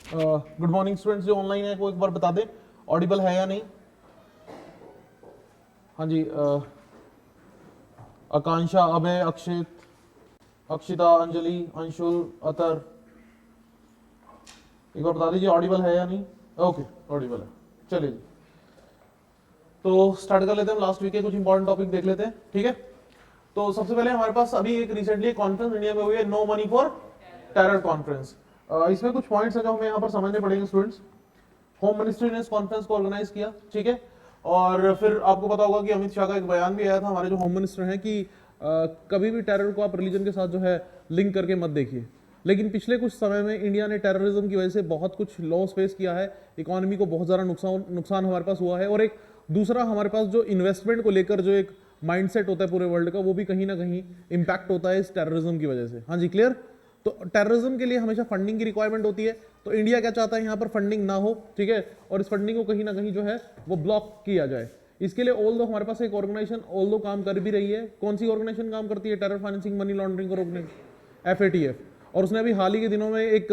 Good morning students, जो online है वो एक बार बता दें ऑडिबल है या नहीं। हाँ जी, आकांक्षा, अभय, अक्षित, अक्षिता, अंजलि, अंशुल, अतर, एक बार बता दीजिए ऑडिबल है या नहीं। ओके, ऑडिबल है। चलिए जी, तो स्टार्ट कर लेते हैं। लास्ट वीक के कुछ इंपॉर्टेंट टॉपिक देख लेते हैं, ठीक है। तो सबसे पहले हमारे पास अभी एक रिसेंटली कॉन्फ्रेंस इंडिया में हुई है, no money for terror conference. इसमें कुछ पॉइंट्स हैं जो हमें यहाँ पर समझने पड़ेंगे स्टूडेंट्स। होम मिनिस्ट्री ने इस कॉन्फ्रेंस को ऑर्गेनाइज किया, ठीक है। और फिर आपको पता होगा कि अमित शाह का एक बयान भी आया था, हमारे जो होम मिनिस्टर हैं, कि कभी भी टेरर को आप रिलीजन के साथ जो है लिंक करके मत देखिए। लेकिन पिछले कुछ समय में इंडिया ने टेररिज्म की वजह से बहुत कुछ लॉस फेस किया है, इकोनॉमी को बहुत ज़्यादा नुकसान हमारे पास हुआ है। और एक दूसरा हमारे पास जो इन्वेस्टमेंट को लेकर जो एक माइंडसेट होता है पूरे वर्ल्ड का, वो भी कहीं ना कहीं इम्पैक्ट होता है इस टेररिज्म की वजह से। हाँ जी, क्लियर। तो टेररिज्म के लिए हमेशा फंडिंग की रिक्वायरमेंट होती है, तो इंडिया क्या चाहता है, यहाँ पर फंडिंग ना हो, ठीक है। और इस फंडिंग को कहीं ना कहीं जो है वो ब्लॉक किया जाए। इसके लिए ऑल दो हमारे पास एक ऑर्गेनाइजेशन ऑल दो काम कर भी रही है। कौन सी ऑर्गेनाइजेशन काम करती है टेरर फाइनेंसिंग मनी लॉन्ड्रिंग को रोकने? FATF। और उसने अभी हाल ही के दिनों में एक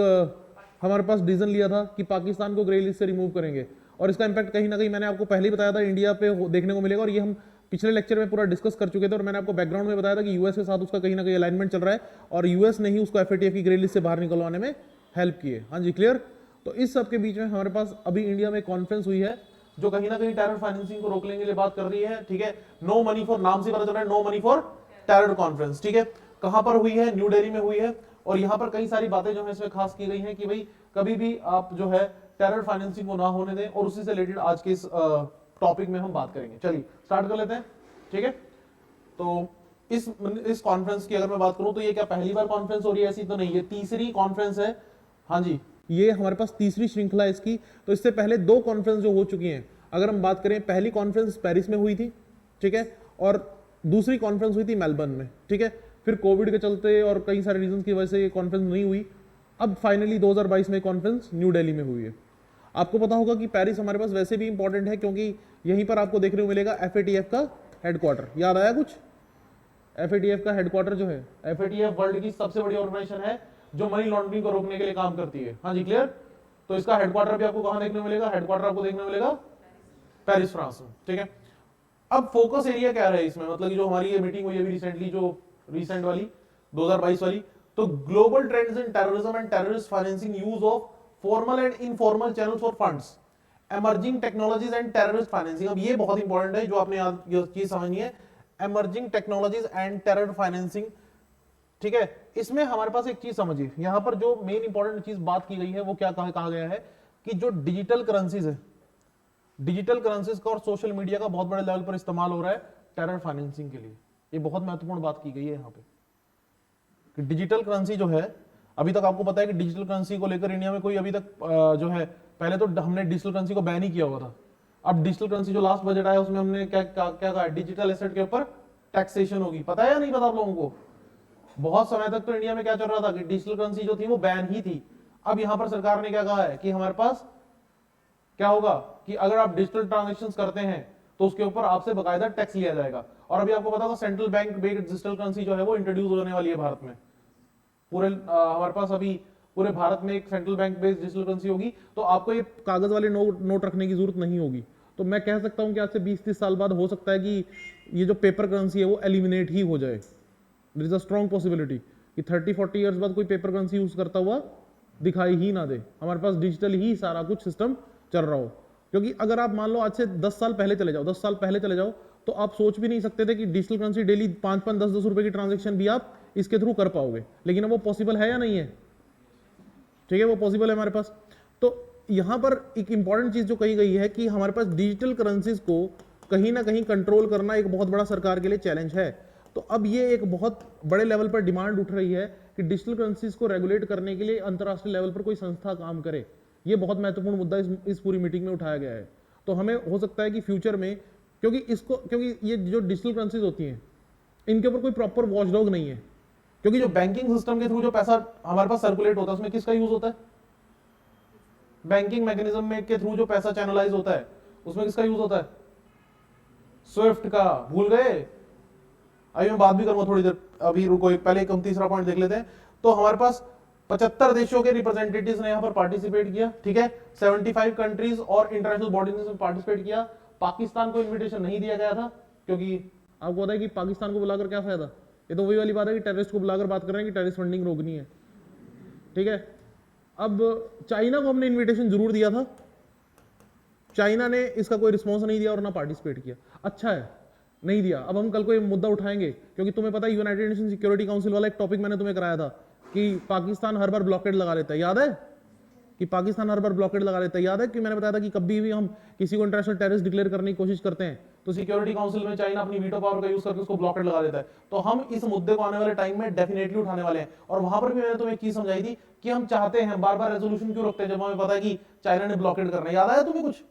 हमारे पास डिसीजन लिया था कि पाकिस्तान को ग्रे लिस्ट से रिमूव करेंगे। और इसका इंपैक्ट कहीं ना कहीं मैंने आपको पहले ही बताया था इंडिया पे देखने को मिलेगा, और ये हम पिछले लेक्चर में पूरा डिस्कस कर चुके थे। और मैंने आपको बैकग्राउंड में बताया था कि यूएस के साथ उसका कहीं ना कहीं अलाइनमेंट चल रहा है, और यूएस ने ही उसको FATF की ग्रे लिस्ट से बाहर निकलवाने में हेल्प की है। हाँ जी, क्लियर। तो इस सब के बीच में हमारे पास अभी इंडिया में कॉन्फ्रेंस हुई है जो कहीं ना कहीं टेरर फाइनेंसिंग को रोकने के लिए बात कर रही है, ठीक है। नो मनी फॉर, नाम से पता चल रहा है no money for terror conference, ठीक है। कहां पर हुई है? न्यू दिल्ली में हुई है। और यहां पर कई सारी बातें जो है इसमें खास की गई हैं कि भाई कभी भी आप जो है टेरर फाइनेंसिंग को ना होने दें, और उसी से रिलेटेड आज के इस टॉपिक में हम बात करेंगे। चलिए स्टार्ट कर लेते हैं, ठीक है। तो इस कॉन्फ्रेंस की अगर मैं बात करूं तो ये क्या पहली बार कॉन्फ्रेंस हो रही है? ऐसी तो नहीं, ये तीसरी कॉन्फ्रेंस है। हाँ जी, ये हमारे पास तीसरी श्रृंखला है इसकी। तो इससे पहले दो कॉन्फ्रेंस जो हो चुकी हैं, अगर हम बात करें, पहली कॉन्फ्रेंस पेरिस में हुई थी, ठीक है, और दूसरी कॉन्फ्रेंस हुई थी मेलबर्न में, ठीक है। फिर कोविड के चलते और कई सारे रीजन की वजह से ये कॉन्फ्रेंस नहीं हुई। अब फाइनली 2022 में कॉन्फ्रेंस न्यू दिल्ली में हुई है। आपको पता होगा कि पेरिस हमारे पास वैसे भी इंपॉर्टेंट है, क्योंकि यहीं पर आपको देखने को मिलेगा FATF का हेडक्वार्टर। याद आया कुछ? FATF का हेडक्वार्टर जो है, FATF वर्ल्ड की सबसे बड़ी ऑर्गेनाइजेशन है जो मनी लॉन्ड्रिंग को रोकने के लिए काम करती है। हाँ जी, क्लियर। तो इसका हेडक्वार्टर भी आपको कहां देखने को मिलेगा? हेडक्वार्टर आपको देखने को मिलेगा पेरिस, फ्रांस में, ठीक है। अब फोकस एरिया क्या रहा है इसमें, मतलब कि जो हमारी ये मीटिंग हुई है रिसेंटली, जो रिसेंट वाली 2022 वाली, तो global trends in terrorism and terrorist financing, use of formal and informal channels for funds, emerging technologies and terrorist financing. अब ये बहुत इंपॉर्टेंट है, जो आपने ये चीज समझनी है, emerging technologies and terror financing, ठीक है। इसमें हमारे पास एक चीज समझिए, यहां पर जो मेन इंपॉर्टेंट चीज बात की गई है वो क्या कहा गया है कि जो डिजिटल करेंसीज है, डिजिटल करेंसीज का और सोशल मीडिया का बहुत बड़े लेवल पर इस्तेमाल हो रहा है टेरर फाइनेंसिंग के लिए। ये बहुत महत्वपूर्ण बात की गई है यहाँ पे कि डिजिटल करेंसी जो है, अभी तक आपको पता है कि डिजिटल करेंसी को लेकर इंडिया में कोई अभी तक जो है, पहले तो हमने डिजिटल करेंसी को बैन ही किया हुआ था। अब डिजिटल करेंसी जो लास्ट बजट आया उसमें हमने क्या क्या कहा, डिजिटल एसेट के ऊपर टैक्सेशन होगी। पता है या नहीं पता आप लोगों को? बहुत समय तक तो इंडिया में क्या चल रहा था कि डिजिटल करेंसी जो थी वो बैन ही थी। अब यहां पर सरकार ने क्या कहा है कि हमारे पास क्या होगा कि अगर आप डिजिटल ट्रांजेक्शन करते हैं तो उसके ऊपर आपसे बकायदा टैक्स लिया जाएगा। और अभी आपको पता होगा central bank based digital currency जो है वो इंट्रोड्यूस होने वाली है भारत में। पूरे हमारे पास अभी पूरे भारत में एक central bank based digital currency होगी, तो आपको ये कागज वाले नोट रखने की जरूरत नहीं होगी। तो मैं कह सकता हूं कि आज से 20-30 साल बाद हो सकता है कि ये जो पेपर करेंसी है वो एलिमिनेट ही हो जाए। There is a strong possibility कि 30-40 ईयर्स बाद कोई पेपर करेंसी यूज करता हुआ दिखाई ही ना दे, हमारे पास डिजिटल ही सारा कुछ सिस्टम चल रहा हो। क्योंकि अगर आप मान लो आज से 10 साल पहले चले जाओ, 10 साल पहले चले जाओ, तो आप सोच भी नहीं सकते थे कि डिजिटल करेंसी डेली 5-5, 10-10 रुपए की ट्रांजेक्शन भी आप इसके थ्रू कर पाओगे। लेकिन अब वो पॉसिबल है या नहीं है? ठीक है, वो पॉसिबल है हमारे पास। तो यहां पर एक इंपॉर्टेंट चीज जो कही गई है कि हमारे पास डिजिटल करेंसीज को कहीं ना कहीं कंट्रोल करना एक बहुत बड़ा सरकार के लिए चैलेंज है। तो अब ये एक बहुत बड़े लेवल पर डिमांड उठ रही है कि डिजिटल करेंसीज को रेगुलेट करने के लिए अंतरराष्ट्रीय लेवल पर कोई संस्था काम करे। ये बहुत महत्वपूर्ण मुद्दा इस पूरी मीटिंग में उठाया गया है। तो हमें हो सकता है कि फ्यूचर में, क्योंकि ये जो डिजिटल करेंसीज होती हैं इनके ऊपर कोई प्रॉपर वॉचडॉग नहीं है, क्योंकि जो बैंकिंग सिस्टम के थ्रू जो पैसा हमारे पास सर्कुलेट होता है उसमें किसका यूज होता है? बैंकिंग मैकेनिज्म में के थ्रू जो पैसा चैनलाइज होता है उसमें किसका यूज होता है? स्विफ्ट का। भूल गए? अभी मैं बात भी करूंगा थोड़ी देर, अभी रुको, पहले एक हम तीसरा पॉइंट देख लेते हैं। तो हमारे पास 75 देशों के रिप्रेजेंटेटिव्स ने यहाँ पर पार्टिसिपेट किया, ठीक है। 75 कंट्रीज और इंटरनेशनल बॉडीज ने पार्टिसिपेट किया। पाकिस्तान को इन्विटेशन नहीं दिया गया था, क्योंकि आपको पता है कि पाकिस्तान को बुलाकर क्या फायदा। ये तो वही वाली बात है कि टेररिस्ट को बुलाकर बात कर रहे हैं कि टेररिस्ट फंडिंग रोकनी है, ठीक है। अब चाइना को हमने इन्विटेशन जरूर दिया था, चाइना ने इसका कोई रिस्पॉन्स नहीं दिया और ना पार्टिसिपेट किया। अच्छा है, नहीं दिया। अब हम कल को ये मुद्दा उठाएंगे, क्योंकि तुम्हें पता है यूनाइटेड नेशन सिक्योरिटी काउंसिल वाला एक टॉपिक मैंने तुम्हें कराया था कि पाकिस्तान हर बार ब्लॉकेड लगा लेता है, याद है कि पाकिस्तान हर बार ब्लॉकेड लगा लेता है। याद है कि मैंने बताया था कि कभी भी हम किसी को इंटरनेशनल टेररिस्ट डिक्लेयर करने की कोशिश करते हैं तो सिक्योरिटी काउंसिल में चाइना अपनी वीटो पावर का यूज करके उसको ब्लॉकेड लगा देता है। तो हम इस मुद्दे को आने वाले टाइम में डेफिनेटली उठाने वाले हैं। और वहां पर भी मैंने तुम्हें एक चीज समझाई थी कि हम चाहते हैं बार बार रेजोल्यूशन क्यों रखते हैं जब हमें पता है कि चाइना ने ब्लॉकेड करना है। याद आया तुम्हें कुछ?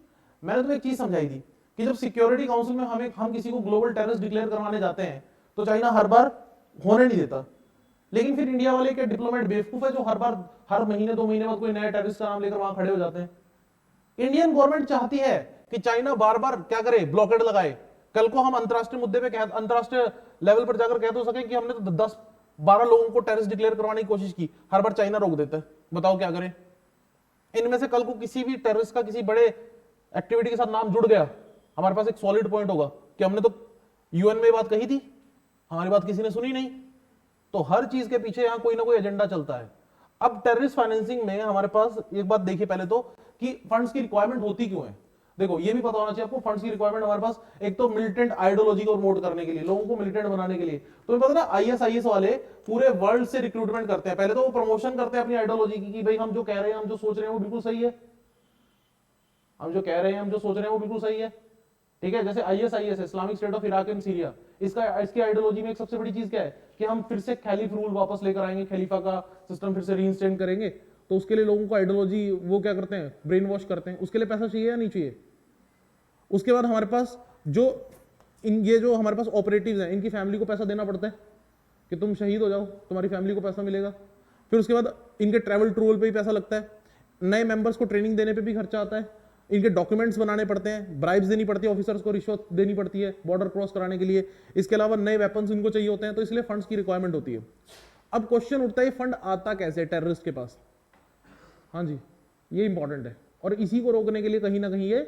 मैंने तुम्हें एक चीज समझाई थी कि जब सिक्योरिटी काउंसिल में हम किसी को ग्लोबल टेररिस्ट डिक्लेयर करवाने जाते हैं तो चाइना हर बार होने नहीं देता। लेकिन फिर इंडिया वाले के डिप्लोमेट बेवकूफ है जो हर बार हर महीने 2 महीने बाद कोई नया टेररिस्ट का नाम लेकर वहां खड़े हो जाते हैं। इंडियन गवर्नमेंट चाहती है कि चाइना बार बार क्या करे, ब्लॉकेड लगाए। कल को हम अंतरराष्ट्रीय मुद्दे पे अंतरराष्ट्रीय लेवल पर जाकर कह तो सके कि हमने तो 10-12 लोगों को टेररिस्ट डिक्लेयर करवाने की कोशिश की, हर बार चाइना रोक देता है। बताओ क्या करें? इनमें से कल को किसी भी टेररिस्ट का किसी बड़े एक्टिविटी के साथ नाम जुड़ गया, हमारे पास एक सॉलिड पॉइंट होगा कि हमने तो यूएन में बात कही थी, हमारी बात किसी ने सुनी नहीं। तो हर चीज के पीछे यहां कोई ना कोई एजेंडा चलता है। अब टेररिस्ट फाइनेंसिंग में हमारे पास एक बात देखिए पहले तो कि फंड्स की रिक्वायरमेंट होती क्यों है। देखो ये भी पता होना चाहिए आपको, फंड्स की रिक्वायरमेंट हमारे पास एक तो मिलिटेंट आइडियोलॉजी को प्रमोट करने के लिए, लोगों को मिलिटेंट बनाने के लिए। तो पता ना आईएसआईएस वाले पूरे वर्ल्ड से रिक्रूटमेंट करते हैं। पहले तो वो प्रमोशन करते हैं अपनी आइडियोलॉजी की कि भाई हम जो कह रहे हैं, हम जो सोच रहे हैं वो बिल्कुल सही है, हम जो कह रहे हैं, हम जो सोच रहे हैं वो बिल्कुल सही है, ठीक है। जैसे ISIS Islamic state of Iraq and Syria, इसकी आइडियोलॉजी में एक सबसे बड़ी चीज क्या है कि हम फिर से खलीफ रूल वापस लेकर आएंगे, खलीफा का सिस्टम फिर से रीइंस्टेट करेंगे। तो उसके लिए लोगों को आइडियोलॉजी वो क्या करते हैं, ब्रेन वॉश करते हैं। उसके लिए पैसा चाहिए या नहीं चाहिए? उसके बाद हमारे पास ये जो हमारे पास ऑपरेटिव्स हैं, इनकी फैमिली को पैसा देना पड़ता है कि तुम शहीद हो जाओ, तुम्हारी फैमिली को पैसा मिलेगा। फिर उसके बाद इनके ट्रैवल ट्रोल पे भी पैसा लगता है, नए मेंबर्स को ट्रेनिंग देने पे भी खर्चा आता है, इनके डॉक्यूमेंट्स बनाने पड़ते हैं, ब्राइब्स देनी पड़ती है, ऑफिसर्स को रिश्वत देनी पड़ती है बॉर्डर क्रॉस कराने के लिए। इसके अलावा नए वेपन्स इनको चाहिए होते हैं, तो इसलिए फंड्स की रिक्वायरमेंट होती है। अब क्वेश्चन उठता है फंड आता कैसे टेररिस्ट के पास? हाँ जी, ये इंपॉर्टेंट है और इसी को रोकने के लिए कहीं ना कहीं ये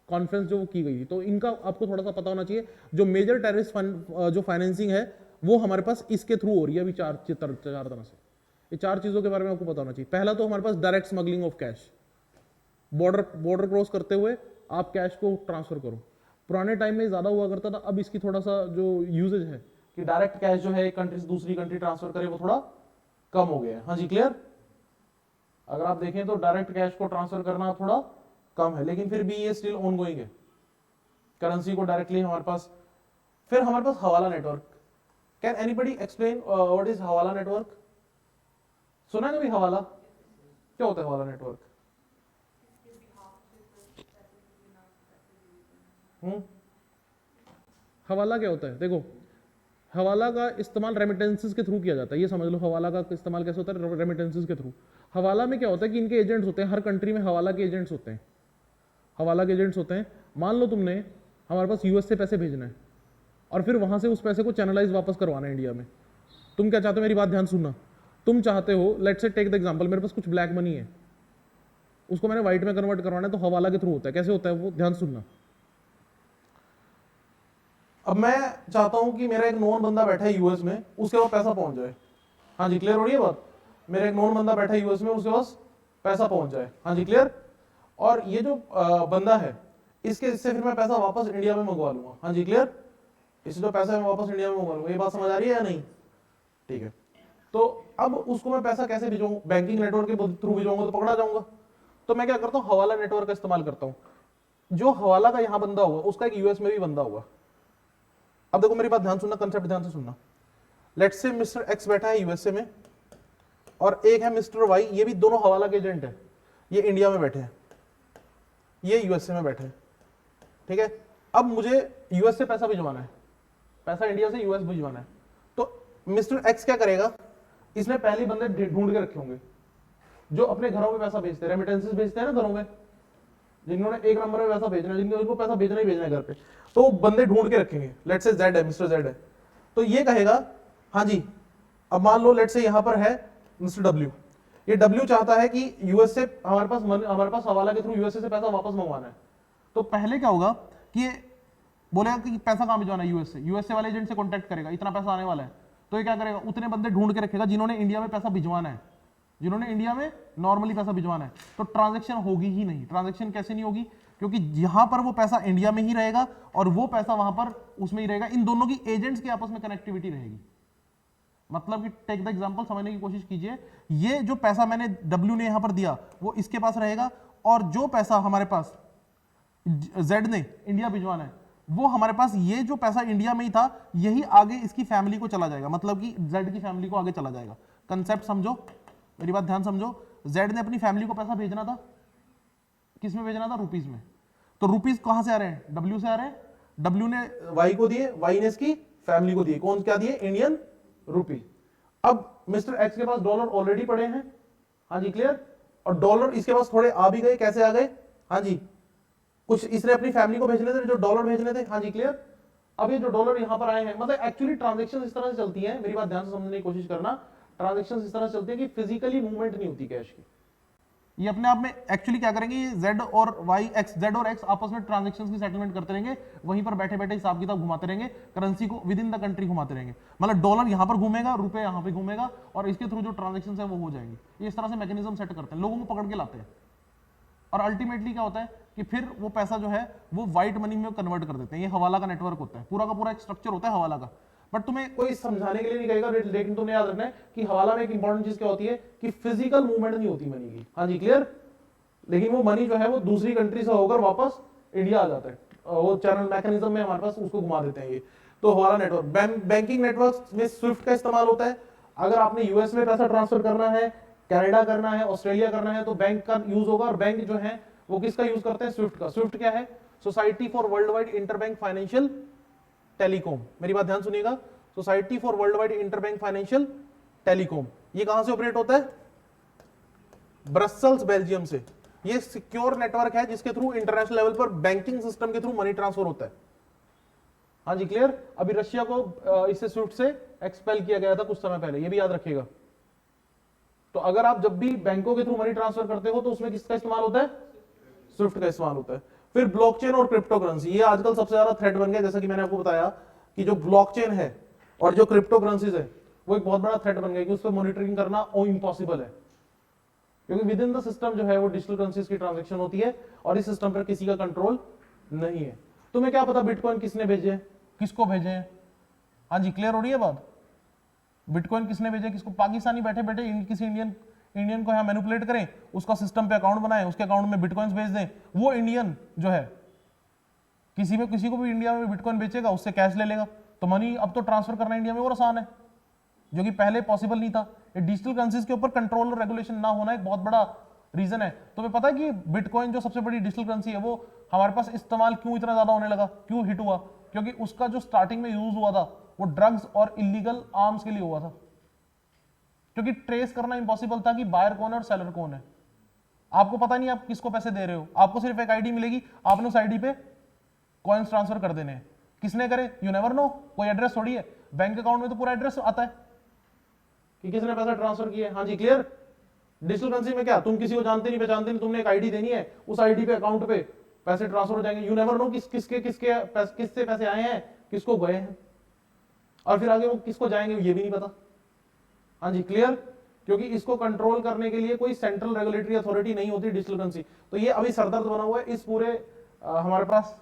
कॉन्फ्रेंस जो की गई थी, तो इनका आपको थोड़ा सा पता होना चाहिए। जो मेजर टेररिस्ट फंड जो फाइनेंसिंग है वो हमारे पास इसके थ्रू हो रही है अभी चार तरह से। ये 4 चीजों के बारे में आपको पता होना चाहिए। पहला तो हमारे पास direct smuggling of cash, border cross करते हुए आप कैश को ट्रांसफर करो। पुराने टाइम में ज्यादा हुआ करता था, अब इसकी थोड़ा सा जो यूजेज है कि डायरेक्ट कैश जो है एक कंट्री से दूसरी कंट्री ट्रांसफर करे वो थोड़ा कम हो गया है। हाँ जी, क्लियर? अगर आप देखें तो डायरेक्ट कैश को ट्रांसफर करना थोड़ा कम है, लेकिन फिर भी ये स्टिल ऑनगोइंग है, करेंसी को डायरेक्टली हमारे पास। फिर हमारे पास हवाला network. Can anybody explain what is हवाला नेटवर्क? सुना है कभी हवाला? क्या होता है हवाला नेटवर्क? हवाला क्या होता है? देखो, हवाला का इस्तेमाल रेमिटेंसेस के थ्रू किया जाता है। ये समझ लो हवाला का इस्तेमाल कैसे होता है, रेमिटेंसेस के थ्रू। हवाला में क्या होता है कि इनके एजेंट्स होते हैं, हर कंट्री में हवाला के एजेंट्स होते हैं। हवाला के एजेंट्स होते हैं। मान लो तुमने हमारे पास यूएस से पैसे भेजना है और फिर वहां से उस पैसे को चैनलाइज वापस करवाना है इंडिया में। तुम क्या चाहते हो? मेरी बात ध्यान सुनना। तुम चाहते हो, let's say take the example, मेरे पास कुछ ब्लैक मनी है, उसको मैंने व्हाइट में कन्वर्ट करवाना है, तो हवाला के थ्रू होता है। कैसे होता है वो? ध्यान सुनना। अब मैं चाहता हूं कि मेरा एक नॉन बंदा बैठा है यूएस में, उसके पास पैसा पहुंच जाए। हाँ जी, क्लियर हो रही है बात? मेरा एक नॉन बंदा बैठा है यूएस में, उसके पास पैसा पहुंच जाए। हाँ जी, क्लियर? और ये जो बंदा है इससे फिर मैं पैसा वापस इंडिया में मंगवा लूंगा। हाँ जी, क्लियर? इससे जो पैसा है मैं वापस इंडिया में मंगवा लूंगा। ये बात समझ आ रही है या नहीं? ठीक है। तो अब उसको मैं पैसा कैसे भेजूंगा? बैंकिंग नेटवर्क के थ्रू भेजूंगा तो पकड़ा जाऊंगा। तो मैं क्या करता हूँ, हवाला नेटवर्क का इस्तेमाल करता हूँ। जो हवाला का यहां बंदा होगा उसका एक यूएस में भी बंदा होगा। अब देखो मेरी बात ध्यान सुनना, कंसेप्ट ध्यान से सुनना। लेट्स से मिस्टर एक्स बैठा है यूएसए में और एक है मिस्टर वाई, ये भी दोनों हवाला के एजेंट है। ये इंडिया में बैठे हैं, ये यूएसए में बैठे हैं, ठीक है। अब मुझे यूएस से पैसा भिजवाना है, पैसा इंडिया से यूएस भिजवाना है। तो मिस्टर एक्स क्या करेगा? इसने पहले बंदे ढूंढ के रखे होंगे जो अपने घरों में पैसा भेजते हैं, रेमिटेंसेस भेजते हैं ना घरों में, जिन्होंने एक नंबर में पैसा भेजना है, जिनको पैसा भेजना ही भेजना है घर पे, तो बंदे ढूंढ के रखेंगे। लेट्स से जेड है, मिस्टर जेड है, तो ये कहेगा हाँ जी। अब मान लो लेट्स से यहां पर है मिस्टर डब्ल्यू, ये डब्ल्यू चाहता है कि यूएस से हमारे पास हवाला के थ्रू यूएसए से पैसा वापस मंगवाना है। तो पहले क्या होगा कि ये बोलेगा कि पैसा कहां भिजवाना है, यूएसए वाले एजेंट से कांटेक्ट करेगा, इतना पैसा आने वाला है। तो ये क्या करेगा, उतने बंदे ढूंढ के रखेगा जिन्होंने इंडिया में पैसा भिजवाना है, जिन्होंने इंडिया में नॉर्मली पैसा भिजवाना है। तो ट्रांजैक्शन होगी ही नहीं। ट्रांजैक्शन कैसे नहीं होगी, क्योंकि यहां पर वो पैसा इंडिया में ही रहेगा और वो पैसा वहां पर उसमें ही रहेगा। इन दोनों की एजेंट्स के आपस में कनेक्टिविटी रहेगी। मतलब कि टेक द एग्जांपल समझने की कोशिश कीजिए, ये जो पैसा मैंने डब्ल्यू ने यहां पर दिया वो इसके पास रहेगा, और जो पैसा हमारे पास जेड ने इंडिया भिजवाना है वो हमारे पास, ये जो पैसा इंडिया में ही था यही आगे इसकी फैमिली को चला जाएगा, मतलब कि जेड की फैमिली को आगे चला जाएगा। कंसेप्ट समझो, मेरी बात ध्यान समझो। जेड ने अपनी फैमिली को पैसा भेजना था, किस में भेजना था, रुपीस में। तो रुपीस कहां से आ रहे हैं, डब्ल्यू से आ रहे हैं। डब्ल्यू ने वाई को दिए, वाई ने इसकी फैमिली को दिए, कौन क्या दिए, इंडियन रुपी। अब मिस्टर एक्स के पास डॉलर ऑलरेडी पड़े हैं, हाँ जी क्लियर, और डॉलर इसके पास थोड़े आ भी गए, कैसे आ गए, हाँ जी कुछ इसने अपनी फैमिली को भेजने थे, जो डॉलर भेजने थे, हाँ जी क्लियर। अब ये जो डॉलर यहां पर आए हैं, मतलब एक्चुअली ट्रांजैक्शन इस तरह से चलती है, मेरी बात ध्यान से समझने की कोशिश करना। ट्रांजैक्शन इस तरह से चलती है कि फिजिकली मूवमेंट नहीं होती कैश की, ये अपने आप में एक्चुअली क्या करेंगे, जेड और वाई, एक्स, जेड और एक्स आपस में ट्रांजैक्शंस की सेटलमेंट करते रहेंगे, वहीं पर बैठे बैठे हिसाब किताब घुमाते रहेंगे, करेंसी को विद इन द कंट्री घुमाते रहेंगे। मतलब डॉलर यहां पर घूमेगा, रुपए यहां पे घूमेगा, और इसके थ्रू जो ट्रांजैक्शंस है वो हो जाएंगे। ये इस तरह से मैकेनिज्म सेट करते हैं, लोगों को पकड़ के लाते हैं, और अल्टीमेटली क्या होता है कि फिर वो पैसा जो है वो व्हाइट मनी में कन्वर्ट कर देते हैं। ये हवाला का नेटवर्क होता है, पूरा का पूरा एक स्ट्रक्चर होता है हवाला का। बट तुम्हें कोई समझाने के लिए नहीं कहेगा, लेकिन तुम्हें याद रखना है कि हवाला में एक इंपॉर्टेंट चीज क्या होती है कि फिजिकल मूवमेंट नहीं होती मनी की, हाँ जी क्लियर। लेकिन वो मनी जो है वो दूसरी कंट्री से होकर वापस इंडिया आ जाता है, वो चैनल मैकेनिज्म में हमारे पास उसको घुमा देते हैं ये। तो हवाला नेटवर्क, बैंकिंग नेटवर्क में स्विफ्ट का इस्तेमाल होता है। अगर आपने यूएस में पैसा ट्रांसफर करना है, कनाडा करना है, ऑस्ट्रेलिया करना है, तो बैंक का यूज होगा। और बैंक जो है वो किसका यूज करते हैं, स्विफ्ट का। स्विफ्ट क्या है, society for world wide interbank financial telecom. मेरी बात ध्यान सुनिएगा, society for world wide interbank financial telecom. ये कहां से ऑपरेट होता है, ब्रसेल्स बेल्जियम से। ये सिक्योर नेटवर्क है जिसके थ्रू इंटरनेशनल लेवल पर बैंकिंग सिस्टम के थ्रू मनी ट्रांसफर होता है, हाँ जी क्लियर। अभी रशिया को इससे स्विफ्ट से एक्सपेल किया गया था कुछ समय पहले, ये भी याद रखिएगा। तो अगर आप जब भी बैंकों के थ्रू मनी ट्रांसफर करते हो तो उसमें किसका इस्तेमाल होता है, स्विफ्ट का इस्तेमाल होता है। फिर ब्लॉकचेन और क्रिप्टो करेंसी, ये आजकल सबसे ज्यादा थ्रेट बन गया। जैसा कि मैंने आपको बताया कि जो ब्लॉकचेन है और जो क्रिप्टो करेंसीज है वो एक बहुत बड़ा थ्रेट बन गया कि उस पर मॉनिटरिंग करना इम्पॉसिबल है, क्योंकि विद इन द सिस्टम जो है वो डिजिटल करेंसीज की ट्रांजैक्शन होती है और इस सिस्टम पर किसी का कंट्रोल नहीं है। तुम्हें क्या पता बिटकॉइन किसने भेजे, किसको भेजे, हाँ जी क्लियर हो रही है बात। बिटकॉइन किसने भेजे, किसको, पाकिस्तानी बैठे बैठे किसी इंडियन को यहाँ मैनिपुलेट करें, उसका सिस्टम पे अकाउंट बनाए, उसके अकाउंट में बिटकॉइंस भेज दें। वो इंडियन जो है किसी को भी इंडिया में बिटकॉइन बेचेगा, उससे कैश ले लेगा। तो मनी अब तो ट्रांसफर करना इंडिया में और आसान है, जो कि पहले पॉसिबल नहीं था। ये डिजिटल करेंसीज के ऊपर कंट्रोल और रेगुलेशन ना होना एक बहुत बड़ा रीजन है। तुम्हें पता है कि बिटकॉइन जो सबसे बड़ी डिजिटल करेंसी है वो हमारे पास इस्तेमाल क्यों इतना ज्यादा होने लगा, क्यों हिट हुआ, क्योंकि उसका जो स्टार्टिंग में यूज हुआ था वो ड्रग्स और इलीगल आर्म्स के लिए हुआ था, क्योंकि ट्रेस करना इंपॉसिबल था कि बायर कौन है और सेलर कौन है। आपको पता नहीं आप किसको पैसे दे रहे हो, आपको सिर्फ एक आईडी मिलेगी, आपने उस आईडी पे कॉइन्स ट्रांसफर कर देने हैं। किसने करे, यू नेवर नो, कोई एड्रेस थोड़ी है। बैंक अकाउंट में तो पूरा एड्रेस आता है कि किसने पैसा ट्रांसफर किया है, हाँ जी क्लियर। डिजिटल करेंसी में क्या, तुम किसी को जानते नहीं पहचानते नहीं, तुमने एक आईडी देनी है, उस आईडी पे अकाउंट पे पैसे ट्रांसफर हो जाएंगे। यू नेवर नो किससे पैसे आए हैं, किसको गए हैं, और फिर आगे वो किसको जाएंगे ये भी नहीं पता, हाँ जी क्लियर। क्योंकि इसको कंट्रोल करने के लिए कोई सेंट्रल रेगुलेटरी अथॉरिटी नहीं होती डिजिटल करेंसी। तो ये अभी सरदर्द बना हुआ है इस पूरे हमारे पास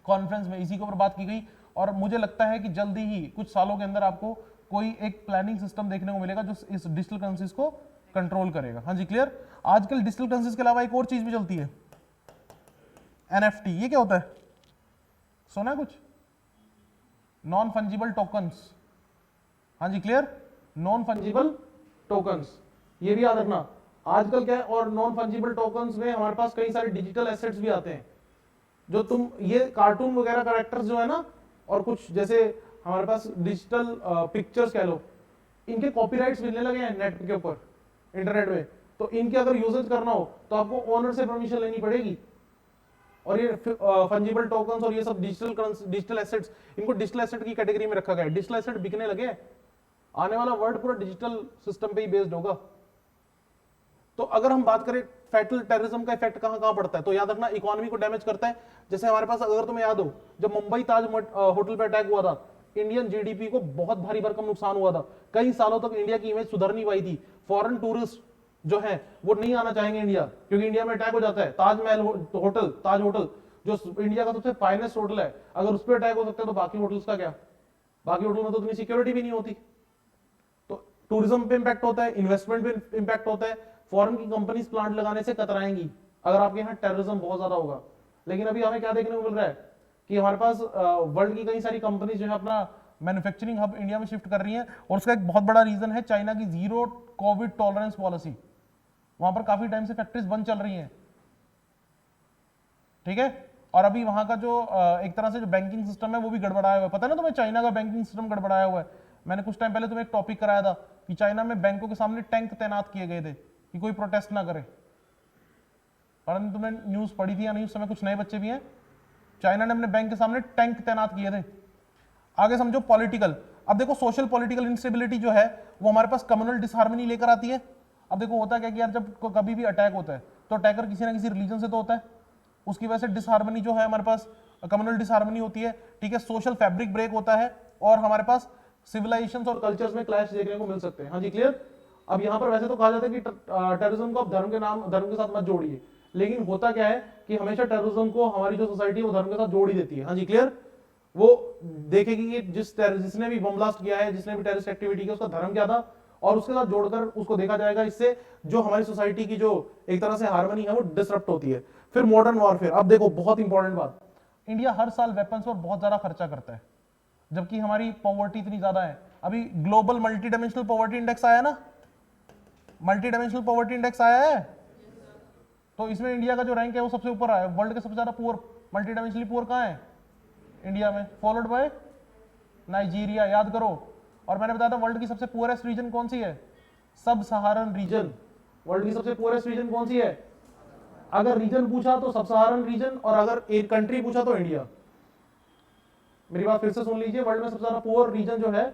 कॉन्फ्रेंस में, इसी के ऊपर बात की गई। और मुझे लगता है कि जल्दी ही कुछ सालों के अंदर आपको कोई एक प्लानिंग सिस्टम देखने को मिलेगा जो इस डिजिटल करेंसीज को कंट्रोल करेगा, हाँ जी क्लियर। आजकल डिजिटल करेंसीज के अलावा एक और चीज भी चलती है, एनएफटी। ये क्या होता है, सुना है कुछ, नॉन फंजिबल टोकन्स, हाँ जी क्लियर, नॉन फंजिबल टोकन्स। ये भी याद रखना आजकल क्या है। और नॉन फंजिबल टोकन्स में हमारे पास कई सारे डिजिटल एसेट्स भी आते हैं, जो तुम ये कार्टून वगैरह कैरेक्टर्स जो है ना, और कुछ जैसे हमारे पास डिजिटल पिक्चर्स कह लो, इनके कॉपीराइट्स मिलने लगे हैं नेट के ऊपर, इंटरनेट में। तो इनके अगर यूजेज करना हो तो आपको ओनर से परमिशन लेनी पड़ेगी। और ये फंजिबल टोकन्स और ये सब डिजिटल एसेट्स, इनको डिजिटल एसेट की कैटेगरी में रखा गया है। डिजिटल एसेट बिकने लगे, आने वाला वर्ल्ड पूरा डिजिटल सिस्टम पे ही बेस्ड होगा, तो अगर हम बात करें फैटल टेररिज्म का इफेक्ट कहां कहां पड़ता है, तो याद रखना इकोनॉमी को डैमेज करता है। जैसे हमारे पास, अगर तुम्हें याद हो, जब मुंबई ताज होटल पे अटैक हुआ था, इंडियन जीडीपी को बहुत भारी भरकम नुकसान हुआ था। कई सालों तक इंडिया की इमेज सुधर नहीं पाई थी। फॉरेन टूरिस्ट जो है वो नहीं आना चाहेंगे इंडिया, क्योंकि इंडिया में अटैक हो जाता है। ताजमहल होटल, ताज होटल जो इंडिया का सबसे फाइनेस्ट होटल है, अगर उस पर अटैक हो सकता है तो बाकी होटल्स का क्या? बाकी होटल में तो इतनी सिक्योरिटी भी नहीं होती। तो टूरिज्म पे इंपैक्ट होता है, इन्वेस्टमेंट पे इंपैक्ट होता है। फॉरेन की कंपनीज प्लांट लगाने से कतराएंगी अगर आपके यहाँ टेररिज्म बहुत ज्यादा होगा। लेकिन अभी हमें क्या देखने को मिल रहा है कि हमारे पास वर्ल्ड की कई सारी कंपनीज जो है अपना मैन्युफैक्चरिंग हब इंडिया में शिफ्ट कर रही हैं, और उसका एक बहुत बड़ा रीजन है चाइना की जीरो कोविड टॉलरेंस पॉलिसी। वहां पर काफी टाइम से फैक्ट्रीज बंद चल रही हैं, ठीक है। और अभी वहां का जो एक तरह से जो बैंकिंग सिस्टम है वो भी गड़बड़ाया हुआ है। पता है ना तुम्हें, चाइना का बैंकिंग सिस्टम गड़बड़ाया हुआ है। मैंने कुछ टाइम पहले तुम्हें एक टॉपिक कराया था कि चाइना में बैंकों के सामने टैंक तैनात किए गए थे कि कोई प्रोटेस्ट ना करे। और तुमने न्यूज पढ़ी थी या नहीं? उस समय कुछ नए बच्चे भी हैं, चाइना ने अपने बैंक के सामने टैंक तैनात किए थे। आगे समझो पॉलिटिकल। अब देखो सोशल पॉलिटिकल इंस्टेबिलिटी जो है वो हमारे पास कम्युनल डिसहार्मनी लेकर आती है। अब देखो होता क्या कि यार जब कभी भी अटैक होता है तो अटैकर किसी ना किसी रिलीजन से तो होता है, उसकी वजह से डिसहार्मनी जो है हमारे पास कम्युनल डिसहार्मनी होती है, ठीक है। सोशल फैब्रिक ब्रेक होता है और हमारे पास सिविलाइजेशंस और कल्चर्स में क्लैश देखने को मिल सकते हैं। हाँ जी, क्लियर। अब यहाँ पर वैसे तो कहा जाता है कि टेररिज्म को आप धर्म के साथ मत जोड़िए, लेकिन होता क्या है कि हमेशा टेररिज्म को हमारी जो सोसाइटी है वो धर्म के साथ जोड़ ही देती है। हाँ जी, क्लियर। वो देखेगी कि जिसने भी बम ब्लास्ट किया है, जिसने भी टेररिस्ट एक्टिविटी की, उसका धर्म क्या था, और उसके साथ जोड़कर उसको देखा जाएगा। इससे जो हमारी सोसाइटी की जो एक तरह से हार्मनी है वो डिसरप्ट होती है। फिर मॉडर्न वॉरफेयर। अब देखो बहुत इंपॉर्टेंट बात, इंडिया हर साल वेपन्स पर बहुत ज्यादा खर्चा करता है, जबकि हमारी पॉवर्टी इतनी ज्यादा है। अभी global multi dimensional poverty index आया ना, मल्टी डायमेंशनल पॉवर्टी इंडेक्स आया है, तो इसमें इंडिया का जो रैंक है वो सबसे ऊपर आया है। वर्ल्ड के सबसे ज्यादा पुअर, मल्टी डायमेंशनली पुअर कहाँ है? इंडिया में, फॉलोड बाय नाइजीरिया। याद करो। और मैंने बताया था वर्ल्ड की सबसे पुअरेस्ट रीजन कौन सी है? सब सहारन रीजन। वर्ल्ड की सबसे पुअरेस्ट रीजन कौन सी है? अगर रीजन पूछा तो सब सहारन रीजन, और अगर एक कंट्री पूछा तो इंडिया। मेरी बात फिर से सुन लीजिए, वर्ल्ड में सबसे ज्यादा पुअर रीजन जो है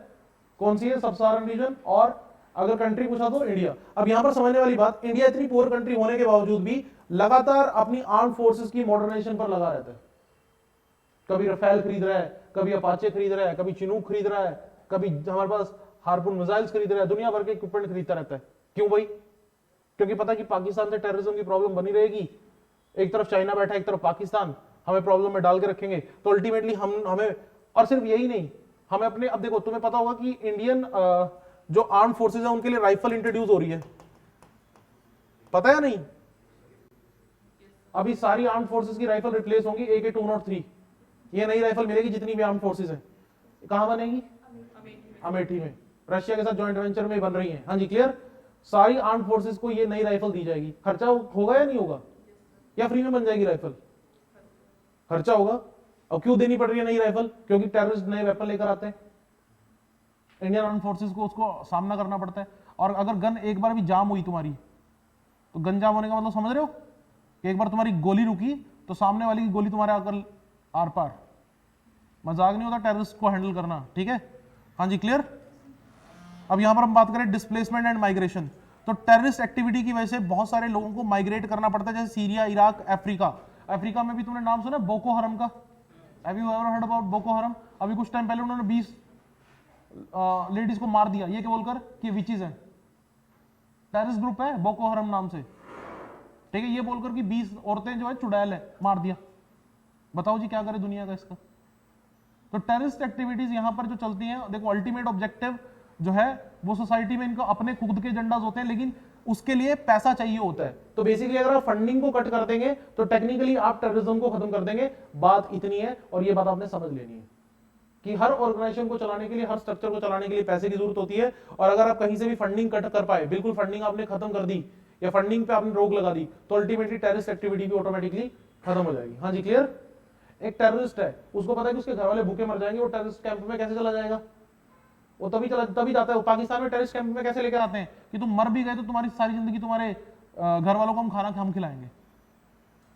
कौन सी है? सब सहारन रीजन। और अगर कंट्री पूछा तो इंडिया। अब यहां पर समझने वाली बात, इंडिया इतनी पुअर कंट्री होने के बावजूद भी लगातार अपनी आर्म फोर्सेस की मॉडर्नाइजेशन पर लगा रहता है। कभी रफेल खरीद रहा है, कभी अपाचे खरीद रहा है, कभी चिनूक खरीद रहा है, कभी हमारे पास हार्पून मिसाइल्स खरीद रहा है, दुनिया भर के इक्विपमेंट खरीदता रहता है। क्यों भाई? क्योंकि पता है कि पाकिस्तान से टेररिज्म की प्रॉब्लम बनी रहेगी। एक तरफ चाइना बैठा है, एक तरफ पाकिस्तान, हमें प्रॉब्लम में डाल के रखेंगे, तो अल्टीमेटली हमें, और सिर्फ यही नहीं, हमें अपने, अब देखो तुम्हें पता होगा कि इंडियन जो आर्म फोर्सेज है उनके लिए राइफल इंट्रोड्यूस हो रही है, पता है नहीं? अभी सारी आर्म फोर्सेज की राइफल रिप्लेस होंगी AK-203। ये नई राइफल मिलेगी जितनी भी आर्म फोर्सेज है। कहां बनेगी? अमेठी में, रशिया के साथ जॉइंट वेंचर में बन रही है। हाँ जी, क्लियर। सारी आर्म फोर्सेज को ये नई राइफल दी जाएगी। खर्चा होगा या नहीं होगा? या फ्री में बन जाएगी राइफल? खर्चा होगा। और क्यों देनी पड़ रही है नई राइफल? क्योंकि टेररिस्ट नए वेपन लेकर आते हैं, इंडियन आर्म फोर्सेज को उसको सामना करना पड़ता है। और अगर गन एक बार भी जाम हुई तुम्हारी, तो गन जाम होने का मतलब समझ रहे हो कि एक बार तुम्हारी गोली रुकी तो सामने वाली की गोली तुम्हारे आकर आर पार। मजाक नहीं होता टेररिस्ट को हैंडल करना, ठीक है। हाँ जी, क्लियर। अब यहां पर हम बात करें डिस्प्लेसमेंट एंड माइग्रेशन, तो टेररिस्ट एक्टिविटी की वजह से बहुत सारे लोगों को माइग्रेट करना पड़ता है, जैसे सीरिया, इराक, अफ्रीका। अफ्रीका में भी तुमने नाम सुना बोको हरम का? Have you ever heard about Boko हरम? अभी कुछ टाइम पहले उन्होंने 20 लेडीज को मार दिया, ये क्या बोलकर कि विचेस है, टेररिस्ट ग्रुप है बोको हरम नाम से, ठीक है। ये बोलकर कि 20 औरतें जो है चुड़ैल है, मार दिया। बताओ जी क्या करे दुनिया का इसका? तो टेररिस्ट एक्टिविटीज यहां पर जो चलती हैं, देखो अल्टीमेट ऑब्जेक्टिव जो है वो सोसाइटी में इनको अपने खुद के एजेंडाज होते हैं, लेकिन उसके लिए पैसा चाहिए होता है। तो बेसिकली अगर आप फंडिंग को कट कर देंगे तो टेक्निकली आप टेररिज्म को खत्म कर देंगे। बात इतनी है, और ये बात आपने समझ लेनी है कि हर ऑर्गेनाइजेशन को चलाने के लिए, हर स्ट्रक्चर को चलाने के लिए पैसे की जरूरत होती है। और अगर आप कहीं से भी फंडिंग कट कर पाए, बिल्कुल फंडिंग आपने खत्म कर दी या फंडिंग पे आपने रोक लगा दी, तो अल्टीमेटली टेररिस्ट एक्टिविटी भी ऑटोमेटिकली खत्म हो जाएगी। हाँ जी, क्लियर। एक टेररिस्ट है, उसको पता है कि उसके घर वाले भूखे मर जाएंगे, वो टेररिस्ट कैंप में कैसे चला जाएगा? वो तभी जाता है। पाकिस्तान में टेररिस्ट कैंप में कैसे लेकर आते हैं कि तुम मर भी गए तो तुम्हारी सारी जिंदगी तुम्हारे घर वालों को हम खिलाएंगे।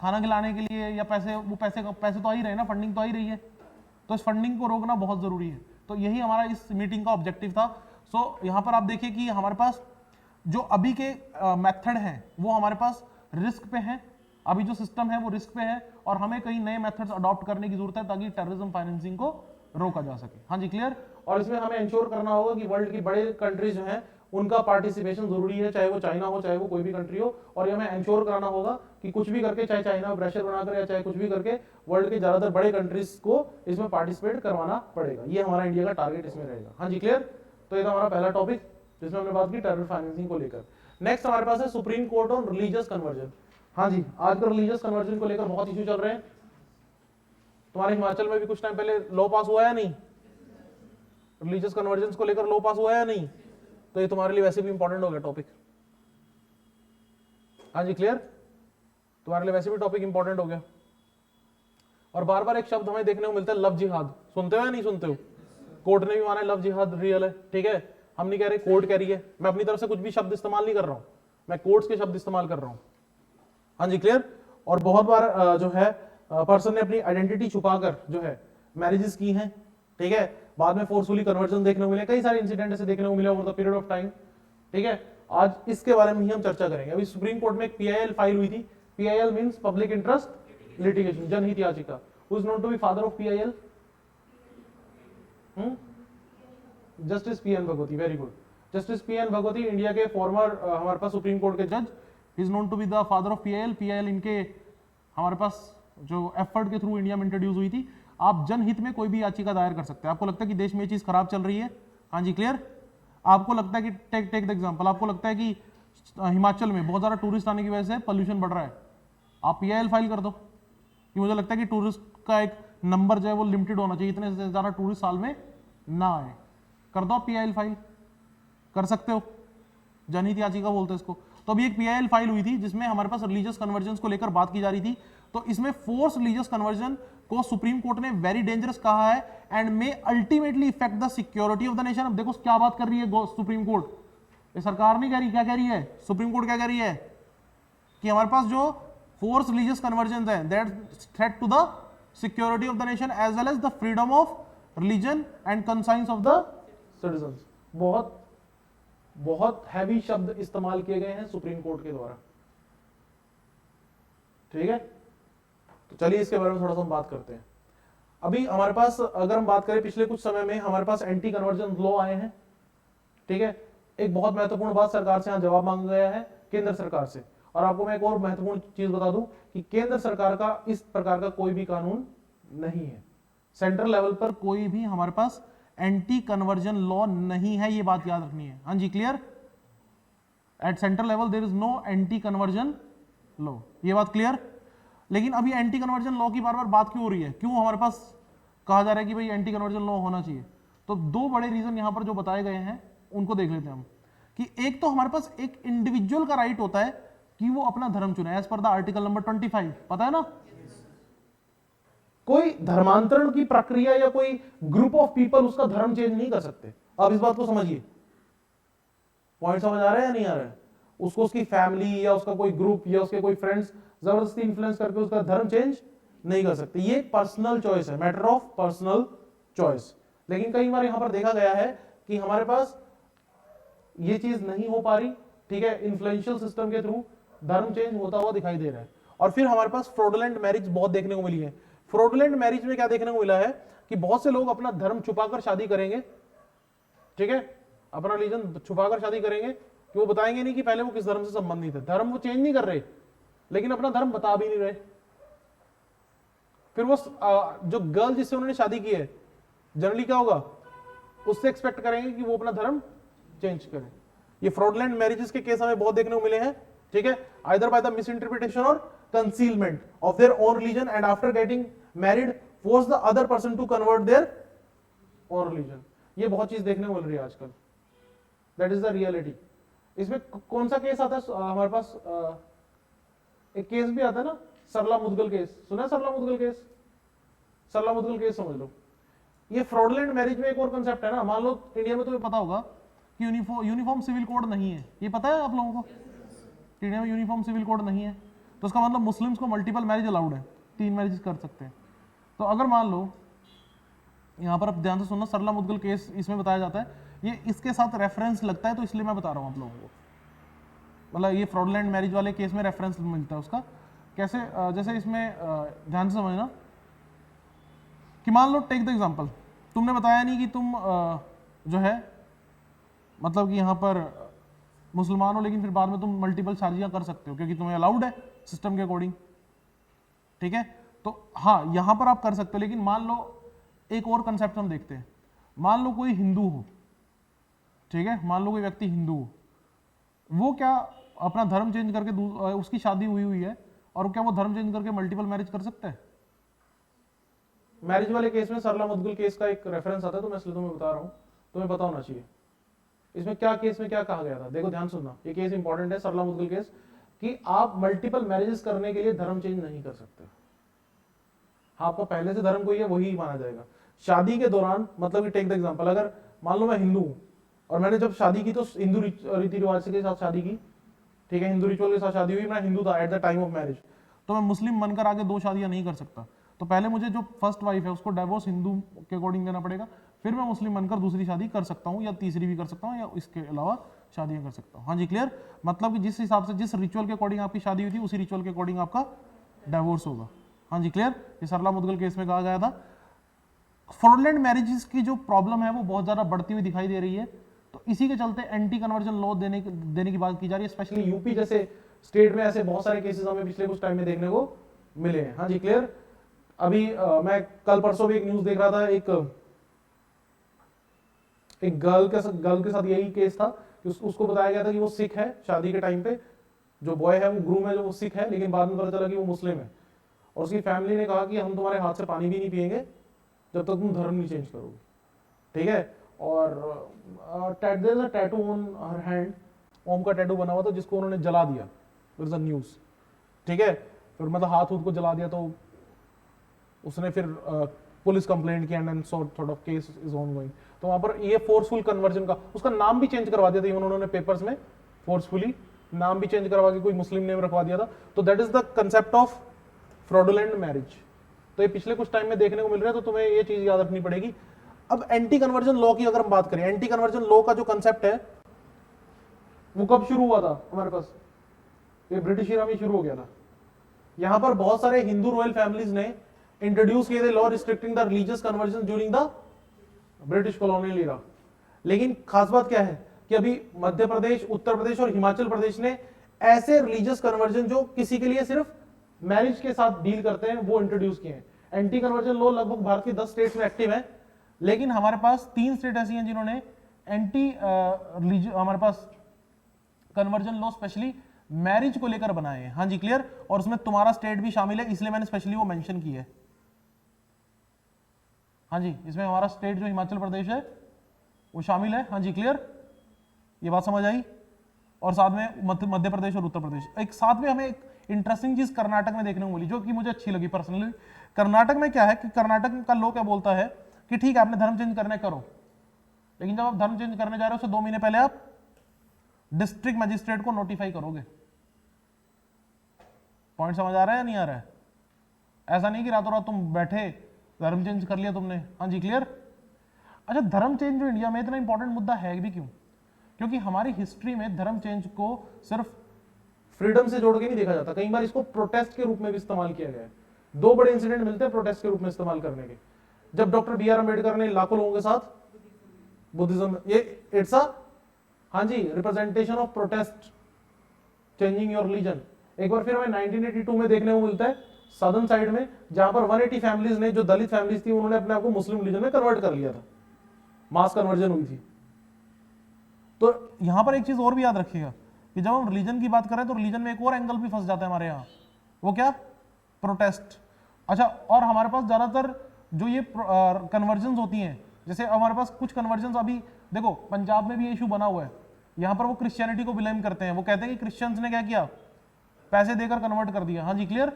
खाना खिलाने के लिए या पैसे, वो पैसे तो आ ही रहे ना, फंडिंग तो आ ही रही है। तो इस फंडिंग को रोकना बहुत जरूरी है। तो यही हमारा इस मीटिंग का ऑब्जेक्टिव था। सो यहाँ पर आप देखिए कि हमारे पास जो अभी के मेथड हैं वो हमारे पास रिस्क पे हैं, अभी जो सिस्टम है वो रिस्क पे है, और हमें कई नए मेथड्स अडॉप्ट करने की जरूरत है ताकि टेररिज्म फाइनेंसिंग को रोका जा सके। हाँ जी, क्लियर। और इसमें हमें इंश्योर करना होगा कि वर्ल्ड की बड़े कंट्रीज जो हैं उनका पार्टिसिपेशन जरूरी है, चाहे वो चाइना हो चाहे वो कोई भी कंट्री हो, और ये हमें इंश्योर कराना होगा कि कुछ भी करके, चाहे चाइना प्रेशर बनाकर या चाहे कुछ भी करके, वर्ल्ड के ज्यादातर बड़े कंट्रीज को इसमें पार्टिसिपेट करवाना पड़ेगा। ये हमारा इंडिया का टारगेट इसमें रहेगा। हाँ जी, क्लियर। तो ये था हमारा पहला टॉपिक जिसमें हमने बात की टेरर फाइनेंसिंग को लेकर। नेक्स्ट हमारे पास है supreme court on religious conversion. हाँ जी, आजकल रिलीजियस कन्वर्जन को लेकर बहुत इश्यू चल रहे हैं। तुम्हारे हिमाचल में भी कुछ टाइम पहले लॉ पास हुआ या नहीं, रिलीजियस कन्वर्जन को लेकर लॉ पास हुआ या नहीं? तो ये तुम्हारे लिए वैसे भी इंपॉर्टेंट हो गया टॉपिक। हाँ जी, क्लियर। तुम्हारे लिए वैसे भी टॉपिक इंपॉर्टेंट हो गया। और बार बार एक शब्द हमें देखने को मिलता है, लव जिहाद। सुनते हो या नहीं सुनते हो? कोर्ट ने भी माना है लव जिहाद रियल है, ठीक है। हम नहीं कह रहे, कोर्ट कह रही है। मैं अपनी तरफ से कुछ भी शब्द इस्तेमाल नहीं कर रहा हूं, मैं कोर्ट्स के शब्द इस्तेमाल कर रहा हूं। हाँ जी, क्लियर। और बहुत बार जो है पर्सन ने अपनी आइडेंटिटी छुपाकर जो है मैरिजेस की हैं, ठीक है। बाद में फोर्सफुली कन्वर्जन देखने को मिले, कई सारे इंसिडेंट ऐसे देखने को मिले over the period of time, ठीक है। आज इसके बारे में ही हम चर्चा करेंगे। अभी सुप्रीम कोर्ट में एक PIL फाइल हुई थी। PIL means public interest litigation, जनहित याचिका। Who is known to be father of PIL? Justice PN Bhagwati. Very good. Justice PN Bhagwati India के फॉर्मर हमारे पास सुप्रीम कोर्ट के जज, is known to be the father of PIL। PIL इनके हमारे पास जो एफर्ट के थ्रू इंडिया में इंट्रोड्यूस हुई थी। आप जनहित में कोई भी याचिका दायर कर सकते हैं। आपको लगता है कि देश में ये चीज खराब चल रही है, हाँ जी, क्लियर। आपको लगता है कि टेक द एग्जांपल, आपको लगता है कि हिमाचल में बहुत ज्यादा टूरिस्ट आने की वजह से पोल्यूशन बढ़ रहा है, आप PIL फाइल कर दो कि मुझे लगता है कि टूरिस्ट का एक नंबर जो है वो लिमिटेड होना चाहिए, इतने से ज्यादा टूरिस्ट साल में ना आए, कर दो आप PIL फाइल, कर सकते हो। जनहित याचिका बोलते हैं इसको। तो अभी एक PIL फाइल हुई थी जिसमें हमारे पास रिलीजियस कन्वर्जन को लेकर बात की जा रही थी। तो इसमें फोर्स रिलीजियस कन्वर्जन को सुप्रीम कोर्ट ने वेरी डेंजरस कहा है and may ultimately effect the security of the nation. अब देखो क्या बात कर रही है सुप्रीम कोर्ट, ये सरकार नहीं कह रही, क्या कह रही है सुप्रीम कोर्ट? क्या कह रही है कि हमारे पास जो फोर्स रिलीजियस कन्वर्जन है that threat to the security of the nation as well as the freedom of religion and conscience of the citizens. बहुत बहुत हैवी शब्द इस्तेमाल किए गए हैं सुप्रीम कोर्ट के द्वारा, ठीक है। तो चलिए इसके बारे में थोड़ा सा हम बात करते हैं। अभी हमारे पास अगर हम बात करें पिछले कुछ समय में हमारे पास एंटी कन्वर्जन लॉ आए हैं, ठीक है। एक बहुत महत्वपूर्ण बात सरकार से यहां जवाब मांगा गया है केंद्र सरकार से। और आपको मैं एक और महत्वपूर्ण चीज बता दूं कि केंद्र सरकार का इस प्रकार का कोई भी कानून नहीं है। सेंट्रल लेवल पर कोई भी हमारे पास एंटी कन्वर्जन लॉ नहीं है, ये बात याद रखनी है। हाँ जी, clear. At central level there is no anti conversion law, ये बात क्लियर। लेकिन अभी एंटी कन्वर्जन लॉ की बार बार बात क्यों हो रही है, क्यों हमारे पास कहा जा रहा है कि भाई एंटी कन्वर्जन लॉ होना चाहिए? तो दो बड़े रीजन यहां पर जो बताए गए हैं उनको देख लेते हैं हम। कि एक तो हमारे पास एक इंडिविजुअल का राइट होता है कि वो अपना धर्म चुने as per the article number 25, पता है ना। कोई धर्मांतरण की प्रक्रिया या कोई ग्रुप ऑफ पीपल उसका धर्म चेंज नहीं कर सकते। आप इस बात को समझिए, पॉइंट समझ आ रहा है या नहीं आ रहा है? उसको उसकी फैमिली या उसका कोई ग्रुप या उसके कोई फ्रेंड्स जबरदस्ती इन्फ्लुएंस करके उसका धर्म चेंज नहीं कर सकते। ये पर्सनल चॉइस है, मैटर ऑफ पर्सनल चॉइस। लेकिन कई बार यहां पर देखा गया है कि हमारे पास ये चीज नहीं हो पा रही, ठीक है। इन्फ्लुएंशियल सिस्टम के थ्रू धर्म चेंज होता हुआ दिखाई दे रहा है। और फिर हमारे पास फ्रॉडुलेंट मैरिज बहुत देखने को मिली है। फ्रॉडुलेंट मैरिज में क्या देखने को मिला है कि बहुत से लोग अपना धर्म छुपाकर शादी करेंगे, ठीक है, अपना रिलीजन छुपाकर शादी करेंगे कि वो बताएंगे नहीं कि पहले वो किस धर्म से संबंधित है। धर्म वो चेंज नहीं कर रहे लेकिन अपना धर्म बता भी नहीं रहे। फिर वो जो गर्ल जिससे उन्होंने शादी की है जनरली क्या होगा, उससे एक्सपेक्ट करेंगे कि वो अपना धर्म चेंज करे। ये फ्रॉडुलेंट मैरिजेस के केस हमें बहुत देखने को मिले हैं, ठीक है। Either by the misinterpretation और concealment of their own religion and after getting married force the other person to convert their own religion. ये बहुत चीज देखने को मिल रही है आजकल, दैट इज द रियलिटी। इसमें कौन सा केस आता है हमारे पास? एक केस भी आता है ना, सरला मुदगल केस। सुना है सरला मुदगल केस? सरला मुदगल केस समझ लो। ये फ्रॉडुलेंट मैरिज में एक और कंसेप्ट है ना। मान लो इंडिया में तुम्हें पता होगा कि यूनिफॉर्म सिविल कोड नहीं है, ये पता है आप लोगों को? इंडिया में यूनिफॉर्म सिविल कोड नहीं है, तो उसका मतलब मुस्लिम्स को मल्टीपल मैरिज अलाउड है, 3 मैरिज कर सकते हैं। तो अगर मान लो यहां पर आप ध्यान से सुनना, सरला मुदगल केस इसमें बताया जाता है, ये इसके साथ रेफरेंस लगता है तो इसलिए मैं बता रहा हूं आप लोगों को। मतलब ये फ्रॉडलेंट मैरिज वाले केस में रेफरेंस मिलता है उसका। कैसे? जैसे इसमें ध्यान से समझना कि मान लो, टेक द एग्जांपल, तुमने बताया नहीं कि तुम जो है मतलब कि यहाँ पर मुसलमान हो, लेकिन फिर बाद में तुम मल्टीपल शादियां कर सकते हो क्योंकि तुम्हें अलाउड है सिस्टम के अकॉर्डिंग, ठीक है? तो हाँ, यहां पर आप कर सकते हो। लेकिन मान लो एक और कंसेप्ट हम देखते हैं, मान लो कोई हिंदू हो, ठीक है, मान लो कोई व्यक्ति हिंदू हो, वो क्या अपना धर्म चेंज करके उसकी शादी हुई हुई है और क्या वो धर्म चेंज करके मल्टीपल मैरिज कर सकता है? मैरिज वाले केस में सरला मुदगल केस का एक रेफरेंस आता है, तो मैं इसलिए तुम्हें बता रहा हूं, तुम्हें पता होना चाहिए इसमें क्या केस में क्या कहा गया था। देखो ध्यान सुनना, ये केस इंपॉर्टेंट है, सरला मुदगल केस, कि आप मल्टीपल मैरिजेस करने के लिए धर्म चेंज नहीं कर सकते। हाँ, आपका पहले से धर्म कोई है वही माना जाएगा। शादी के दौरान, मतलब कि टेक द एग्जांपल, अगर मान लो मैं हिंदू हूं और मैंने जब शादी की तो हिंदू रीति रिवाज के साथ शादी की, ठीक है, हिंदू रिचुअल के साथ शादी हुई, मैं हिंदू था at the time of marriage, तो मैं मुस्लिम बनकर आगे 2 शादियां नहीं कर सकता। तो पहले मुझे जो फर्स्ट वाइफ है उसको डिवोर्स हिंदू के अकॉर्डिंग देना पड़ेगा, फिर मैं मुस्लिम बनकर दूसरी शादी कर सकता हूँ या तीसरी भी कर सकता हूँ या इसके अलावा शादियां कर सकता हूँ। हाँ जी, क्लियर? मतलब कि जिस हिसाब से, जिस रिचुअल के अकॉर्डिंग आपकी शादी हुई थी, उसी रिचुअल के अकॉर्डिंग आपका डिवोर्स होगा। हाँ जी, क्लियर? ये सरला मुदगल केस में कहा गया था। फ्रॉडलेंट मैरिजेस की जो प्रॉब्लम है वो बहुत ज्यादा बढ़ती हुई दिखाई दे रही है, तो इसी के चलते एंटी कन्वर्जन लॉ देने की बात की जा रही है। स्पेशली यूपी जैसे स्टेट में ऐसे बहुत सारे केसेस हमें पिछले कुछ टाइम में देखने को मिले हैं। हाँ जी, क्लियर? अभी मैं कल परसों भी एक न्यूज देख रहा था, एक गर्ल के साथ यही केस था कि उसको बताया गया था कि वो सिख है, शादी के टाइम पे जो बॉय है, वो ग्रूम है, जो वो सिख है, लेकिन बाद में पता चला कि वो मुस्लिम है, और उसकी फैमिली ने कहा कि हम तुम्हारे हाथ से पानी भी नहीं पिएंगे जब तक तुम धर्म नहीं चेंज करोगे, ठीक है? और टैटू ऑन हर हैंड, ओम का टैटू बना हुआ था जिसको उन्होंने जला दिया, देयर इज अ न्यूज, ठीक है? फिर मतलब हाथ को जला दिया, तो उसने फिर पुलिस कंप्लेंट किया and sort of case is ongoing. तो वहां पर ये फोर्सफुल कन्वर्जन का, उसका नाम भी चेंज करवा दिया था उन्होंने पेपर्स में, फोर्सफुली नाम भी चेंज करवा के कोई मुस्लिम नेम रखवा दिया था। तो that is the concept of fraudulent marriage. तो ये पिछले कुछ टाइम में देखने को मिल रहा है, तो तुम्हें ये चीज याद रखनी पड़ेगी। अब एंटी कन्वर्जन लॉ की अगर हम बात करें, एंटी कन्वर्जन लॉ का जो कंसेप्ट है वो कब शुरू हुआ था हमारे पास? ये ब्रिटिश इरा में शुरू हो गया था। यहां पर बहुत सारे हिंदू रॉयल फैमिलीज ने इंट्रोड्यूस किए थे law restricting the religious conversion during the British colonial era. लेकिन खास बात क्या है कि अभी मध्य प्रदेश, उत्तर प्रदेश और हिमाचल प्रदेश ने ऐसे रिलीजियस कन्वर्जन जो किसी के लिए सिर्फ मैरिज के साथ डील करते हैं वो इंट्रोड्यूस किए हैं। एंटी कन्वर्जन लॉ लगभग भारत की 10 स्टेट्स में एक्टिव है, लेकिन हमारे पास 3 स्टेट ऐसी हैं जिन्होंने हमारे पास कन्वर्जन लॉ स्पेशली मैरिज को लेकर बनाए हैं। हाँ जी, क्लियर? और उसमें तुम्हारा स्टेट भी शामिल है, इसलिए मैंने स्पेशली वो मेंशन की है। हाँ जी, इसमें हमारा स्टेट जो हिमाचल प्रदेश है वो शामिल है। हाँ जी, क्लियर? ये बात समझ आई? और साथ में मध्य प्रदेश और उत्तर प्रदेश। एक साथ में हमें एक इंटरेस्टिंग चीज कर्नाटक में देखने को मिली जो कि मुझे अच्छी लगी पर्सनली। कर्नाटक में क्या है कि कर्नाटक का लॉ क्या बोलता है कि ठीक है, आपने धर्म चेंज करने करो, लेकिन जब आप धर्म चेंज करने जा रहे हो उससे 2 महीने पहले आप डिस्ट्रिक्ट मजिस्ट्रेट को नोटिफाई करोगे। पॉइंट समझ आ रहा है या नहीं आ रहा है? ऐसा नहीं कि रातों रात तुम बैठे धर्म चेंज कर लिया तुमने। हाँ जी, क्लियर? अच्छा, धर्म चेंज जो इंडिया में इतना इंपॉर्टेंट मुद्दा है भी क्यों? क्योंकि हमारी हिस्ट्री में धर्म चेंज को सिर्फ फ्रीडम से जोड़ के नहीं देखा जाता, कई बार इसको प्रोटेस्ट के रूप में भी इस्तेमाल किया गया है। 2 बड़े इंसिडेंट मिलते हैं प्रोटेस्ट के रूप में इस्तेमाल करने के। जब डॉक्टर बी आर अम्बेडकर ने लाखों लोगों के साथ बुद्धिज्म, ये इट्स अ, हाँ जी, representation of protest changing your religion. एक बार फिर हमें 1982 में देखने को मिलता है सदर्न साइड में, जहां पर 180 फैमिलीज ने, जो दलित फैमिलीज थी, उन्होंने अपने आप को मुस्लिम रिलीजन में कन्वर्ट कर लिया था, मास कन्वर्जन हुई थी। तो यहां पर एक चीज और भी याद रखिएगा कि जब हम रिलीजन की बात करें तो रिलीजन में एक और एंगल भी फंस जाता है हमारे यहाँ, वो क्या? प्रोटेस्ट। अच्छा, और हमारे पास ज्यादातर जो ये कन्वर्जन होती हैं, जैसे हमारे पास कुछ कन्वर्जन अभी देखो पंजाब में भी ये इशू बना हुआ है, यहाँ पर वो क्रिश्चियनिटी को ब्लेम करते हैं, वो कहते हैं कि क्रिश्चियंस ने क्या किया, पैसे देकर कन्वर्ट कर दिया। हाँ जी, क्लियर?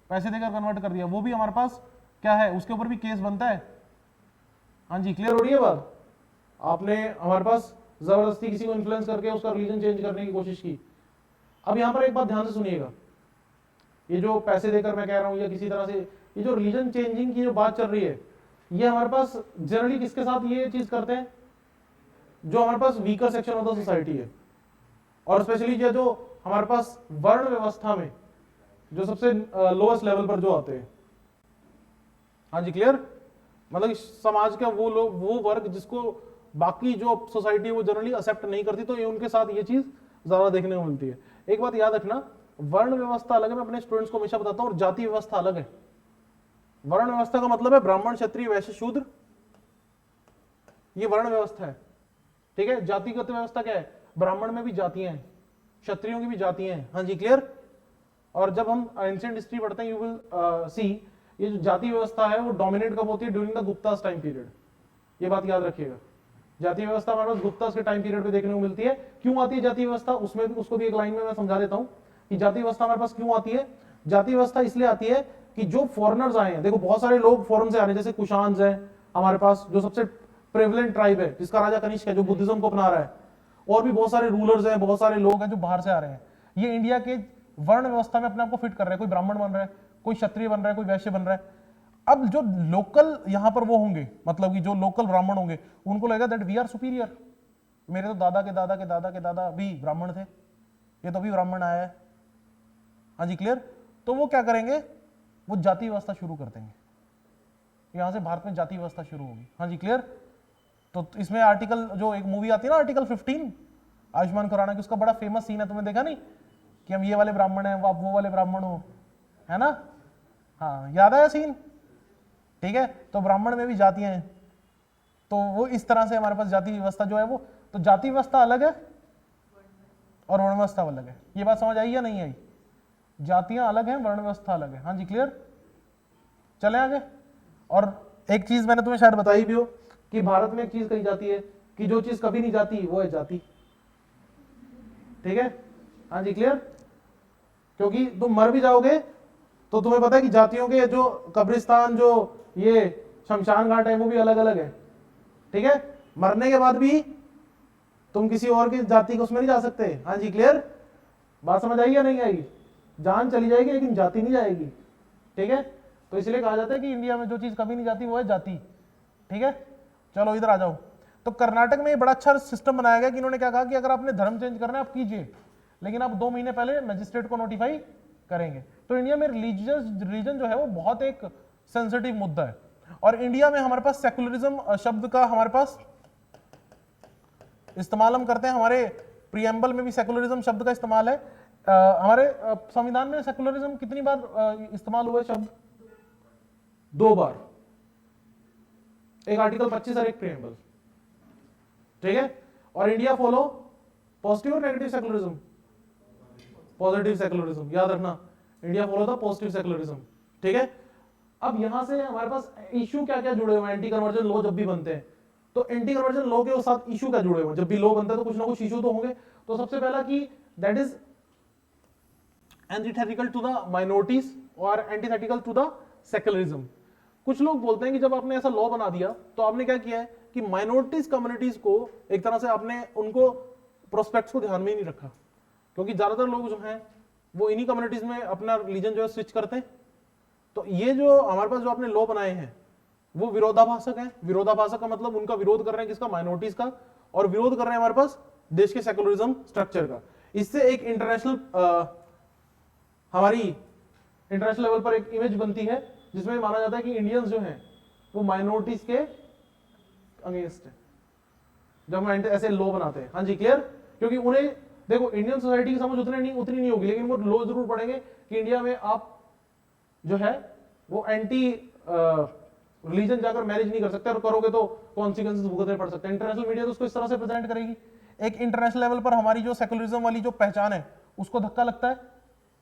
पैसे देकर कन्वर्ट कर दिया, वो भी हमारे पास क्या है, उसके ऊपर भी केस बनता है। हाँ जी, क्लियर हो रही है बात? आपने हमारे पास जबरदस्ती किसी को इन्फ्लुएंस करके उसका रिलीजन चेंज करने की कोशिश की। अब यहां पर एक बात ध्यान से सुनिएगा, ये जो पैसे देकर मैं कह रहा हूं या किसी तरह से ये जो रिलीजन चेंजिंग की जो बात चल रही है, ये हमारे पास जनरली किसके साथ ये चीज करते हैं? जो हमारे पास weaker section of the society है, और स्पेशली जो हमारे पास वर्ण व्यवस्था में जो सबसे लोएस्ट लेवल पर जो आते हैं, हाँ जी क्लियर, मतलब समाज का वो लोग, वो वर्ग जिसको बाकी जो सोसाइटी है वो जनरली एक्सेप्ट नहीं करती, तो ये उनके साथ ये चीज ज्यादा देखने को मिलती है। एक बात याद रखना, वर्ण व्यवस्था अलग है, मैं अपने स्टूडेंट्स को हमेशा बताता हूँ, और जाति व्यवस्था अलग है। वर्ण व्यवस्था का मतलब है ब्राह्मण, क्षत्रिय, वैश्य, शूद्र, ये वर्ण व्यवस्था है, ठीक है। जातिगत व्यवस्था क्या है, ब्राह्मण में भी जातियां हैं, क्षत्रियों की भी जातियां हैं, हाँ जी क्लियर। और जब हम एंशिएंट हिस्ट्री पढ़ते हैं, यू विल सी ये जो जाति व्यवस्था है वो डोमिनेट कब होती है, during the Guptas time period, ये बात याद रखिएगा। जाति व्यवस्था हमारे पास गुप्तास के टाइम पीरियड पे देखने को मिलती है। क्यों आती है जाति व्यवस्था, उसमें उसको भी एक लाइन में मैं समझा देता हूं कि जाति व्यवस्था हमारे पास क्यों आती है। जाति व्यवस्था इसलिए आती है कि जो फॉरेनर्स आए हैं, देखो बहुत सारे लोग फॉरेन से आ रहे हैं, जैसे कुशान्स है हमारे पास जो सबसे प्रेवलेंट ट्राइब है, जिसका राजा कनिष्क है जो बुद्धिज्म को अपना रहा है, और भी बहुत सारे रूलर्स हैं, बहुत सारे लोग हैं जो बाहर से आ रहे हैं, ये इंडिया के वर्ण व्यवस्था में अपने आप को फिट कर रहे हैं। कोई ब्राह्मण बन रहा है, कोई क्षत्रिय बन रहा है, कोई वैश्य बन रहा है। अब जो लोकल यहां पर वो होंगे, मतलब कि जो लोकल ब्राह्मण होंगे, उनको लगेगा दैट वी आर सुपीरियर, मेरे तो दादा के दादा के दादा के दादा भी ब्राह्मण थे, ये तो भी ब्राह्मण आया है, हाँ जी क्लियर। तो वो क्या करेंगे, वो जाति व्यवस्था शुरू कर देंगे, यहां से भारत में जाति व्यवस्था शुरू होगी, हाँ जी क्लियर। तो इसमें आर्टिकल, जो एक मूवी आती है ना आर्टिकल 15 आयुष्मान खुराना की, उसका बड़ा फेमस सीन है, तुमने देखा नहीं, कि हम ये वाले ब्राह्मण हैं, आप वो वाले ब्राह्मण हो, है ना, हाँ याद आया सीन, ठीक है। तो ब्राह्मण में भी जातियां हैं, तो वो इस तरह से हमारे पास जाति व्यवस्था जो है वो, तो जाति व्यवस्था अलग है और वर्ण व्यवस्था अलग है। ये बात समझ आई या नहीं आई, जातियां अलग हैं, वर्ण व्यवस्था अलग है, हाँ जी क्लियर। चले आगे। और एक चीज मैंने तुम्हें शायद बताई भी हो कि भारत में एक चीज कही जाती है कि जो चीज कभी नहीं जाती वो है जाति, ठीक है, हाँ जी क्लियर। क्योंकि तुम मर भी जाओगे तो तुम्हें पता है कि जातियों के जो कब्रिस्तान, जो ये शमशान घाट है, वो भी अलग अलग है, ठीक है। मरने के बाद भी तुम किसी और की जाति को उसमें नहीं जा सकते, हाँ जी क्लियर। बात समझ आई या नहीं आई, जान चली जाएगी लेकिन जाति नहीं जाएगी, ठीक है। तो इसलिए कहा जाता है कि इंडिया में जो चीज कभी नहीं जाती वो है जाति, ठीक है। चलो इधर आ जाओ। तो कर्नाटक में बड़ा अच्छा सिस्टम बनाया गया कि इन्होंने क्या कहा कि अगर आपने धर्म चेंज करना है आप कीजिए, लेकिन आप 2 महीने पहले मजिस्ट्रेट को नोटिफाई करेंगे। तो इंडिया में रिलीजन जो है वो बहुत एक सेंसिटिव मुद्दा है। और इंडिया में हमारे पास सेकुलरिज्म शब्द का हमारे पास इस्तेमाल हम करते हैं, हमारे प्रीएम्बल में भी सेकुलरिज्म शब्द का इस्तेमाल है। हमारे संविधान में सेकुलरिज्म कितनी बार इस्तेमाल हुआ है शब्द, 2 बार, एक आर्टिकल 25 और एक प्रीएम्बल, ठीक है। और इंडिया फॉलो पॉजिटिव और नेगेटिव सेकुलरिज्म, पॉजिटिव सेकुलरिज्म, याद रखना, India follow the positive secularism, ठीक है। अब यहां से हमारे पास इशू क्या क्या जुड़े हुए हैं, एंटी कन्वर्जन लॉ जब भी बनते हैं तो एंटी कन्वर्जन लॉ के साथ इशू क्या जुड़े हुए हैं, जब भी लॉ बनता है तो कुछ ना कुछ इशू तो होंगे। तो सबसे पहला कि that is antithetical to the minorities और एंटीथेटिकल टू द सेकुलरिज्म। कुछ लोग बोलते हैं कि जब आपने ऐसा लॉ बना दिया तो आपने क्या किया है कि माइनॉरिटीज कम्युनिटीज को एक तरह से आपने उनको प्रोस्पेक्ट्स को ध्यान में ही नहीं रखा, क्योंकि ज्यादातर लोग जो हैं वो इन्हीं कम्युनिटीज में अपना रिलीजन जो है स्विच करते हैं। तो ये जो हमारे पास जो आपने लॉ बनाए हैं वो विरोधाभासक है। विरोधाभासक का मतलब उनका विरोध कर रहे हैं, किसका, माइनॉरिटीज का, और विरोध कर रहे हैं हमारे पास देश के सेकुलरिज्म स्ट्रक्चर का। इससे एक इंटरनेशनल हमारी इंटरनेशनल लेवल पर एक इमेज बनती है जिसमें माना जाता है कि इंडियंस जो हैं वो माइनॉरिटीज के अगेंस्ट है जब हम ऐसे लॉ बनाते हैं, हाँ जी क्लियर। क्योंकि उन्हें देखो इंडियन सोसाइटी की समझ उतनी नहीं होगी, लेकिन वो लॉ जरूर पढ़ेंगे कि इंडिया में आप जो है वो एंटी रिलीजन जाकर मैरिज नहीं कर सकते, और करोगे तो कॉन्सिक्वेंसेस भुगतने पड़ सकते हैं। इंटरनेशनल मीडिया तो उसको इस तरह से प्रेजेंट करेगी। एक इंटरनेशनल लेवल पर हमारी जो सेकुलरिज्म वाली जो पहचान है उसको धक्का लगता है।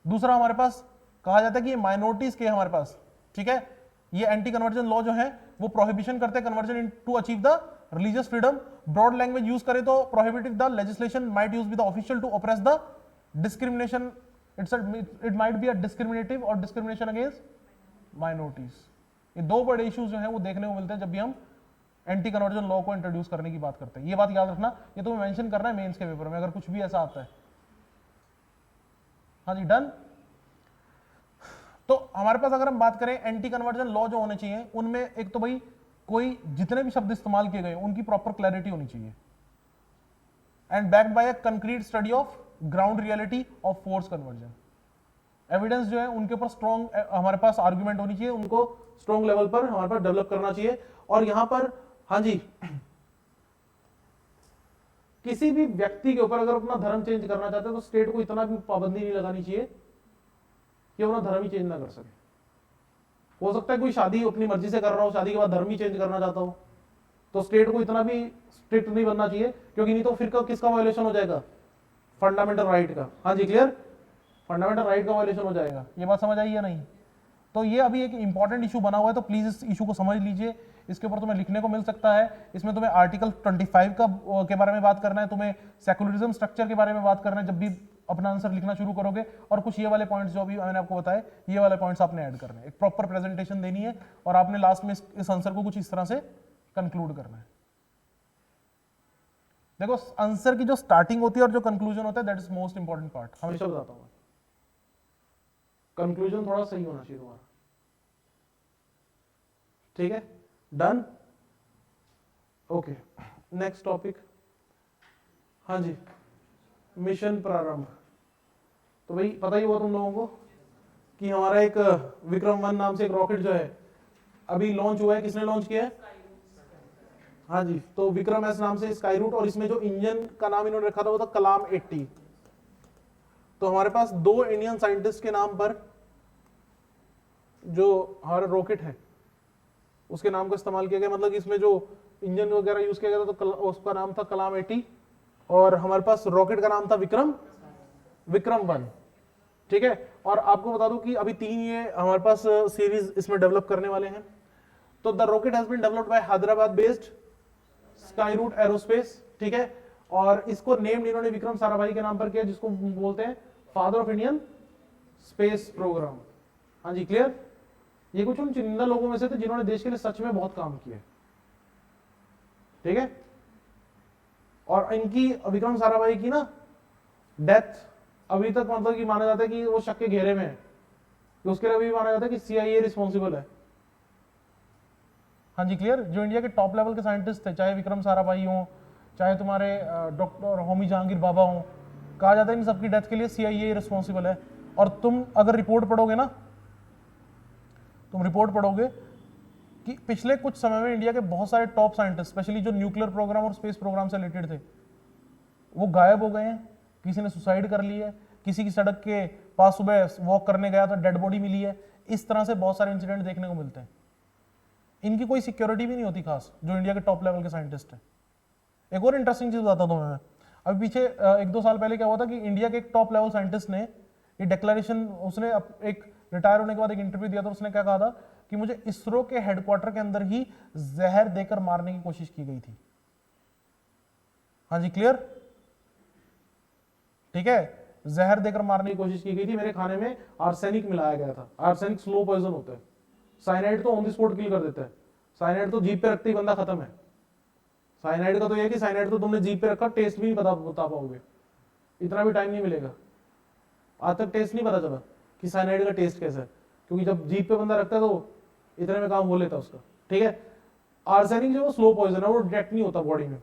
दूसरा हमारे पास कहा जाता है कि ये माइनॉरिटीज के हमारे पास, ठीक है, ये एंटी कन्वर्जन लॉ जो है वो प्रोहिबिशन करते हैं conversion in to achieve the religious freedom. Broad language use करे तो prohibitive the legislation might use be the official to oppress the discrimination, it might be a discriminative और discrimination against minorities. ये 2 बड़े issues जो हैं वो देखने को मिलते हैं जब भी हम एंटी कन्वर्जन लॉ को इंट्रोड्यूस करने की बात करते हैं। ये बात याद रखना, ये तुम्हें मेंशन करना है मेंस के पेपर में अगर कुछ भी ऐसा आता है, हाँ जी डन। तो हमारे पास अगर हम बात करें एंटी कन्वर्जन लॉ जो होने चाहिए उनमें एक तो भाई कोई जितने भी शब्द इस्तेमाल किए गए उनकी प्रॉपर क्लैरिटी होनी चाहिए, and backed by a concrete study of ground reality of force conversion. Evidence जो है उनके ऊपर स्ट्रॉन्ग हमारे पास आर्गुमेंट होनी चाहिए, उनको स्ट्रॉन्ग लेवल पर हमारे पास डेवलप करना चाहिए। और यहां पर हाँ जी, किसी भी व्यक्ति के ऊपर अगर अपना धर्म चेंज करना चाहते हैं तो स्टेट को इतना भी पाबंदी नहीं लगानी चाहिए कि अपना धर्म ही चेंज ना कर सके। हो सकता है कोई शादी अपनी मर्जी से कर रहा हो, शादी के बाद धर्म ही चेंज करना चाहता हो, तो स्टेट को इतना भी स्ट्रिक्ट नहीं बनना चाहिए, क्योंकि नहीं तो फिर किसका वायलेशन हो जाएगा, फंडामेंटल राइट का। हाँ जी क्लियर, फंडामेंटल राइट का वायलेशन हो जाएगा। ये बात समझ आई या नहीं? तो ये अभी एक इंपॉर्टेंट इशू बना हुआ है, तो प्लीज इस इशू को समझ लीजिए। इसके ऊपर तुम्हें लिखने को मिल सकता है। इसमें तुम्हें आर्टिकल 25 का के बारे में बात करना है, तुम्हें सेकुलरिज्म स्ट्रक्चर के बारे में बात करना है जब भी अपना आंसर लिखना शुरू करोगे, और कुछ ये वाले पॉइंट्स जो अभी मैंने आपको बताए, ये वाले पॉइंट्स आपने ऐड करने हैं। एक प्रॉपर प्रेजेंटेशन देनी है और आपने लास्ट में इस आंसर को कुछ इस तरह से कंक्लूड करना है। देखो आंसर की जो स्टार्टिंग होती है और जो कंक्लूजन होता है, that is most important part. हमेशा बताता हूं, कंक्लूजन थोड़ा सही होना चाहिए तुम्हारा, ठीक है? Done, okay. नेक्स्ट टॉपिक, हाँ जी, मिशन प्रारंभ। तो भाई पता ही हुआ तुम लोगों को कि हमारा एक विक्रम 1 नाम से एक रॉकेट जो है अभी लॉन्च हुआ है। किसने लॉन्च किया है? हाँ जी, तो विक्रम एस नाम से स्काई रूट, और इसमें जो इंजन का नाम इन्होंने रखा था वो था कलाम 80। तो हमारे पास 2 इंडियन साइंटिस्ट के नाम पर जो हमारा रॉकेट है उसके नाम को इस्तेमाल किया गया, मतलब कि इसमें जो इंजन वगैरह यूज किया गया था तो उसका नाम था कलाम 80, और हमारे पास रॉकेट का नाम था विक्रम 1, ठीक है? और आपको बता दूं कि अभी 3 ये हमारे पास सीरीज इसमें डेवलप करने वाले हैं। तो the rocket has been developed by Hyderabad based Skyroot Aerospace, ठीक है? और इसको नेम इन्होंने विक्रम साराभाई के नाम पर किया, जिसको बोलते हैं father of Indian space programme. हाँ जी क्लियर, ये कुछ उन चुनिंदा लोगों में से थे जिन्होंने देश के लिए सच में बहुत काम किया, ठीक है? और इनकी विक्रम साराभाई की ना डेथ अभी तक मतलब कि माना जाता है कि वो शक के घेरे में है, तो उसके लिए भी माना जाता है कि CIA रिस्पॉन्सिबल है। हाँ जी क्लियर, जो इंडिया के टॉप लेवल के साइंटिस्ट थे, चाहे विक्रम साराभाई हो, चाहे तुम्हारे डॉक्टर होमी जहांगीर बाबा हो, कहा जाता है इन सबकी डेथ के लिए CIA रिस्पॉन्सिबल है। और तुम अगर रिपोर्ट पढ़ोगे ना, तुम रिपोर्ट पढ़ोगे कि पिछले कुछ समय में इंडिया के बहुत सारे टॉप साइंटिस्ट, स्पेशली जो न्यूक्लियर प्रोग्राम और स्पेस प्रोग्राम से रिलेटेड थे, वो गायब हो गए हैं। किसी ने सुसाइड कर ली है, किसी की सड़क के पास सुबह वॉक करने गया तो डेड बॉडी मिली है। इस तरह से बहुत सारे इंसिडेंट देखने को मिलते हैं। इनकी कोई सिक्योरिटी भी नहीं होती खास, जो इंडिया के टॉप लेवल के साइंटिस्ट हैं। एक और इंटरेस्टिंग चीज बताता हूँ मैं, अभी पीछे 1-2 साल पहले क्या हुआ था कि इंडिया के एक टॉप लेवल साइंटिस्ट ने ये डिक्लेरेशन, उसने एक रिटायर होने के बाद एक इंटरव्यू दिया था, उसने क्या कहा था कि मुझे इसरो के हेडक्वार्टर के अंदर ही जहर देकर मारने की कोशिश की गई थी। हाँ जी क्लियर, ठीक है, जहर देकर मारने की कोशिश की गई थी। मेरे खाने में आर्सेनिक मिलाया गया था। आर्सेनिक स्लो पॉइजन होता है, साइनाइड तो ऑन द स्पॉट किल कर देता है। साइनाइड तो जीप पे रखते ही बंदा खत्म है। साइनाइड का तो यह कि साइनाइड तो तुमने जीप पे रखा, टेस्ट भी नहीं बता पाओगे, इतना भी टाइम नहीं मिलेगा। आज तक टेस्ट नहीं पता चला कि साइनाइड का टेस्ट कैसा है, क्योंकि जब जीप पे बंदा रखता है तो इतने में काम हो लेता है उसका, ठीक है? आर्सेनिक जो स्लो पॉइजन है, वो डिटेक्ट नहीं होता बॉडी में।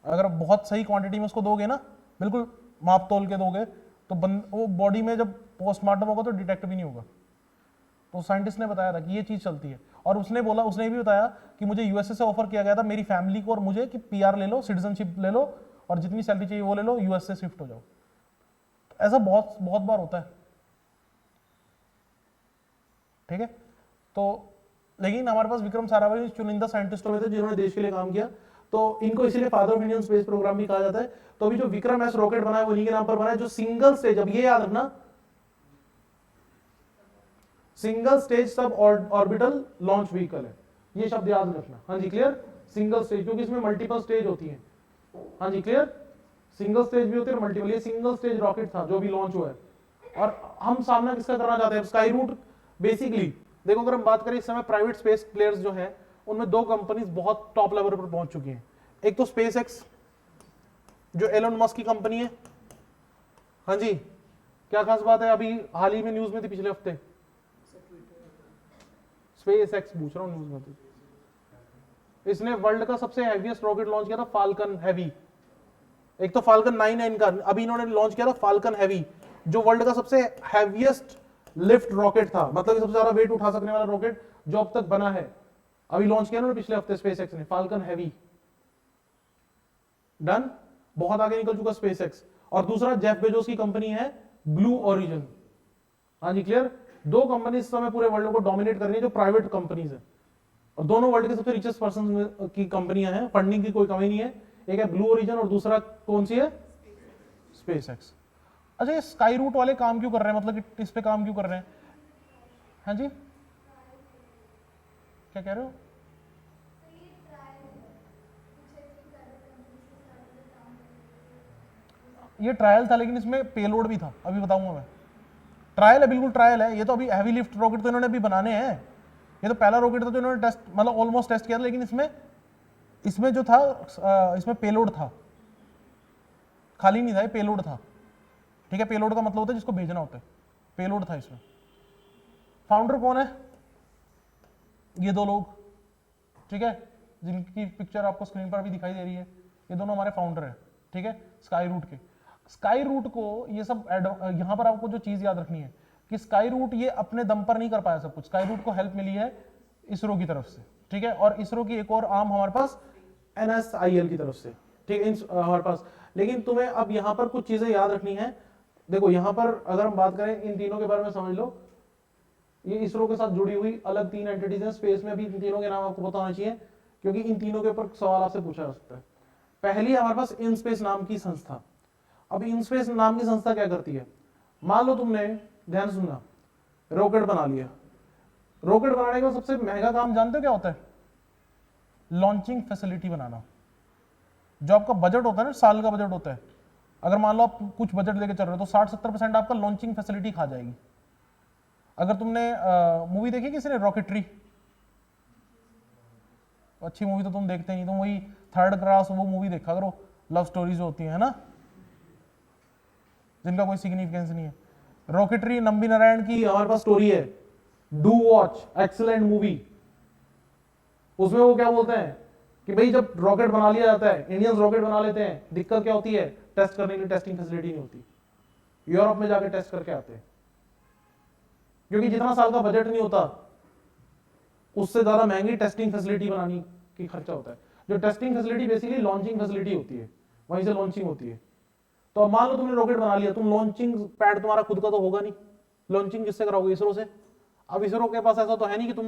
अगर बहुत सही क्वांटिटी में उसको दोगे ना, बिल्कुल माप तोल के दोगे, तो वो बॉडी में जब पोस्टमार्टम होगा तो डिटेक्ट भी नहीं होगा। तो साइंटिस्ट ने बताया था कि ये चीज चलती है। और उसने ये भी बताया कि मुझे यूएसए से ऑफर किया गया था मेरी फैमिली को और मुझे कि PR ले लो, सिटीजनशिप ले लो, और जितनी सैलरी चाहिए वो ले लो, यूएस से शिफ्ट हो जाओ। तो ऐसा बहुत बहुत बार होता है, ठीक है? तो लेकिन हमारे पास विक्रम साराभाई चुनिंदा साइंटिस्टों में थे जिन्होंने देश के लिए काम किया, तो इनको इसीलिए father of Indian space programme भी कहा जाता है। तो अभी जो विक्रम एस रॉकेट बना है वो इन्हीं के नाम पर बना है, जो सिंगल स्टेज, अब ये याद रखना, single stage sub orbital launch vehicle है, ये शब्द याद रखना। हाँ जी क्लियर, सिंगल स्टेज, क्योंकि इसमें मल्टीपल स्टेज होती है। हाँ जी क्लियर, सिंगल स्टेज भी होती है, मल्टीपल। ये सिंगल स्टेज रॉकेट था जो भी लॉन्च हुआ है। और हम सामना किसका करना चाहते हैं? Sky root. बेसिकली देखो, अगर हम बात करें इस समय प्राइवेट स्पेस प्लेयर्स जो हैं, उनमें 2 कंपनीज बहुत टॉप लेवल पर पहुंच चुकी हैं। एक तो स्पेस एक्स, जो एलन मस्क की कंपनी है। हाँ जी, क्या खास बात है? अभी हाल ही में न्यूज में थी, पिछले हफ्ते स्पेस एक्स, पूछ रहा हूं न्यूज में थी, इसने वर्ल्ड का सबसे हैवीएस्ट रॉकेट लॉन्च किया था, फाल्कन हैवी। एक तो फाल्कन 9 है इनका, अभी इन्होंने लॉन्च किया था फाल्कन हैवी, जो वर्ल्ड का सबसे हैवीएस्ट लिफ्ट रॉकेट था, मतलब सबसे ज्यादा वेट उठा सकने वाला रॉकेट जो अब तक बना है, अभी लॉन्च किया उन्होंने पिछले हफ्ते स्पेसएक्स ने, फाल्कन हैवी। डन, बहुत आगे निकल चुका स्पेसएक्स। और दूसरा जेफ बेजोस की कंपनी है ब्लू ओरिजिन। हाँ जी क्लियर, दो कंपनी इस समय पूरे वर्ल्ड को डोमिनेट कर रही है जो प्राइवेट कंपनीज है, और दोनों वर्ल्ड के सबसे रिचेस्ट पर्सन की कंपनियां हैं, फंडिंग की कोई कमी नहीं है। एक है ब्लू ओरिजिन और दूसरा कौन सी है, स्पेसएक्स। अच्छा, ये स्काई रूट वाले काम क्यों कर रहे हैं, मतलब कि इस पे काम क्यों कर रहे हैं? हाँ जी, क्या कह रहे हो? ये ट्रायल था, लेकिन इसमें पेलोड भी था, अभी बताऊंगा मैं। ट्रायल है, बिल्कुल ट्रायल है। ये तो अभी हैवी लिफ्ट रॉकेट तो इन्होंने अभी बनाने हैं, ये तो पहला रॉकेट था जो इन्होंने टेस्ट, मतलब ऑलमोस्ट टेस्ट किया था, लेकिन इसमें जो था इसमें पेलोड था, खाली नहीं था, ये पेलोड था। ठीक है, पेलोड का मतलब होता है जिसको भेजना होता है, पेलोड था इसमें। फाउंडर कौन है? ये दो लोग, ठीक है, जिनकी पिक्चर आपको स्क्रीन पर भी दिखाई दे रही है, ये दोनों हमारे फाउंडर हैं, ठीक है, स्काई रूट के। स्काई रूट को ये सब यहां पर आपको जो चीज याद रखनी है कि स्काई रूट ये अपने दम पर नहीं कर पाया सब कुछ, स्काई रूट को हेल्प मिली है इसरो की तरफ से, ठीक है, और इसरो की एक और आर्म हमारे पास NSIL की तरफ से, ठीक है, हमारे पास। लेकिन तुम्हें अब यहां पर कुछ चीजें याद रखनी है। देखो यहां पर अगर हम बात करें इन तीनों के बारे में, समझ लो ये इसरो के साथ जुड़ी हुई अलग 3 एंटिटीज हैं। स्पेस में भी इन तीनों के नाम आपको पता होना चाहिए, क्योंकि इन तीनों के ऊपर सवाल आपसे पूछा जा सकता है। पहली हमारे पास इनस्पेस नाम की संस्था। अब इनस्पेस नाम की संस्था क्या करती है? मान लो तुमने, ध्यान सुनना, रॉकेट बना लिया। रॉकेट बनाने का सबसे महंगा काम जानते हो क्या होता है? लॉन्चिंग फैसिलिटी बनाना। जो आपका बजट होता है ना, साल का बजट होता है, अगर मान लो आप कुछ बजट लेके चल रहे हो तो 60-70% आपका लॉन्चिंग फैसिलिटी खा जाएगी। अगर तुमने मूवी देखी किसी ने, रॉकेटरी, अच्छी मूवी तो तुम देखते नहीं, तुम वही थर्ड क्लास वो मूवी देखा करो, लव स्टोरीज होती है ना, जिनका कोई सिग्निफिकेंस नहीं है। रॉकेटरी नंबी नारायण की हमारे पास स्टोरी है, डू वॉच, एक्सीलेंट मूवी। उसमें वो क्या बोलते हैं कि भाई जब रॉकेट बना लिया जाता है, इंडियंस रॉकेट बना लेते हैं, दिक्कत क्या होती है, टेस्ट करने के लिए टेस्टिंग फैसिलिटी नहीं होती। यूरोप में जाके टेस्ट करके आते हैं, क्योंकि जितना साल का बजट नहीं होता उससे ज्यादा महंगी टेस्टिंग फैसिलिटी बनाने की खर्चा होता है। जो testing facility basically launching facility होती है, वहीं से लॉन्चिंग होती है। तो अब मान लो तुमने रॉकेट बना लिया, तुम लॉन्चिंग पैड तुम्हारा खुद का तो होगा नहीं, लॉन्चिंग किससे कराओगे? इसरो से। अब इसरो के पास ऐसा तो है नहीं कि तुम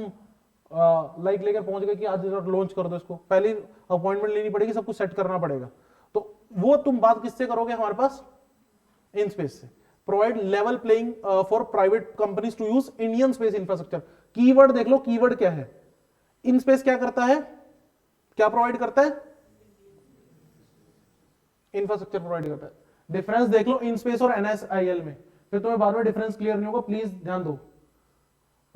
लाइक लेकर पहुंच गए कि आज लॉन्च कर दो इसको, पहले अपॉइंटमेंट लेनी पड़ेगी, सब कुछ सेट करना पड़ेगा। तो वो तुम बात किससे करोगे? हमारे पास इन स्पेस से। Provide level playing for private companies to use Indian space infrastructure. Keyword देख लो, कीवर्ड क्या है? इन स्पेस क्या करता है, क्या प्रोवाइड करता है? इंफ्रास्ट्रक्चर प्रोवाइड करता है। डिफरेंस देख लो इन स्पेस और NSIL में, फिर तुम्हें बाद में डिफरेंस क्लियर नहीं होगा, प्लीज ध्यान दो।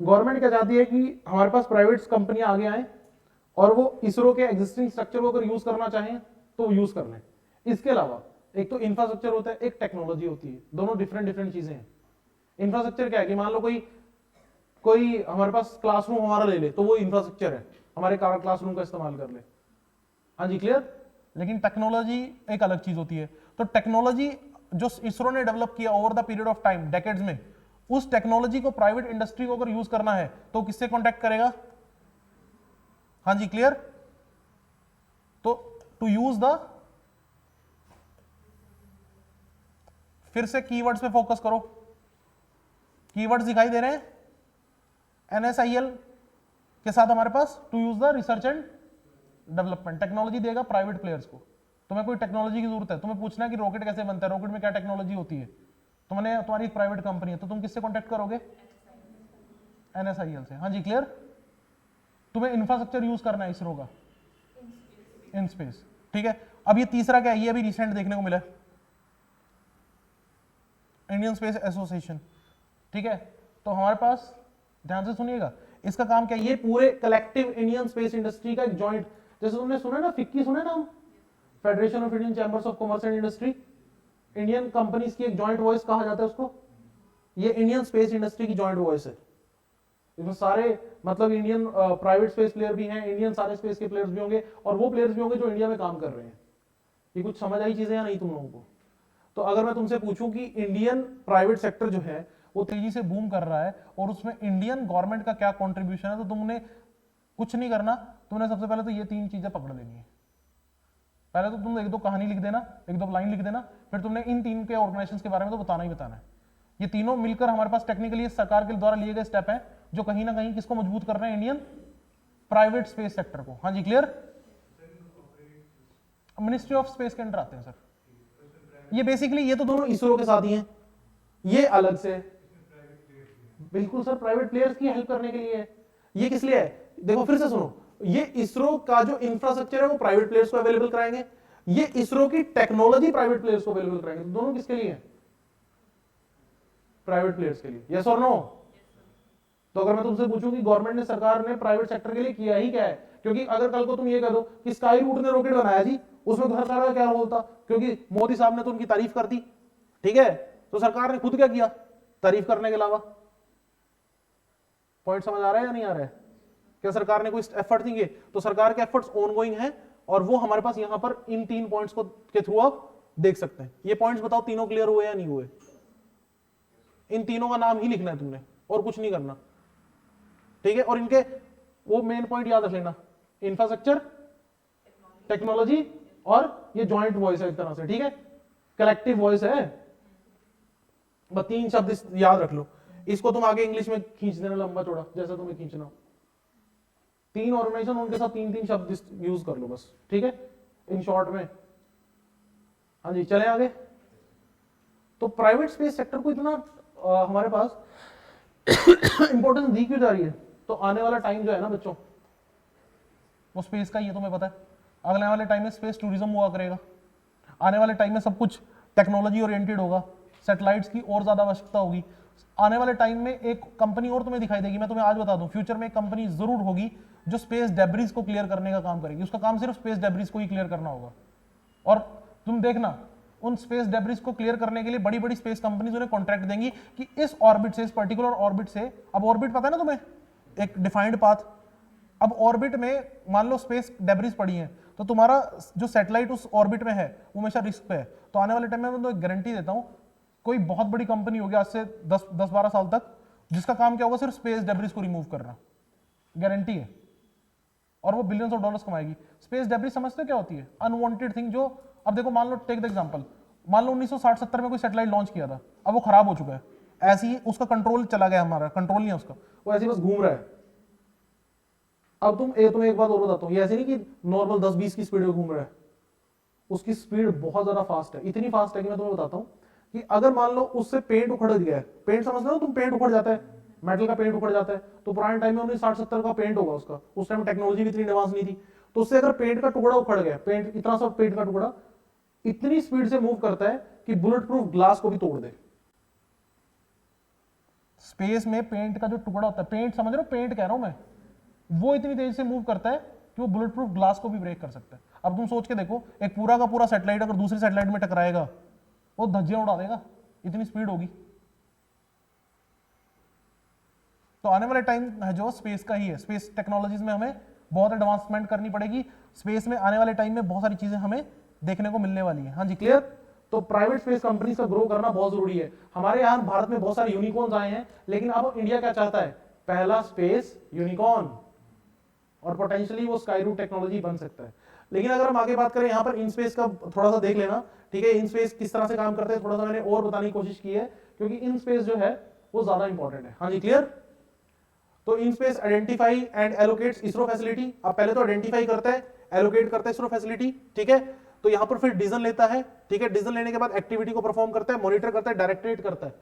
गवर्नमेंट क्या चाहती है कि हमारे पास प्राइवेट कंपनियां आगे आए और वो इसरो के एग्जिस्टिंग स्ट्रक्चर को अगर यूज करना चाहें तो यूज कर लें। इसके अलावा एक तो इंफ्रास्ट्रक्चर होता है, एक टेक्नोलॉजी होती है, दोनों डिफरेंट डिफरेंट चीजें हैं। इंफ्रास्ट्रक्चर क्या है कि मान लो कोई हमारे पास क्लासरूम हमारा ले ले, तो वो इंफ्रास्ट्रक्चर है, हमारे क्लासरूम का इस्तेमाल कर ले। हाँ जी क्लियर। लेकिन टेक्नोलॉजी एक अलग चीज होती है। तो टेक्नोलॉजी जो इसरो ने डेवलप किया over the period of time, decades में, उस टेक्नोलॉजी को प्राइवेट इंडस्ट्री को अगर यूज करना है तो किससे कांटेक्ट करेगा? हाँ जी क्लियर। तो टू यूज द, फिर से कीवर्ड्स पे फोकस करो, कीवर्ड्स दिखाई दे रहे हैं। NSIL के साथ हमारे पास to use the research and development, technology देगा प्राइवेट प्लेयर्स को। तुम्हें कोई टेक्नोलॉजी की जरूरत है, तुम्हें पूछना है कि रॉकेट कैसे बनता है, रॉकेट में क्या टेक्नोलॉजी होती है, तुम्हारी एक प्राइवेट कंपनी है, तो तुम किससे कांटेक्ट करोगे? NSIL से। हाँ जी क्लियर। तुम्हें इंफ्रास्ट्रक्चर यूज करना है इसरो का, इन स्पेस, ठीक है। अब ये तीसरा क्या है, ये अभी रिसेंट देखने को मिला है, इंडियन स्पेस एसोसिएशन, ठीक है। तो हमारे पास, ध्यान से सुनिएगा, इसका काम क्या है? ये पूरे कलेक्टिव इंडियन स्पेस इंडस्ट्री का एक जॉइंट, जैसे तुमने सुना ना, फिक्की सुना नाम, federation of Indian chambers of commerce and industry, Indian companies की एक जॉइंट वॉइस कहा जाता है उसको। ये इंडियन स्पेस इंडस्ट्री की जॉइंट वॉइस है। इसमें सारे मतलब इंडियन प्राइवेट स्पेस प्लेयर भी हैं, इंडियन सारे स्पेस के प्लेयर्स भी होंगे, और वो प्लेयर्स भी होंगे जो इंडिया में काम कर रहे हैं। ये कुछ समझ आई चीजें या नहीं तुम लोगों को? तो अगर मैं तुमसे पूछूं कि इंडियन प्राइवेट सेक्टर जो है वो तेजी से बूम कर रहा है और उसमें इंडियन गवर्नमेंट का क्या कंट्रीब्यूशन है, तो तुमने कुछ नहीं करना, तुमने सबसे पहले तो ये 3 चीजें पकड़ लेनी है। पहले तो तुम 1-2 कहानी लिख देना, 1-2 लाइन लिख देना, फिर तुमने इन 3 के ऑर्गेनाइजेशन के बारे में तो बताना ही बताना है। ये तीनों मिलकर हमारे पास टेक्निकली सरकार के द्वारा लिए गए स्टेप हैं जो कहीं ना कहीं किसको मजबूत कर रहे हैं, इंडियन प्राइवेट स्पेस सेक्टर को। हाँ जी क्लियर? मिनिस्ट्री ऑफ स्पेस के अंडर आते हैं सर। ये बेसिकली ये तो दोनों इसरो के साथ ही हैं, ये अलग से। बिल्कुल सर, प्राइवेट प्लेयर्स की हेल्प करने के लिए है। ये किस लिए है? देखो फिर से सुनो, ये इसरो का जो इंफ्रास्ट्रक्चर है वो प्राइवेट प्लेयर्स को अवेलेबल कराएंगे, ये इसरो की टेक्नोलॉजी प्राइवेट प्लेयर्स को अवेलेबल कराएंगे। तो दोनों किसके लिए है? प्राइवेट प्लेयर्स के लिए। यस और नो? तो अगर मैं तुमसे पूछूं कि गवर्नमेंट ने, सरकार ने प्राइवेट सेक्टर के लिए किया ही क्या है, क्योंकि अगर कल को तुम ये कह दो कि स्काई रूट ने रॉकेट बनाया जी, उसमें तो सरकार का क्या रोल था, क्योंकि मोदी साहब ने तो उनकी तारीफ कर दी, ठीक है, तो सरकार ने खुद क्या किया तारीफ करने के अलावा? पॉइंट समझ आ रहा है या नहीं आ रहा है? क्या सरकार ने कोई एफर्ट नहीं किए? तो सरकार के एफर्ट्स ऑनगोइंग हैं और वो हमारे पास यहां पर इन 3 पॉइंट्स को के थ्रू आप देख सकते हैं। ये पॉइंट्स बताओ तीनों क्लियर हुए या नहीं हुए? इन तीनों का नाम ही लिखना है तुमने और कुछ नहीं करना, ठीक है? और इनके वो मेन पॉइंट याद रख लेना, इंफ्रास्ट्रक्चर, टेक्नोलॉजी और ये जॉइंट वॉइस है एक तरह से, ठीक है, कलेक्टिव वॉइस है। बस 3 शब्द याद रख लो, इसको तुम आगे इंग्लिश में खींच देना लंबा चौड़ा जैसा तुम्हें खींचना हो। 3 ऑर्गेनाइजेशन, उनके साथ 3-3 शब्द यूज कर लो बस, ठीक है, इन शॉर्ट में। हाँ जी चले आगे। तो प्राइवेट स्पेस सेक्टर को इतना हमारे पास इंपॉर्टेंस दी क्यों जा रही है? तो आने वाला टाइम जो है ना बच्चों, वो स्पेस का ही है, तुम्हें पता है। अगले वाले टाइम में स्पेस टूरिज्म हुआ करेगा, आने वाले टाइम में सब कुछ टेक्नोलॉजी ओरिएंटेड होगा, सैटेलाइट्स की और ज्यादा आवश्यकता होगी। आने वाले टाइम में एक कंपनी और तुम्हें दिखाई देगी, मैं तुम्हें आज बता दूं, फ्यूचर में एक कंपनी जरूर होगी जो स्पेस डेब्रिज को क्लियर करने का काम करेगी। उसका काम सिर्फ स्पेस डेब्रिज को ही क्लियर करना होगा। और तुम देखना, उन स्पेस डेब्रिज को क्लियर करने के लिए बड़ी बड़ी स्पेस कंपनीज उन्हें कॉन्ट्रैक्ट देंगी कि इस ऑर्बिट से, इस पर्टिकुलर ऑर्बिट से, अब ऑर्बिट पता है ना तुम्हें, एक डिफाइंड पाथ, अब ऑर्बिट में मान लो स्पेस डेब्रिज पड़ी है, तो तुम्हारा जो सैटेलाइट उस ऑर्बिट में है वो हमेशा रिस्क पे है। तो आने वाले टाइम में मैं तो एक गारंटी देता हूं, कोई बहुत बड़ी कंपनी होगी आज से 10-12 साल तक, जिसका काम क्या होगा, सिर्फ स्पेस डेब्रिज को रिमूव करना, गारंटी है। और वो बिलियंस ऑफ डॉलर्स कमाएगी। स्पेस डेब्रिज समझते हो क्या होती है? अनवांटेड थिंग जो, अब देखो मान लो, टेक द एग्जांपल, मान लो 1960-70 में कोई सैटेलाइट लॉन्च किया था, अब वो खराब हो चुका है, ऐसे ही उसका कंट्रोल चला गया, हमारा कंट्रोल नहीं है उसका, वो ऐसे बस घूम रहा है। अब तुम्हें एक बात और बताता हूँ, ये ऐसे नहीं कि नॉर्मल 10-20 की स्पीड में घूम रहा है, उसकी स्पीड बहुत ज्यादा फास्ट है। इतनी फास्ट है कि मैं तुम्हें बताता हूँ कि अगर मान लो उससे पेंट उखड़ गया है, पेंट समझ लो तुम, पेंट उखड़ जाता है, मेटल का पेंट उखड़ जाता है, तो पुराने टाइम में 1960-70 का पेंट होगा उसका, उस टाइम टेक्नोलॉजी भी इतनी एडवांस नहीं थी, तो उससे अगर पेंट का टुकड़ा उखड़ गया, पेंट इतना सा पेंट का टुकड़ा इतनी स्पीड से मूव करता है कि बुलेट प्रूफ ग्लास को भी तोड़ दे। स्पेस में पेंट का जो टुकड़ा होता है, पेंट समझ रहे हो, पेंट कह रहा हूं मैं, वो इतनी तेजी से मूव करता है कि वो बुलेट प्रूफ ग्लास को भी ब्रेक कर सकता है। अब तुम सोच के देखो, एक पूरा का पूरा सैटेलाइट अगर दूसरी सैटेलाइट में टकराएगा, वो धज्जियां उड़ा देगा, इतनी स्पीड होगी। तो आने वाले टाइम है जो स्पेस का ही है। स्पेस टेक्नोलॉजीज में हमें बहुत एडवांसमेंट करनी पड़ेगी। स्पेस में आने वाले टाइम में बहुत सारी चीजें हमें देखने को मिलने वाली है। हाँ जी क्लियर? तो प्राइवेट स्पेस कंपनीज का ग्रो करना बहुत जरूरी है। हमारे यहाँ भारत में बहुत सारे यूनिकॉर्न्स आए हैं, लेकिन अब इंडिया क्या चाहता है? पहला स्पेस यूनिकॉर्न, और पोटेंशियली वो स्काई रूट टेक्नोलॉजी बन सकता है। लेकिन अगर हम आगे बात करें, यहाँ पर इन स्पेस का थोड़ा सा देख लेना, ठीक है, इन स्पेस किस तरह से काम करते हैं थोड़ा सा मैंने और बताने की कोशिश की है, क्योंकि इन स्पेस जो है वो ज्यादा इंपॉर्टेंट है। हाँ जी क्लियर? तो in space identify and allocates ISRO facility. अब पहले तो आइडेंटिफाई करता है, एलोकेट करता है इसरो फैसिलिटी, ठीक है, तो यहां पर फिर डिसीजन लेता है, ठीक है, डिसीजन लेने के बाद एक्टिविटी को परफॉर्म करता है, मॉनिटर करता है, डायरेक्टेट करता है,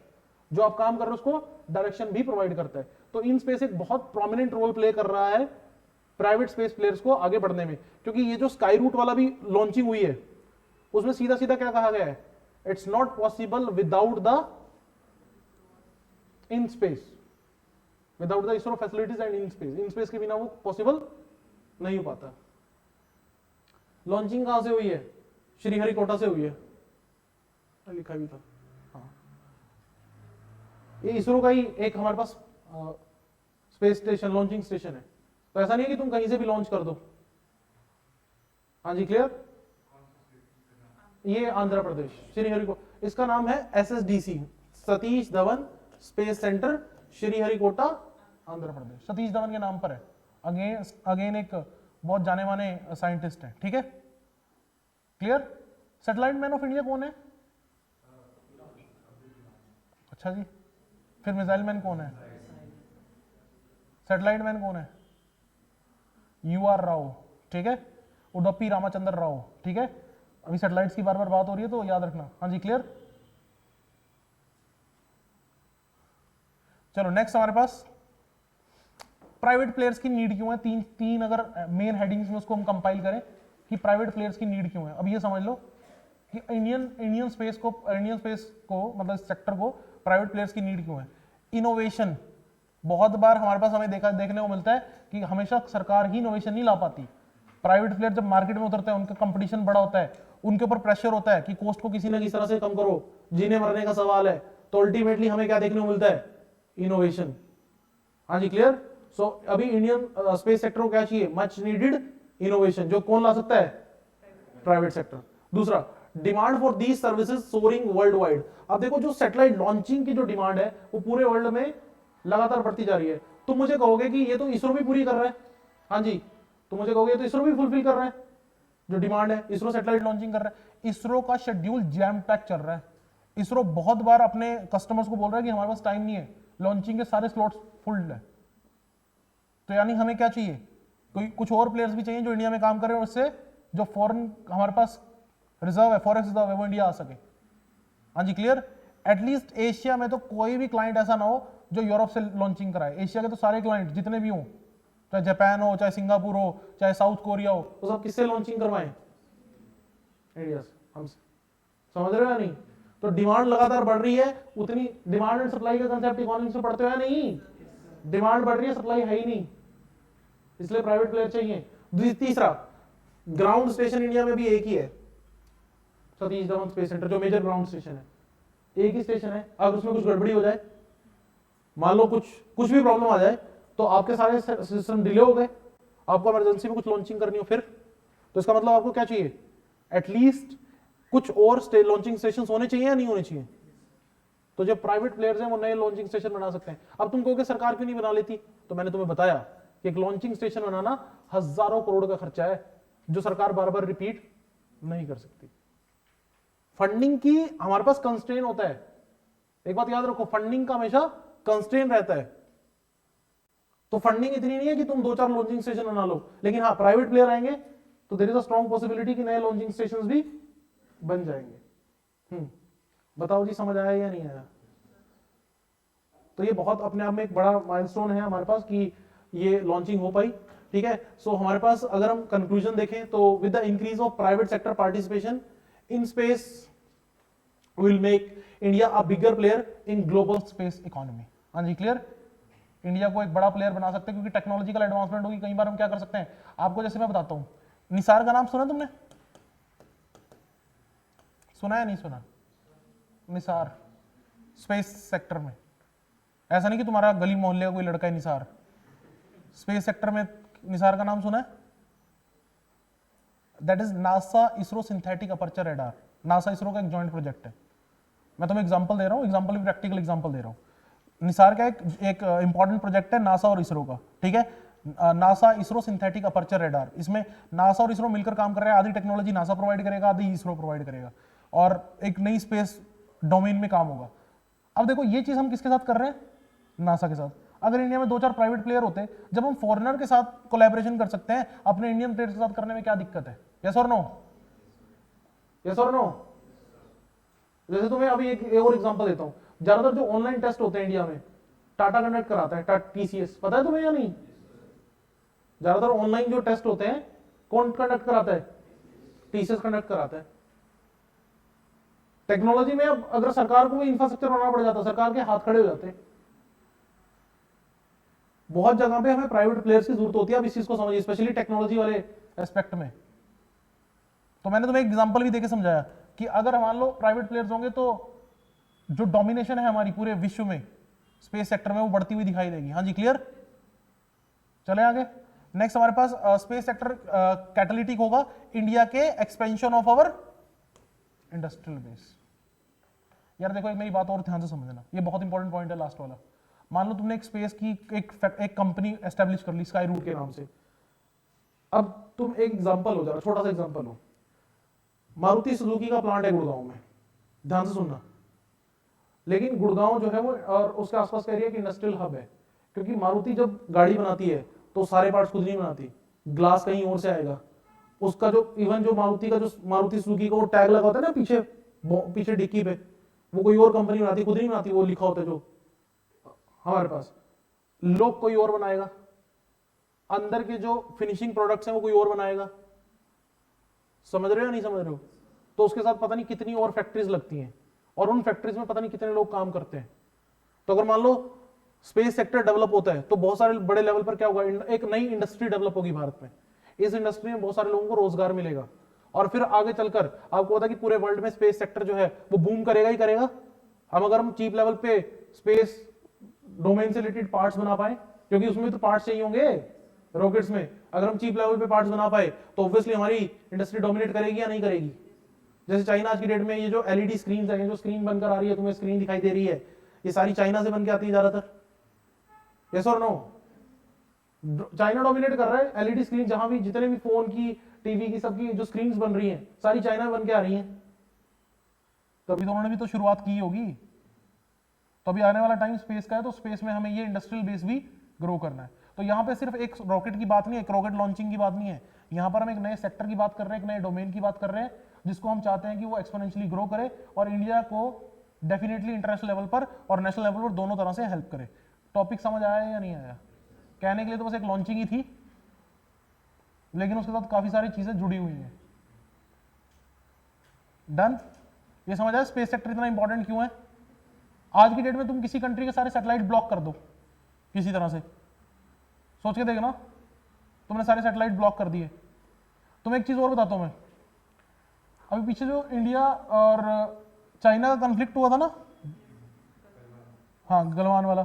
जो आप काम कर रहे हो उसको डायरेक्शन भी प्रोवाइड करता है। तो इन स्पेस एक बहुत प्रोमिनेंट रोल प्ले कर रहा है प्राइवेट स्पेस प्लेयर्स को आगे बढ़ने में, क्योंकि ये जो स्काई रूट वाला भी लॉन्चिंग हुई है, उसमें सीधा सीधा क्या कहा गया है? It's not possible without the in space, without the ISRO facilities and in space. In space के बिना वो पॉसिबल नहीं हो पाता। लॉन्चिंग कहां से हुई है? श्रीहरिकोटा से हुई है, लिखा भी था। हाँ, ये इसरो का ही एक हमारे पास स्पेस स्टेशन, लॉन्चिंग स्टेशन है। तो ऐसा नहीं है कि तुम कहीं से भी लॉन्च कर दो। हाँ जी क्लियर? ये आंध्र प्रदेश श्रीहरिकोटा, इसका नाम है SSDC, Satish Dhawan space centre Sriharikota Andhra Pradesh. Satish Dhawan के नाम पर है। अगेन एक बहुत जाने माने साइंटिस्ट है, ठीक है, clear. Satellite man of India कौन है? अच्छा जी, फिर मिसाइल मैन कौन है? सैटेलाइट मैन कौन है? UR राव, ठीक है, उडुपी रामाचंद्र राव, ठीक है। अभी सैटेलाइट्स की बार बार बात हो रही है तो याद रखना। हाँ जी, क्लियर। चलो नेक्स्ट हमारे पास प्राइवेट प्लेयर्स की नीड क्यों है। तीन अगर मेन हेडिंग्स में उसको हम कंपाइल करें कि प्राइवेट प्लेयर्स की नीड क्यों है। अब ये समझ लो कि इंडियन स्पेस को मतलब सेक्टर को प्राइवेट प्लेयर्स की नीड क्यों है। इनोवेशन, बहुत बार हमारे पास हमें देखने को मिलता है कि हमेशा सरकार ही इनोवेशन नहीं ला पाती। प्राइवेट प्लेयर जब मार्केट में उतरते हैं, उनका कंपटीशन बड़ा होता है, उनके ऊपर प्रेशर होता है कि कॉस्ट को किसी ना किसी तरह से कम करो, जीने मरने का सवाल है, तो अल्टीमेटली हमें क्या देखने को मिलता है? इनोवेशन। हाँ जी, क्लियर। सो अभी इंडियन स्पेस सेक्टर को क्या चाहिए? मच नीडेड इनोवेशन, जो कौन ला सकता है? Private sector. दूसरा, demand for these services soaring world wide. अब देखो, जो सैटेलाइट लॉन्चिंग की जो डिमांड है वो पूरे वर्ल्ड में लगातार बढ़ती जा रही है। तुम मुझे कहोगे कि ये तो इसरो भी पूरी कर रहा है। हाँ जी, तुम मुझे कहोगे तो इसरो भी फुलफिल कर रहा है जो डिमांड है, इसरो सैटेलाइट लॉन्चिंग कर रहा है। इसरो का शेड्यूल जैम पैक चल रहा है। इसरो बहुत बार अपने कस्टमर्स को बोल रहा है कि हमारे पास टाइम नहीं है, लॉन्चिंग के सारे स्लॉट्स फुल है। तो यानी हमें क्या चाहिए? कोई कुछ और प्लेयर्स भी चाहिए जो इंडिया में काम करें और उससे जो फॉरेन हमारे पास रिजर्व है, फॉरेक्स रिजर्व है, वो इंडिया आ सके। हाँ जी, क्लियर। एटलीस्ट एशिया में तो कोई भी क्लाइंट ऐसा ना हो जो यूरोप से लॉन्चिंग कराए। एशिया के तो सारे क्लाइंट जितने भी हों, चाहे जापान हो, चाहे सिंगापुर हो, चाहे साउथ कोरिया हो, तो सब किससे लॉन्चिंग करवाएं? इंडिया से, हमसे। समझ रहे हो या नहीं? तो डिमांड लगातार बढ़ रही है, उतनी डिमांड एंड सप्लाई का कंसेप्ट इकोनॉमिक्स में पढ़ते हो या नहीं? डिमांड बढ़ रही है, सप्लाई है ही नहीं, इसलिए प्राइवेट प्लेयर चाहिए। तीसरा, ग्राउंड स्टेशन इंडिया में भी एक ही है, सतीश धवन स्पेस सेंटर, जो मेजर ग्राउंड स्टेशन है, एक ही स्टेशन है। अगर उसमें कुछ गड़बड़ी हो जाए, मान लो कुछ भी प्रॉब्लम आ जाए, तो आपके सारे सिस्टम डिले हो गए, आपको इमरजेंसी में कुछ लॉन्चिंग करनी हो फिर, तो इसका मतलब आपको क्या चाहिए? एटलीस्ट कुछ और लॉन्चिंग स्टेशन होने चाहिए या नहीं होने चाहिए? तो जो प्राइवेट प्लेयर्स हैं वो नए लॉन्चिंग स्टेशन बना सकते हैं। अब तुम कहोगे सरकार क्यों नहीं बना लेती, तो मैंने तुम्हें बताया कि एक लॉन्चिंग स्टेशन बनाना हजारों करोड़ का खर्चा है, जो सरकार बार बार रिपीट नहीं कर सकती। फंडिंग की हमारे पास कंस्ट्रेन होता है, एक बात याद रखो, फंडिंग का हमेशा कंस्ट्रेन रहता है। तो फंडिंग इतनी नहीं है कि तुम 2-4 लॉन्चिंग स्टेशन बना लो, लेकिन हाँ, प्राइवेट प्लेयर आएंगे तो there is a strong possibility कि नए लॉन्चिंग स्टेशंस भी बन जाएंगे। बताओ जी, समझ आया या नहीं आया? तो ये बहुत अपने आप में एक बड़ा माइलस्टोन है हमारे पास कि ये लॉन्चिंग हो पाई, ठीक है। सो हमारे पास अगर हम कंक्लूजन देखें तो with the increase of private sector participation in space will make India a bigger player in global space economy. हाँ जी, क्लियर। इंडिया को एक बड़ा प्लेयर बना सकते हैं क्योंकि टेक्नोलॉजिकल एडवांसमेंट होगी। कई बार हम क्या कर सकते हैं, आपको जैसे मैं बताता हूं, निसार का नाम सुना तुमने? सुना या नहीं सुना? निसार स्पेस सेक्टर में, ऐसा नहीं कि तुम्हारा गली मोहल्ले का कोई लड़का है निसार, स्पेस सेक्टर में निसार का नाम सुना है? That is NASA ISRO synthetic aperture radar. NASA ISRO का एक जॉइंट प्रोजेक्ट है। मैं तुम्हें एग्जांपल दे रहा हूं, एग्जांपल भी प्रैक्टिकल एग्जांपल दे रहा हूं। निसार का एक इंपॉर्टेंट प्रोजेक्ट है नासा और इसरो का, ठीक है। NASA ISRO synthetic aperture radar, इसमें नासा और इसरो मिलकर काम कर रहे हैं। आधी टेक्नोलॉजी नासा प्रोवाइड करेगा, आधी इसरो प्रोवाइड करेगा, और एक नई स्पेस डोमेन में काम होगा। अब देखो, ये चीज हम किसके साथ कर रहे हैं? नासा के साथ। अगर इंडिया में 2-4 प्राइवेट प्लेयर होते, जब हम फॉरेनर के साथ कोलैबोरेशन कर सकते हैं, अपने इंडियन प्लेयर के साथ करने में क्या दिक्कत है? यस और नो? यस और नो? जैसे तुम्हें अभी एक और एग्जांपल देता हूं, ज्यादातर जो ऑनलाइन टेस्ट होते हैं इंडिया में टाटा कंडक्ट कराता है, TCS, पता है तुम्हें या नहीं? ज्यादातर ऑनलाइन जो टेस्ट होते हैं कौन कंडक्ट कराता है? TCS कंडक्ट कराता है। टेक्नोलॉजी में अब अगर सरकार को भी इंफ्रास्ट्रक्चर बनाना पड़ जाता, सरकार के हाथ खड़े हो जाते। बहुत जगह पे हमें प्राइवेट प्लेयर्स की जरूरत होती है। अब इस चीज को समझिए, स्पेशली टेक्नोलॉजी वाले एस्पेक्ट में। तो मैंने तुम्हें एक एग्जांपल भी देके समझाया कि अगर मान लो प्राइवेट प्लेयर्स होंगे तो जो डोमिनेशन है हमारी पूरे विश्व में स्पेस सेक्टर में, वो बढ़ती हुई दिखाई देगी। हाँ जी, क्लियर। चले आगे। नेक्स्ट हमारे पास स्पेस सेक्टर कैटालिटिक होगा इंडिया के expansion of our industrial base. यार देखो, एक मेरी बात और ध्यान से समझना, ये बहुत इंपॉर्टेंट पॉइंट है लास्ट वाला। मान लो तुमने एक स्पेस की एक कंपनी एस्टेब्लिश कर ली स्काई रूट के नाम से। अब तुम एक एग्जांपल हो, जरा छोटा सा एग्जांपल हो, मारुति सुजुकी का प्लांट है गुड़गांव में, ध्यान से सुनना। लेकिन गुड़गांव जो है वो और उसके आसपास का एरिया एक इंडस्ट्रियल हब है, क्योंकि मारुति जब गाड़ी बनाती है तो सारे पार्ट्स खुद नहीं बनाती, ग्लास कहीं और से आएगा। उसका जो इवन जो मारुति का जो मारुति सुजुकी का वो टैग लगा होता है ना पीछे पीछे डिक्की पे, वो कोई और कंपनी बनाती, खुद नहीं बनाती, वो लिखा होता है जो हमारे पास, लोग कोई और बनाएगा, अंदर के जो फिनिशिंग प्रोडक्ट्स हैं वो कोई और बनाएगा। समझ रहे हो या नहीं समझ रहे हो? तो उसके साथ पता नहीं कितनी और फैक्ट्रीज लगती हैं, और उन फैक्ट्रीज में पता नहीं कितने लोग काम करते हैं। तो अगर मान लो स्पेस सेक्टर डेवलप होता है तो बहुत सारे बड़े लेवल पर क्या होगा, एक नई इंडस्ट्री डेवलप होगी भारत में। इस इंडस्ट्री में बहुत सारे लोगों को रोजगार मिलेगा, और फिर आगे चलकर आपको पता है कि पूरे वर्ल्ड में स्पेस सेक्टर जो है वो बूम करेगा ही करेगा। हम चीप लेवल पे स्पेस डोमेन से रिलेटेड पार्ट्स बना पाए, क्योंकि उसमें तो पार्ट्स चाहिए होंगे रॉकेट्स में, अगर हम चीप लेवल पे पार्ट्स बना पाए तो ऑब्वियसली हमारी इंडस्ट्री डोमिनेट करेगी या नहीं करेगी। जैसे चाइना आज की डेट में ये जो एलईडी स्क्रीन है, जो स्क्रीन बनकर आ रही है, तुम्हें स्क्रीन दिखाई दे रही है, ये सारी चाइना से बन के आती है ज्यादातर। यस और नो? चाइना डोमिनेट कर रहा है एलईडी स्क्रीन, जहां भी जितने भी फोन की, टीवी की, सबकी जो स्क्रीन बन रही हैं सारी चाइना में बन के आ रही हैं। तभी तो उन्होंने भी तो शुरुआत की होगी। तो अभी आने वाला टाइम स्पेस का है, तो स्पेस में हमें ये इंडस्ट्रियल बेस भी ग्रो करना है। तो यहाँ पे सिर्फ एक रॉकेट की बात नहीं है, एक रॉकेट लॉन्चिंग की बात नहीं है, यहाँ पर हम एक नए सेक्टर की बात कर रहे हैं, एक नए डोमेन की बात कर रहे हैं, जिसको हम चाहते हैं कि वो एक्सपोनेंशियली ग्रो करे और इंडिया को डेफिनेटली इंटरनेशनल लेवल पर और नेशनल लेवल पर दोनों तरह से हेल्प करे। टॉपिक समझ आया या नहीं आया? कहने के लिए तो बस एक लॉन्चिंग ही थी, लेकिन उसके साथ काफी सारी चीजें जुड़ी हुई हैं। डन? ये समझ आया स्पेस सेक्टर इतना इंपॉर्टेंट क्यों है? आज की डेट में तुम किसी कंट्री के सारे सैटेलाइट ब्लॉक कर दो किसी तरह से, सोच के देखना, तुमने सारे सैटेलाइट ब्लॉक कर दिए। तुम एक चीज और बताता हूं मैं, अभी पीछे जो इंडिया और चाइना का कॉन्फ्लिक्ट हुआ था ना, हाँ गलवान वाला,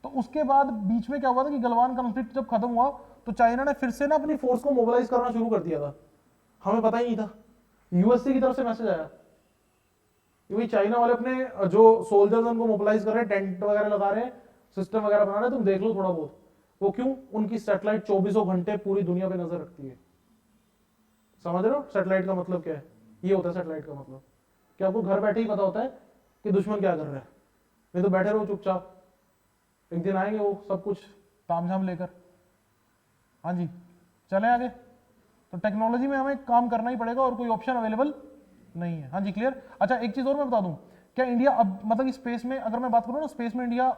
तो उसके बाद बीच में क्या हुआ था कि गलवान कॉन्फ्लिक्ट जब खत्म हुआ तो चाइना ने फिर से ना अपनी फोर्स को मोबिलाइज करना शुरू कर दिया था। हमें पता ही नहीं था, यूएसए की तरफ से मैसेज आया, क्योंकि चाइना वाले अपने जो सोल्जर्स उनको मोबिलाइज कर रहे हैं, टेंट वगैरह लगा रहे हैं, सिस्टम वगैरह बना रहे हैं। तुम देख लो थोड़ा बहुत, वो क्यों? उनकी सैटेलाइट 24 घंटे पूरी दुनिया पे नजर रखती है। समझ रहे हो सैटेलाइट का मतलब क्या है? ये होता है सैटेलाइट का मतलब कि आपको घर बैठे ही पता होता है कि दुश्मन क्या कर रहा है, नहीं तो बैठे रहो चुपचाप, एक दिन आएंगे वो सब कुछ तामझाम लेकर। हाँ जी, चलें आगे। तो टेक्नोलॉजी में हमें काम करना ही पड़ेगा और कोई ऑप्शन अवेलेबल नहीं है। हाँ जी, क्लियर? अच्छा, एक चीज और मैं बता दूं, क्या इंडिया अब मतलब स्पेस में अगर मैं बात करूं ना, स्पेस में इंडिया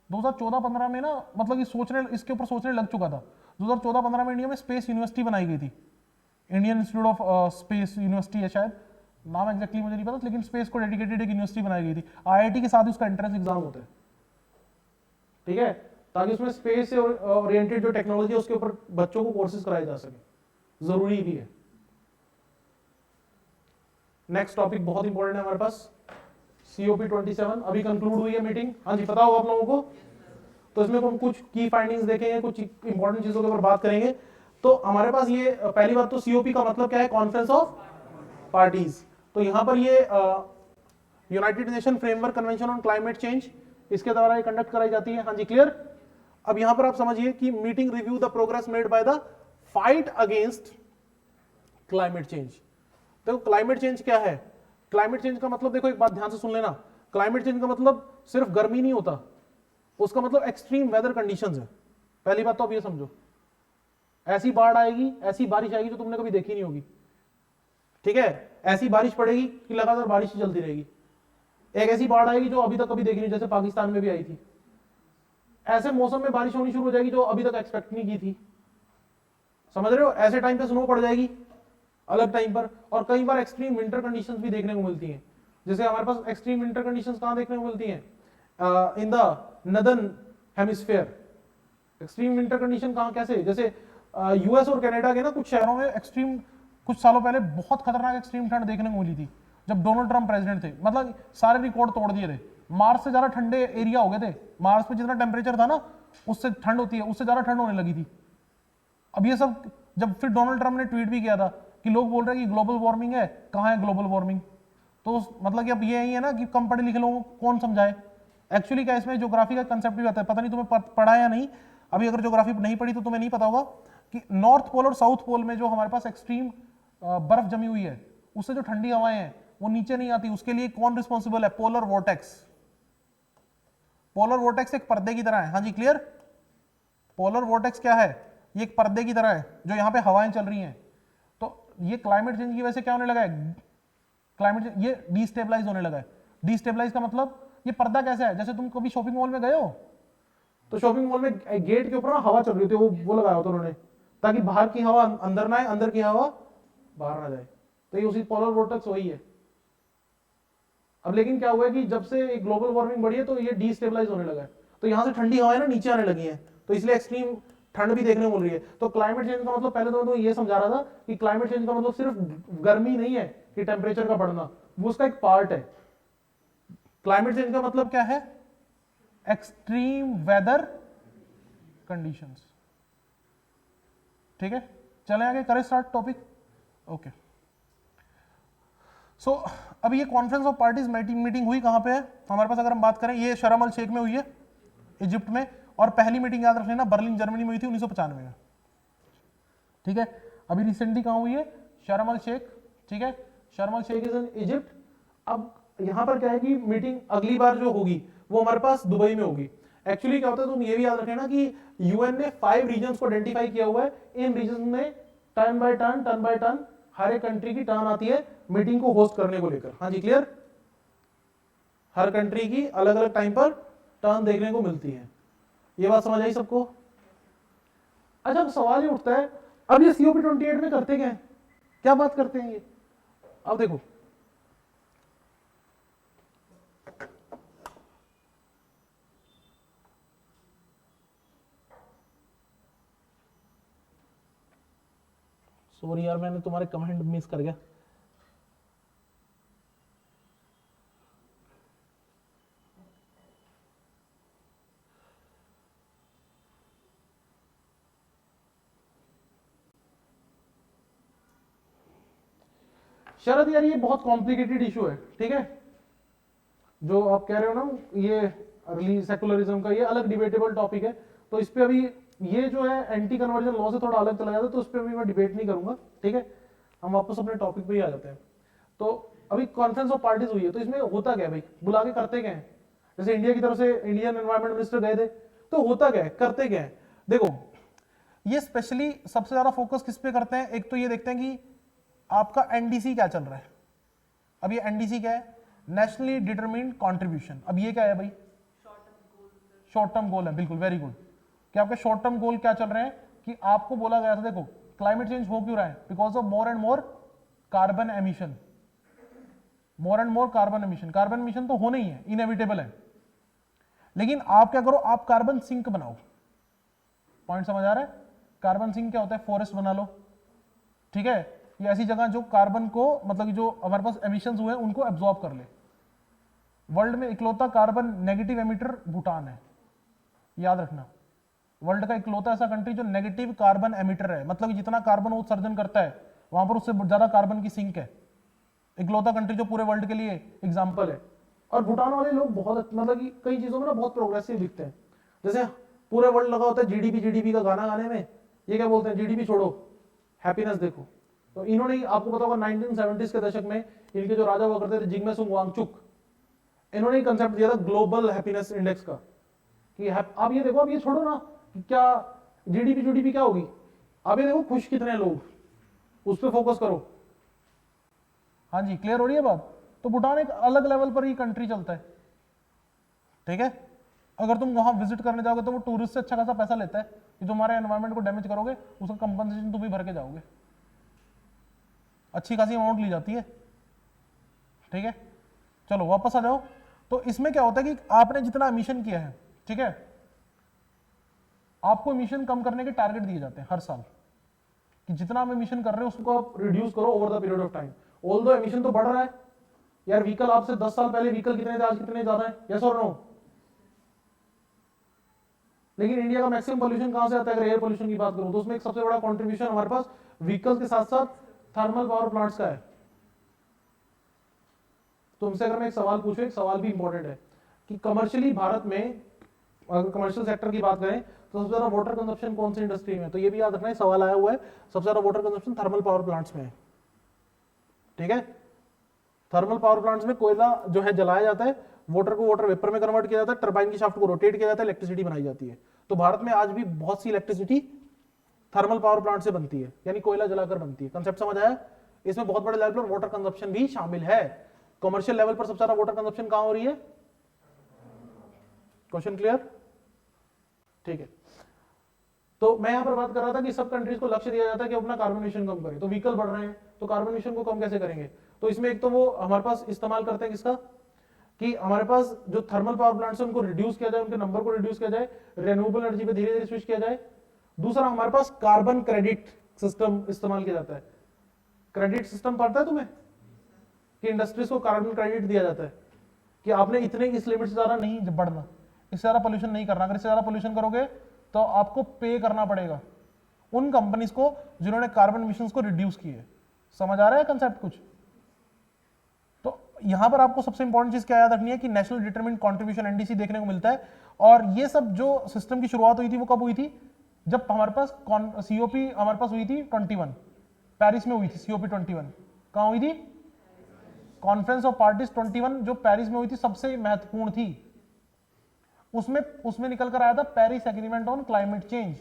2014-15 में ना मतलब इसके ऊपर सोचने लग चुका था। 2014-15 में इंडिया में स्पेस यूनिवर्सिटी बनाई गई थी, Indian institute of space university है शायद, नाम एग्जैक्टली मुझे नहीं पता, लेकिन स्पेस को डेडिकेटेड एक यूनिवर्सिटी बनाई गई थी। आईआईटी के साथ ही उसका एंट्रेंस एग्जाम होता है, ठीक है, ताकि उसमें स्पेस से ओरिएंटेड जो टेक्नोलॉजी है उसके ऊपर बच्चों को कोर्सेज कराए जा सके, जरूरी भी है। नेक्स्ट टॉपिक बहुत इंपॉर्टेंट है हमारे पास, COP27 अभी कंक्लूड हुई है मीटिंग। हाँ जी, पता होगा आप लोगों को। तो इसमें हम कुछ की फाइंडिंग्स देखेंगे, कुछ इंपॉर्टेंट चीजों के ऊपर बात करेंगे। तो हमारे पास ये पहली बात तो COP का मतलब क्या है? Conference of parties. तो यहाँ पर ये United nation framework convention on climate change, इसके द्वारा ये कंडक्ट कराई जाती है। हाँ जी, क्लियर? अब यहाँ पर आप समझिए कि meeting review the progress made by the fight against climate change. देखो क्लाइमेट चेंज क्या है? क्लाइमेट चेंज का मतलब देखो, एक बात ध्यान से सुन लेना, क्लाइमेट चेंज का मतलब सिर्फ गर्मी नहीं होता, उसका मतलब एक्सट्रीम वेदर कंडीशंस है। पहली बात तो आप ये समझो, ऐसी बाढ़ आएगी, ऐसी बारिश आएगी जो तुमने कभी देखी नहीं होगी, ठीक है? ऐसी बारिश पड़ेगी कि लगातार बारिश चलती रहेगी। एक ऐसी बाढ़ आएगी जो अभी तक कभी देखी नहीं, जैसे पाकिस्तान में भी आई थी। ऐसे मौसम में बारिश होनी शुरू हो जाएगी जो अभी तक एक्सपेक्ट नहीं की थी। समझ रहे हो? ऐसे टाइम पे स्नो पड़ जाएगी अलग टाइम पर, और कई बार एक्सट्रीम विंटर कंडीशंस भी देखने को मिलती हैं। जैसे हमारे पास एक्सट्रीम विंटर कंडीशंस कहां देखने को मिलती हैं? In the northern hemisphere. Extreme winter condition कहां, कैसे? जैसे यूएस और कनाडा के ना कुछ शहरों में एक्सट्रीम, कुछ सालों पहले बहुत खतरनाक एक्सट्रीम ठंड देखने को मिली थी जब डोनाल्ड ट्रंप प्रेसिडेंट थे। मतलब सारे रिकॉर्ड तोड़ दिए थे, मार्स से ज्यादा ठंडे एरिया हो गए थे। मार्स पे जितना टेम्परेचर था ना, उससे ठंड होती है, उससे ज्यादा ठंड होने लगी थी। अब ये सब जब फिर डोनाल्ड ट्रंप ने ट्वीट भी किया था कि लोग बोल रहे हैं कि ग्लोबल वार्मिंग है, कहां है ग्लोबल वार्मिंग? तो मतलब कि अब ये ही है ना कि कम पढ़े लिखे लोगों को कौन समझाए। एक्चुअली क्या इसमें ज्योग्राफी का कंसेप्ट भी आता है, पता नहीं तुम्हें पढ़ा है या नहीं। अभी अगर ज्योग्राफी नहीं पढ़ी तो तुम्हें नहीं पता होगा कि नॉर्थ पोल और साउथ पोल में जो हमारे पास एक्सट्रीम बर्फ जमी हुई है, उससे जो ठंडी हवाएं हैं वो नीचे नहीं आती, उसके लिए कौन रिस्पॉन्सिबल है? Polar vortex. पोलर वोर्टेक्स एक पर्दे की तरह है। हाँ जी, क्लियर। पोलर वोर्टेक्स क्या है? ये एक पर्दे की तरह है जो यहाँ पे हवाएं चल रही हैं। तो ये क्लाइमेट चेंज की वजह से क्या होने लगा है? क्लाइमेट ये डिस्टेबलाइज होने लगा है। डिस्टेबलाइज का मतलब ये पर्दा कैसा है? जैसे तुम कभी शॉपिंग मॉल में गए हो तो शॉपिंग मॉल में गेट के ऊपर ना हवा चल रही होती है, वो लगाया होता उन्होंने ताकि बाहर की हवा अंदर ना आए, अंदर की हवा बाहर ना जाए। तो ये उसी पोलर वोर्टेक्स वही है। अब लेकिन क्या हुआ है कि जब से ग्लोबल वार्मिंग बढ़ी है तो ये डिस्टेबलाइज होने लगा है, तो यहाँ से ठंडी हवाएं ना नीचे आने लगी हैं, तो इसलिए एक्सट्रीम ठंड भी देखने को मिल रही है। तो क्लाइमेट चेंज का मतलब पहले तो मैं ये समझा रहा था कि क्लाइमेट चेंज का मतलब सिर्फ गर्मी नहीं है कि टेम्परेचर का बढ़ना, वो उसका एक पार्ट है। क्लाइमेट चेंज का मतलब क्या है? Extreme weather conditions. ठीक है, चले आगे, करें स्टार्ट टॉपिक। ओके, सो अभी ये कॉन्फ्रेंस ऑफ पार्टीज मीटिंग हुई कहां पे है हमारे पास? अगर हम बात करें, ये शर्म अल शेख में हुई है, इजिप्ट में। और पहली मीटिंग याद रख लेना, बर्लिन जर्मनी में हुई थी 1995 में। ठीक है, अभी रिसेंटली कहां हुई है? शर्म अल शेख। ठीक है, शर्म अल शेख इज इन इजिप्ट। अब यहां पर क्या है कि मीटिंग अगली बार जो होगी वो हमारे पास दुबई में होगी। एक्चुअली क्या होता है, तुम ये भी याद रखना कि यूएन ने 5 रीजन्स को आइडेंटिफाई किया हुआ है। इन रीजन में टर्न बाय टर्न हर एक कंट्री की टर्न आती है मीटिंग को होस्ट करने को लेकर। हाँ जी, क्लियर। हर कंट्री की अलग अलग टाइम पर टर्न देखने को मिलती है। ये बात समझ आई सबको? अच्छा, अब सवाल ये उठता है, अब ये COP28 में करते क्या है? क्या बात करते हैं ये? अब देखो, सॉरी यार, मैंने तुम्हारे कमेंट मिस कर गया। शरद यार, ये बहुत कॉम्प्लिकेटेड इशू है। ठीक है, जो आप कह रहे हो ना, ये अर्ली सेकुलरिज्म का ये अलग डिबेटेबल टॉपिक है। तो इस पे अभी ये जो है एंटी कन्वर्जन लॉ से थोड़ा अलग चला जाता है, तो उस पर अभी मैं डिबेट नहीं करूंगा। ठीक है, हम वापस अपने टॉपिक पे ही आ जाते हैं। तो अभी कॉन्फ्रेंस ऑफ पार्टीज हुई है, तो इसमें होता क्या है भाई? बुला के करते क्या है? जैसे इंडिया की तरफ से इंडियन एनवायरमेंट मिनिस्टर गए थे, तो होता क्या है, करते क्या है? देखो, ये स्पेशली सबसे ज्यादा फोकस किस पे करते हैं? एक तो ये देखते हैं कि आपका एनडीसी क्या चल रहा है। अब ये एनडीसी क्या है? Nationally determined contribution. अब ये क्या है भाई? शॉर्ट टर्म गोल है, बिल्कुल, वेरी गुड। कि आपके शॉर्ट टर्म गोल क्या चल रहे हैं? कि आपको बोला गया था, देखो क्लाइमेट चेंज हो क्यों रहा है? Because of more and more carbon emission. More and more carbon emission. Carbon emission तो होना ही है, इनएविटेबल है। लेकिन आप क्या करो, आप कार्बन सिंक बनाओ। पॉइंट समझ आ रहा है? कार्बन सिंक क्या होता है? फॉरेस्ट बना लो। ठीक है, ये ऐसी जगह जो कार्बन को, मतलब कि जो हमारे पास एमिशंस हुए हैं उनको एब्जॉर्ब कर ले। वर्ल्ड में इकलौता कार्बन नेगेटिव एमिटर भूटान है, याद रखना। वर्ल्ड का इकलौता ऐसा कंट्री जो नेगेटिव कार्बन एमिटर है, मतलब जितना कार्बन वो उत्सर्जन करता है वहां पर उससे ज्यादा कार्बन की सिंक है। इकलौता कंट्री जो पूरे वर्ल्ड के लिए एग्जाम्पल है। और भूटान वाले लोग बहुत, मतलब कि कई चीजों में ना बहुत प्रोग्रेसिव दिखते हैं। जैसे पूरे वर्ल्ड लगा होता है जीडीपी का गाना गाने में, ये क्या बोलते हैं? जीडीपी छोड़ो, हैप्पीनेस देखो। तो इन्होंने, आपको पता होगा 1970s के दशक में इनके जो राजा हुआ करते थे, जिग्मे सुंग वांगचुक, इन्होंने कंसेप्ट दिया था ग्लोबल हैप्पीनेस इंडेक्स का, कि आप ये देखो, अब ये छोड़ो ना कि क्या जीडीपी क्या होगी, अब ये देखो खुश कितने लोग, उस पर फोकस करो। हाँ जी, क्लियर हो रही है बात? तो भूटान एक अलग लेवल पर ही कंट्री चलता है। ठीक है, अगर तुम वहां विजिट करने जाओगे तो वो टूरिस्ट से अच्छा खासा पैसा लेता है कि तुम्हारे एनवायरमेंट को डैमेज करोगे उसका कंपनसेशन तुम ही भर के जाओगे। अच्छी खासी अमाउंट ली जाती है। ठीक है, चलो वापस आ जाओ। तो इसमें क्या होता है कि आपने जितना एमिशन किया है, ठीक है, आपको एमिशन कम करने के टारगेट दिए जाते हैं हर साल, कि जितना आप एमिशन कर रहे हो उसको आप रिड्यूस करो over the period of time. Although emission तो बढ़ रहा है यार, व्हीकल आपसे 10 साल पहले व्हीकल कितने थे, आज कितने ज्यादा है, यस और नो? लेकिन इंडिया का मैक्सिमम पोल्यूशन कहां से आता है? अगर एयर पोल्यूशन की बात करूं तो उसमें एक सबसे बड़ा कंट्रीब्यूशन हमारे पास व्हीकल्स के साथ साथ थर्मल पावर प्लांट्स का है। तुमसे अगर मैं एक सवाल पूछूं, एक सवाल भी इंपॉर्टेंट है कि कमर्शियली भारत में अगर कमर्शियल सेक्टर की बात करें तो सबसे ज्यादा वाटर कंजप्शन कौन सी इंडस्ट्री में है? तो ये भी याद रखना है, सवाल आया हुआ है, सबसे ज्यादा water consumption thermal power plants में है। ठीक है, थर्मल पावर प्लांट्स में कोयला जो है जलाया जाता है, वाटर को वाटर वेपर में कन्वर्ट किया जाता है, टरबाइन की शाफ्ट को रोटेट किया जाता है, इलेक्ट्रिसिटी बनाई जाती है। तो भारत में आज भी बहुत सी इलेक्ट्रिसिटी थर्मल पावर प्लांट से बनती है, यानी कोयला जलाकर बनती है। कंसेप्ट समझ आया? इसमें बहुत बड़े लेवल पर वाटर कंजप्शन भी शामिल है। कमर्शियल लेवल पर सबसे ज्यादा वाटर कंजप्शन कहां हो रही है? Question clear? ठीक है, तो मैं यहां पर बात कर रहा था कि सब कंट्रीज को लक्ष्य दिया जाता है कि अपना कार्बन इमिशन कम करें। तो व्हीकल बढ़ रहे हैं तो कार्बन इमिशन को कम कैसे करेंगे? तो इसमें एक तो वो हमारे पास इस्तेमाल करते हैं किसका, कि हमारे पास जो थर्मल पावर प्लांट्स है उनको रिड्यूस किया जाए, उनके नंबर को रिड्यूस किया जाए, रिन्यूएबल एनर्जी पे धीरे धीरे स्विच किया जाए। दूसरा हमारे पास कार्बन क्रेडिट सिस्टम इस्तेमाल किया जाता है। क्रेडिट सिस्टम पता है तुम्हें कि इंडस्ट्रीज को कार्बन क्रेडिट दिया जाता है कि आपने इतने इस लिमिट से ज्यादा नहीं बढ़ना, इससे ज्यादा पोल्यूशन नहीं करना। अगर इससे ज्यादा पोल्यूशन करोगे तो आपको पे करना पड़ेगा उन कंपनीज को जिन्होंने कार्बन इमिशंस को रिड्यूस किए। समझ आ रहा है कंसेप्ट कुछ? तो यहां पर आपको सबसे इंपॉर्टेंट चीज क्या याद रखनी है कि नेशनल डिटरमिन्ड कंट्रीब्यूशन एनडीसी देखने को मिलता है। और ये सब जो सिस्टम की शुरुआत हुई थी वो कब हुई थी? जब हमारे पास सीओपी हमारे पास हुई थी 21, पेरिस में हुई थी सीओपी 21। कहां हुई थी? कॉन्फ्रेंस ऑफ पार्टीज 21 जो पेरिस में हुई थी, सबसे महत्वपूर्ण थी। उसमें निकल कर आया था Paris agreement on climate change.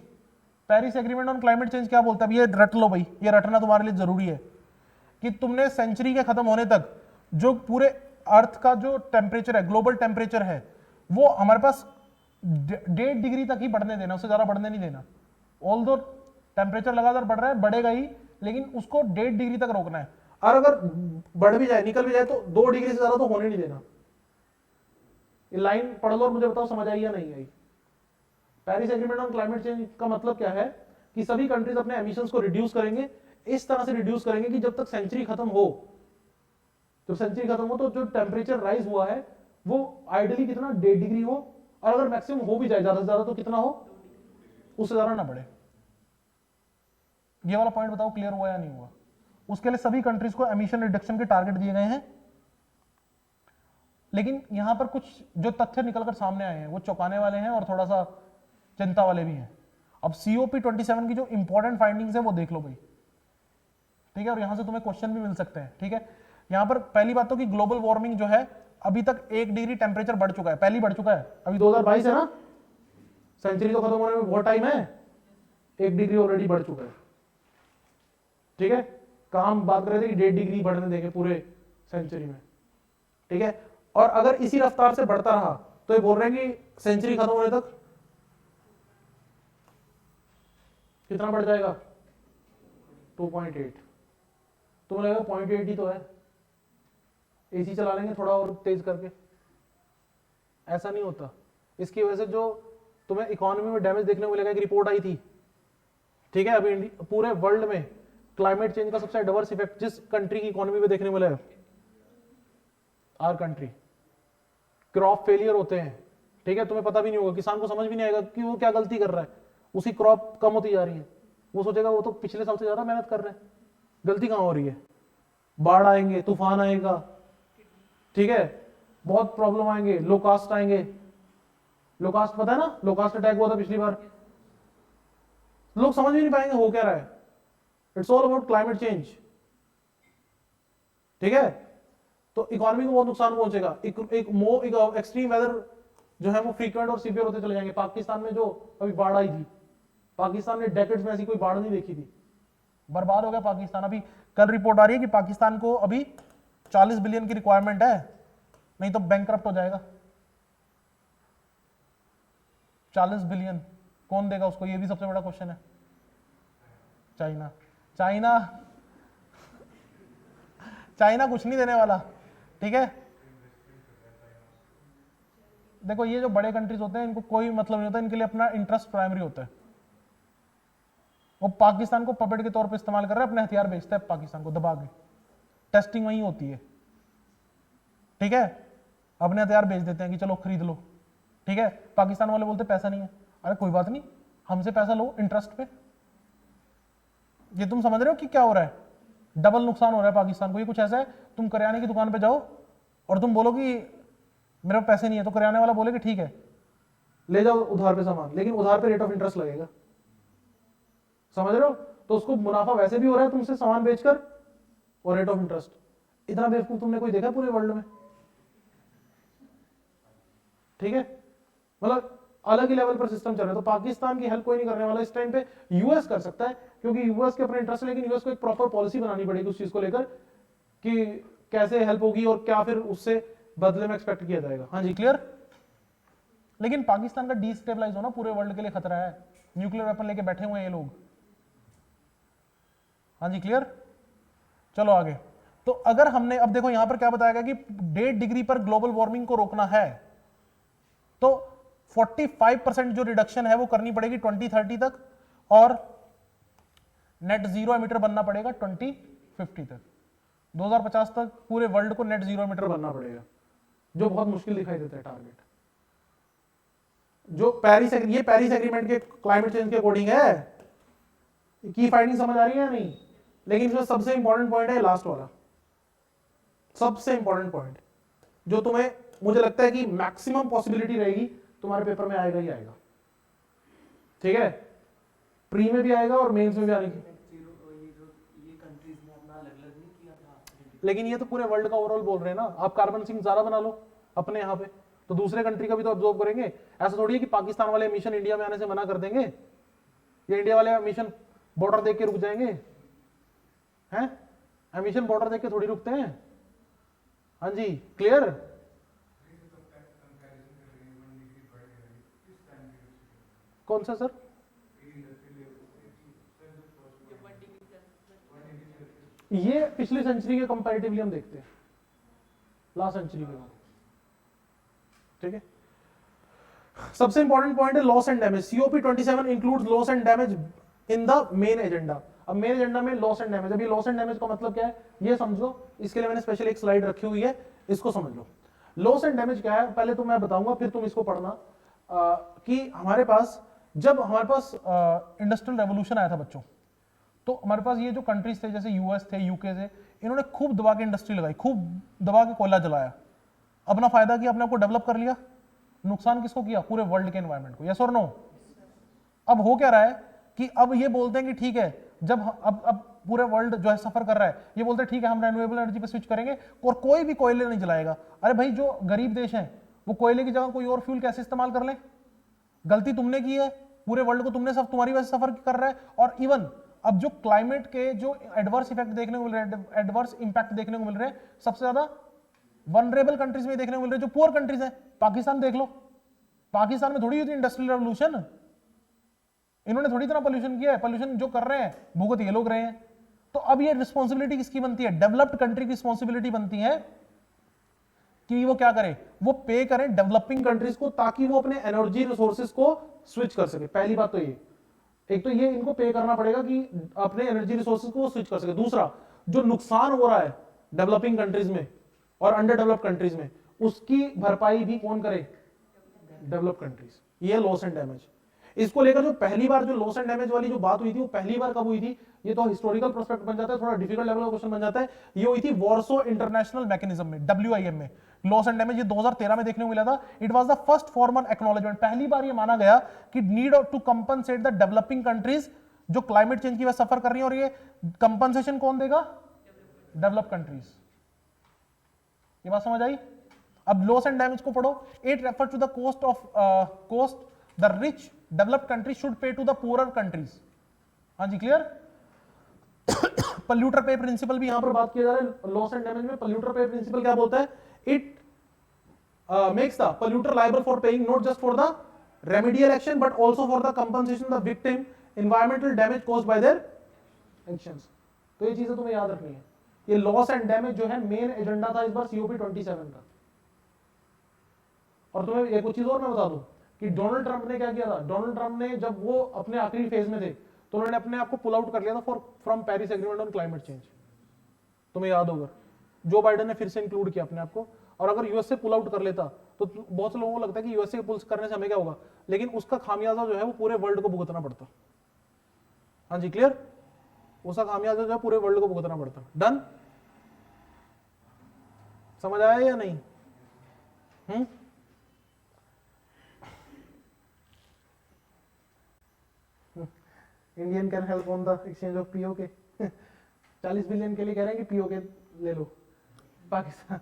Paris agreement on climate change क्या बोलता है? ये रट लो भाई, ये रटना तुम्हारे लिए जरूरी है कि तुमने सेंचुरी के खत्म होने तक जो पूरे अर्थ का जो टेम्परेचर है, ग्लोबल टेम्परेचर है, वो हमारे पास 1.5 डिग्री तक ही बढ़ने देना, उससे ज्यादा बढ़ने नहीं देना। ऑल्दो टेम्परेचर लगातार बढ़ रहा है, बढ़ेगा ही, लेकिन उसको 1.5 डिग्री तक रोकना है। और अगर बढ़ भी जाए, निकल भी जाए, तो 2 डिग्री से ज्यादा तो होने नहीं देना। ये लाइन पढ़ लो और मुझे बताओ समझ आई या नहीं आई। Paris agreement on climate change का मतलब क्या है कि सभी कंट्रीज अपने एमिशंस को रिड्यूस करेंगे, इस तरह से रिड्यूस करेंगे कि जब तक सेंचुरी खत्म हो, जब सेंचुरी खत्म हो तो जो टेम्परेचर राइज हुआ है वो आइडियली कितना 1.5 डिग्री हो, और अगर मैक्सिमम हो भी जाए ज्यादा से ज्यादा तो कितना हो, उससे ज्यादा ना बढ़े। ये वाला पॉइंट बताओ क्लियर हुआ या नहीं हुआ? उसके लिए सभी कंट्रीज को एमिशन रिडक्शन के टारगेट दिए गए हैं। लेकिन यहां पर कुछ जो तथ्य निकलकर सामने आए हैं वो चौंकाने वाले हैं और थोड़ा सा चिंता वाले भी हैं। अब सीओपी 27 की जो इंपॉर्टेंट फाइंडिंग्स है वो देख लो भाई, ठीक है? और यहां से तुम्हें क्वेश्चन भी मिल सकते हैं, ठीक है? यहां पर पहली बात तो कि ग्लोबल वार्मिंग जो है अभी तक 1 डिग्री टेम्परेचर बढ़ चुका है, पहली बढ़ चुका है। अभी 2022 है ना, सेंचुरी तो खत्म होने में बहुत टाइम है, 1 डिग्री ऑलरेडी बढ़ चुका है। ठीक है, कहां हम बात कर रहे थे कि 1.5 डिग्री बढ़ने देंगे पूरे सेंचुरी में, ठीक है? और अगर इसी रफ्तार से बढ़ता रहा तो ये बोल रहे हैं कि सेंचुरी खत्म होने तक कितना बढ़ जाएगा? 2.8। तो लगेगा 0.8 ही तो है, एसी चला लेंगे थोड़ा और तेज करके। ऐसा नहीं होता। इसकी वजह से जो तुम्हें इकोनॉमी में डैमेज देखने को मिलेगा, एक रिपोर्ट आई थी, ठीक है? अभी पूरे वर्ल्ड में क्लाइमेट चेंज का सबसे एडवर्स इफेक्ट जिस कंट्री की इकोनॉमी पे देखने को मिला है, आवर कंट्री। क्रॉप फेलियर होते हैं, ठीक है? तुम्हें पता भी नहीं होगा, किसान को समझ भी नहीं आएगा कि वो क्या गलती कर रहा है, उसकी क्रॉप कम होती जा रही है, वो सोचेगा वो तो पिछले साल से ज्यादा मेहनत कर रहे हैं, गलती कहां हो रही है? बाढ़ आएंगे, तूफान आएगा, ठीक है? बहुत प्रॉब्लम आएंगे, लो कास्ट आएंगे। लो कास्ट पता है ना, लो कास्ट अटैक हुआ था पिछली बार, लोग समझ भी नहीं पाएंगे हो क्या रहा है। It's all about climate change, ठीक है? तो इकोनॉमी को बहुत नुकसान पहुंचेगा। एक एक्सट्रीम वेदर जो है वो फ्रीक्वेंट और सीवियर होते चले जाएंगे। पाकिस्तान में जो अभी बाढ़ आई थी, पाकिस्तान ने डेकेड्स में ऐसी कोई बाढ़ नहीं देखी थी, बर्बाद हो गया पाकिस्तान। अभी कल रिपोर्ट आ रही है कि पाकिस्तान को अभी 40 बिलियन की रिक्वायरमेंट है, नहीं तो बैंकरप्ट हो जाएगा। 40 बिलियन कौन देगा उसको? ये भी सबसे बड़ा क्वेश्चन है। चाइना चाइना चाइना कुछ नहीं देने वाला, ठीक है? देखो ये जो बड़े कंट्रीज होते हैं इनको कोई मतलब नहीं होता, इनके लिए अपना इंटरेस्ट प्राइमरी होता है। वो पाकिस्तान को पपेट के तौर पे इस्तेमाल कर रहे हैं, अपने हथियार बेचते हैं पाकिस्तान को दबा के, टेस्टिंग वहीं होती है, ठीक है? अपने हथियार बेच देते हैं कि चलो खरीद लो, ठीक है? पाकिस्तान वाले बोलते पैसा नहीं है, अरे कोई बात नहीं, हमसे पैसा लो इंटरेस्ट पे। ये तुम समझ रहे हो कि क्या हो रहा है? डबल नुकसान हो रहा है पाकिस्तान को। ये कुछ ऐसा है, तुम करियाने की दुकान पे जाओ, और तुम बोलो कि मेरे पास पैसे नहीं है, तो किराने वाला बोले कि ठीक है ले जाओ उधार पे सामान, लेकिन उधार पे रेट ऑफ इंटरेस्ट लगेगा, समझ रहे हो? तो उसको मुनाफा वैसे भी हो रहा है तुमसे सामान बेचकर, और रेट ऑफ इंटरेस्ट। इतना बेवकूफ तुमने कोई देखा पूरे वर्ल्ड में? ठीक है, मतलब अलग ही लेवल पर सिस्टम चल रहा है। तो पाकिस्तान की हेल्प कोई नहीं करने वाला इस टाइम पे, यूएस कर सकता है, क्योंकि यूएस के अपने इंटरेस्ट है, लेकिन यूएस को एक प्रॉपर पॉलिसी बनानी पड़ेगी उस चीज को लेकर कि कैसे हेल्प होगी और क्या फिर उससे बदले में एक्सपेक्ट किया जाएगा। हाँ जी, क्लियर। लेकिन पाकिस्तान का डिस्टेबलाइज होना पूरे वर्ल्ड के लिए खतरा है, न्यूक्लियर वेपन लेके बैठे हुए हैं ये लोग। हाँ जी, क्लियर। चलो आगे। तो अगर हमने, अब देखो यहां पर क्या बताया गया कि 1.5 डिग्री पर ग्लोबल वार्मिंग को रोकना है, तो 45% जो रिडक्शन है वो करनी पड़ेगी 2030 तक, और नेट जीरो एमिटर बनना पड़ेगा 2050 तक। 2050 तक पूरे वर्ल्ड को नेट जीरो एमिटर बनना पड़ेगा, जो बहुत मुश्किल दिखाई देता है टारगेट। जो पेरिस एग्रीमेंट के क्लाइमेट चेंज के अकॉर्डिंग है, की फाइंडिंग समझ आ रही है या नहीं? लेकिन इसमें सबसे इंपॉर्टेंट पॉइंट है लास्ट वाला, सबसे इंपॉर्टेंट पॉइंट जो तुम्हें, मुझे लगता है कि मैक्सिमम पॉसिबिलिटी रहेगी तुम्हारे पेपर में आएगा ही आएगा, ठीक है? प्री में भी आएगा और मेंस में भी आने की, लेकिन ये तो पूरे वर्ल्ड का ओवरऑल बोल रहे हैं ना। आप कार्बन सिंक ज्यादा बना लो अपने यहाँ पे, तो दूसरे कंट्री का भी तो ऑब्जॉर्व करेंगे। ऐसा थोड़ी है कि पाकिस्तान वाले मिशन इंडिया में आने से मना कर देंगे, या इंडिया वाले मिशन बॉर्डर देख के रुक जाएंगे, हैं? एमिशन बॉर्डर देख के थोड़ी रुकते हैं। हाँ जी, क्लियर। कौन सा सर? ये पिछली सेंचुरी के कंपैरेटिवली हम देखते हैं लास्ट सेंचुरी के बाद, ठीक है? सबसे इंपॉर्टेंट पॉइंट है loss and damage. COP27 includes loss and damage in the main agenda. अब मेन एजेंडा में लॉस एंड डैमेज, अभी लॉस एंड डैमेज का मतलब क्या है ये समझो, इसके लिए मैंने स्पेशल एक स्लाइड रखी हुई है, इसको समझ लो। लॉस एंड डैमेज क्या है पहले तो मैं बताऊंगा, फिर तुम इसको पढ़ना। कि हमारे पास, जब हमारे पास इंडस्ट्रियल रेवोल्यूशन आया था बच्चों, तो हमारे पास ये जो कंट्रीज थे जैसे यूएस थे, यूके थे, इन्होंने खूब दबा के इंडस्ट्री लगाई, खूब दबा के कोयला जलाया, अपना फायदा किया, अपने आप को डेवलप कर लिया। नुकसान किसको किया? पूरे वर्ल्ड के एनवायरनमेंट को। यस और नो? अब हो क्या रहा है कि अब ये बोलते हैं कि ठीक है, जब अब पूरे वर्ल्ड जो है सफर कर रहा है, ये बोलते हैं ठीक है हम रेन्यूएबल एनर्जी पे स्विच करेंगे और कोई भी कोयले नहीं जलाएगा। अरे भाई, जो गरीब देश हैं वो कोयले की जगह कोई और फ्यूल कैसे इस्तेमाल कर लें? गलती तुमने की है, पूरे वर्ल्ड को तुमने सब तुम्हारी वजह से सफर कर रहा है। और इवन अब जो क्लाइमेट के जो एडवर्स इफेक्ट देखने को मिल रहे हैं, एडवर्स इंपैक्ट देखने को मिल रहे हैं, सबसे ज्यादा वनरेबल कंट्रीज में देखने को मिल रहे हैं, जो पुअर कंट्रीज हैं। पाकिस्तान देख लो, पाकिस्तान में थोड़ी हुई थी इंडस्ट्रियल रेवोल्यूशन, इन्होंने थोड़ी इतना पोल्यूशन किया है। पोल्यूशन जो कर रहे हैं भुगत ये लोग रहे हैं। तो अब ये रिस्पॉन्सिबिलिटी किसकी बनती है? डेवलप्ड कंट्री की रिस्पॉन्सिबिलिटी बनती है कि वो क्या करे, वो पे करें डेवलपिंग कंट्रीज को, ताकि वो अपने एनर्जी रिसोर्सेज को स्विच कर सके। पहली बात तो ये, एक तो ये इनको पे करना पड़ेगा कि अपने एनर्जी रिसोर्सेज को स्विच कर सके। दूसरा, जो नुकसान हो रहा है डेवलपिंग कंट्रीज में और अंडर डेवलप्ड कंट्रीज में, उसकी भरपाई भी कौन करे? Developed countries. ये लॉस एंड डैमेज। इसको लेकर जो पहली बार जो लॉस एंड डैमेज वाली जो बात हुई थी, वो पहली बार कब हुई थी? ये तो हिस्टोरिकल पर्सपेक्टिव बन जाता है, थोड़ा डिफिकल्ट लेवल का क्वेश्चन बन जाता है। ये हुई थी वॉर्सो इंटरनेशनल मैकेनिज्म में, WIM में। लॉस एंड डैमेज ये 2013 में देखने को मिला था। It was the first formal acknowledgement. पहली बार ये माना गया कि need to compensate the developing countries जो क्लाइमेट चेंज की वजह से सफर कर रही है, और ये कंपनसेशन कौन देगा? Develop countries. ये बात समझ आई? अब लॉस एंड डैमेज को पढ़ो। It refer to the cost the rich developed countries should pay to the poorer countries. हाँ जी, क्लियर। पॉल्यूटर पे प्रिंसिपल भी यहां पर बात किया जा रहा है लॉस एंड डैमेज में। पॉल्यूटर पे प्रिंसिपल क्या बोलता है? It makes the polluter liable for paying not just for the remedial action but also for the compensation the victim environmental damage caused by their actions. तो ये चीजें तुम्हें याद रखनी है। ये लॉस एंड डैमेज जो है मेन एजेंडा था इस बार COP27 का। और तुम्हें एक चीज और मैं बता दूं कि डोनाल्ड ट्रंप ने क्या किया था। डोनाल्ड ट्रंप ने जब वो अपने आखिरी फेज में थे, तो उन्होंने अपने आप को पुल आउट कर लिया था from Paris agreement on climate change. तुम्हें याद होगा, जो बाइडेन ने फिर से इंक्लूड किया अपने आप को। और अगर यूएस से पुल आउट कर लेता तो बहुत से लोगों को लगता है कि यूएस से पुल करने से हमें क्या होगा, लेकिन उसका खामियाजा जो है वो पूरे वर्ल्ड को भुगतना पड़ता। हाँ जी, क्लियर। उसका खामियाजा जो है पूरे वर्ल्ड को भुगतना पड़ता। डन। समझ आया या नहीं? Indian can help on the exchange of PoK 40 billion के लिए कह रहे हैं कि पीओके ले लो पाकिस्तान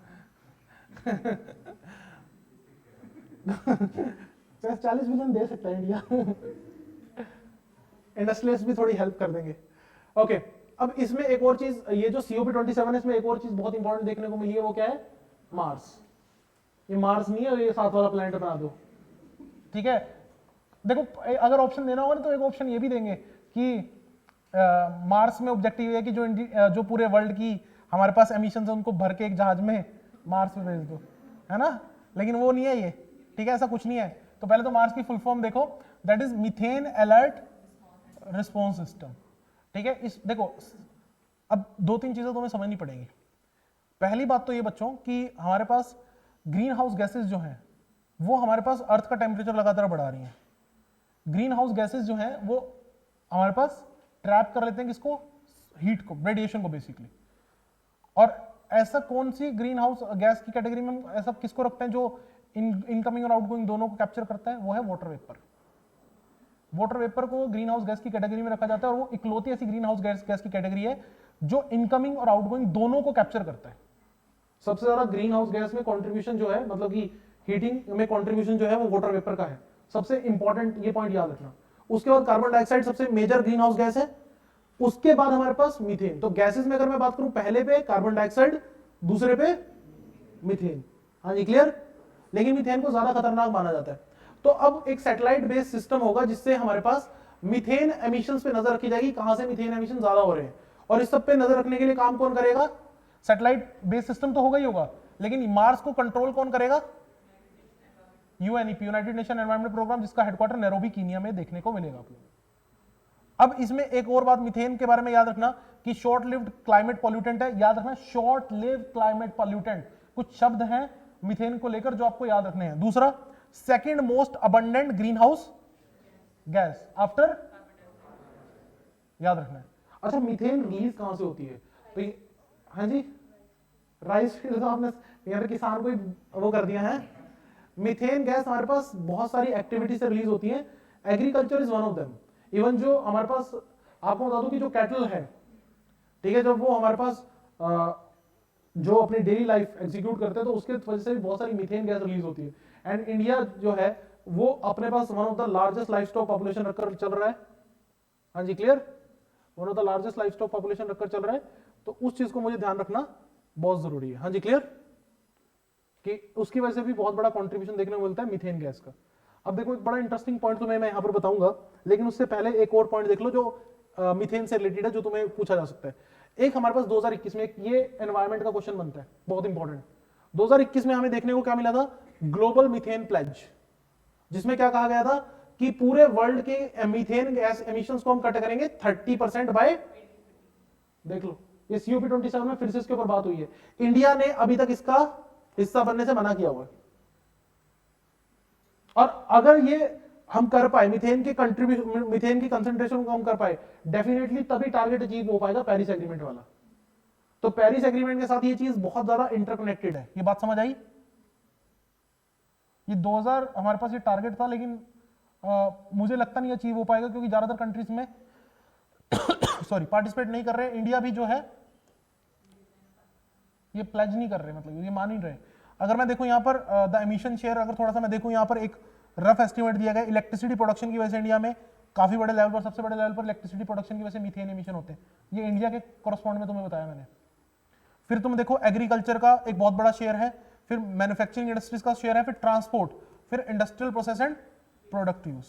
40 बिलियन दे सकता है इंडिया इंडस्ट्रियलिस्ट भी थोड़ी हेल्प कर देंगे। ओके अब इसमें एक और चीज, ये जो COP27 है इसमें एक और चीज बहुत इंपॉर्टेंट देखने को मिली है, वो क्या है? मार्स। ये मार्स नहीं है, ये साथ वाला प्लैनेट बना दो, ठीक है। देखो अगर ऑप्शन देना होगा ना तो एक ऑप्शन ये भी देंगे कि मार्स में ऑब्जेक्टिव है कि जो पूरे वर्ल्ड की हमारे पास एमिशन है उनको भर के एक जहाज में मार्स पे भेज दो, है ना, लेकिन वो नहीं है ये, ठीक है, ऐसा कुछ नहीं है। तो पहले तो मार्स की फुल फॉर्म देखो, that is methane alert response system, ठीक है। इस देखो अब दो तीन चीजें तुम्हें समझनी पड़ेगी। पहली बात तो ये बच्चों कि हमारे पास ग्रीन हाउस गैसेज जो हैं वो हमारे पास अर्थ का टेम्परेचर लगातार बढ़ा रही हैं। ग्रीन हाउस गैसेज जो हैं वो हमारे पास ट्रैप कर लेते हैं किसको? हीट को, रेडिएशन को बेसिकली। और ऐसा कौन सी ग्रीन हाउस गैस की कैटेगरी में ऐसा किसको रखते हैं जो इनकमिंग और आउटगोइंग दोनों को कैप्चर करता है? वो है वाटर वेपर। वाटर वेपर को ग्रीन हाउस गैस की कैटेगरी में रखा जाता है और वो इकलौती ऐसी ग्रीन हाउस गैस की कैटेगरी है जो इनकमिंग और आउटगोइंग दोनों को कैप्चर करता है। सबसे ज्यादा ग्रीन हाउस गैस में कंट्रीब्यूशन जो है, मतलब कि हीटिंग में कंट्रीब्यूशन जो है वो वाटर वेपर का है। सबसे इंपॉर्टेंट ये पॉइंट याद रखना। उसके बाद कार्बन डाइऑक्साइड सबसे मेजर ग्रीन हाउस गैस है, उसके बाद हमारे पास मीथेन। तो गैसेस में अगर मैं बात करूं, पहले पे कार्बन डाइऑक्साइड, दूसरे पे मीथेन। हाँ जी क्लियर। लेकिन मीथेन को ज्यादा खतरनाक माना जाता है। तो अब एक सैटेलाइट बेस्ड सिस्टम होगा जिससे हमारे पास मीथेन एमिशंस पे नजर रखी जाएगी, कहां से मीथेन एमिशन ज्यादा हो रहे हैं। और इस सब पे नजर रखने के लिए काम कौन करेगा? सैटेलाइट बेस्ड सिस्टम तो होगा ही होगा, लेकिन मार्स को कंट्रोल कौन करेगा? UNEP, United Nation Environment Programme, जिसका हेडक्वार्टर नैरोबी कीनिया में देखने को मिलेगा आप लोगों। अब इसमें एक और बात मीथेन के बारे में याद रखना कि शॉर्ट लिव्ड क्लाइमेट पॉल्यूटेंट है। याद रखना शॉर्ट लिव्ड क्लाइमेट पॉल्यूटेंट, कुछ शब्द हैं मीथेन को लेकर जो आपको याद रखने हैं। दूसरा, second most abundant green house gas after, याद रखना है। अच्छा मीथेन रिलीज कहां से होती है? तो हाँ जी, राइस फील्ड तो आपने यहाँ पे किसान को ही वो कर दिया है। मीथेन गैस हमारे पास बहुत सारी एक्टिविटी से रिलीज होती है, agriculture is one of them. Even जो हमारे पास, आपको बता दूं कि जो कैटल है, ठीक है, जब वो हमारे पास जो अपनी डेली लाइफ एग्जीक्यूट करते हैं तो उसके वजह से भी बहुत सारी मीथेन गैस रिलीज होती है। एंड इंडिया जो है वो अपने पास one of the largest livestock population रखकर चल रहा है। हाँ जी क्लियर, one of the largest livestock population रखकर चल रहा है। तो उस चीज को मुझे ध्यान रखना बहुत जरूरी है। हाँ जी क्लियर, कि उसकी वजह से भी बहुत बड़ा कंट्रीब्यूशन देखने को मिलता है मीथेन गैस का। अब देखो एक बड़ा इंटरेस्टिंग पॉइंट तुम्हें मैं यहाँ पर बताऊंगा, लेकिन उससे पहले एक और पॉइंट देख लो जो मीथेन से रिलेटेड है, जो तुम्हें पूछा जा सकता है। एक हमारे पास 2021 में ये एनवायरमेंट का क्वेश्चन बनता है, बहुत इंपॉर्टेंट। 2021 में हमें देखने को क्या मिला था? ग्लोबल मीथेन प्लेज, जिसमें क्या कहा गया था कि पूरे वर्ल्ड के मीथेन गैस एमिशंस को हम कट करेंगे 30% बाय, देख लो ये COP27 में फिर से इसके ऊपर बात हुई है। इंडिया ने अभी तक इसका हिस्सा बनने से मना किया हुआ है। और अगर ये हम कर पाए, मीथेन के कंट्रीब्यूशन, मीथेन की कंसंट्रेशन को हम कर पाए, डेफिनेटली तभी टारगेट अचीव हो पाएगा पेरिस एग्रीमेंट वाला। तो पेरिस एग्रीमेंट के साथ ये चीज बहुत ज्यादा इंटरकनेक्टेड है। ये बात समझ आई? ये 2000 हमारे पास ये टारगेट था, लेकिन मुझे लगता नहीं अचीव हो पाएगा क्योंकि ज्यादातर कंट्रीज में सॉरी पार्टिसिपेट नहीं कर रहे। इंडिया भी जो है ये प्लेज नहीं कर रहे, मतलब ये मान नहीं रहे। अगर मैं देखूं यहाँ पर द एमिशन शेयर, अगर थोड़ा सा मैं देखूं यहाँ पर एक रफ एस्टिमेट दिया गया, इलेक्ट्रिसिटी प्रोडक्शन की वजह से इंडिया में काफी बड़े लेवल पर, सबसे बड़े लेवल पर इलेक्ट्रिसिटी प्रोडक्शन की वजह से मीथेन एमिशन होते हैं। ये इंडिया के कोरस्पॉन्ड में तुम्हें बताया मैंने। फिर तुम देखो एग्रीकल्चर का एक बहुत बड़ा शेयर है, फिर मैन्युफैक्चरिंग इंडस्ट्रीज का शेयर है, फिर ट्रांसपोर्ट, फिर industrial process and product use,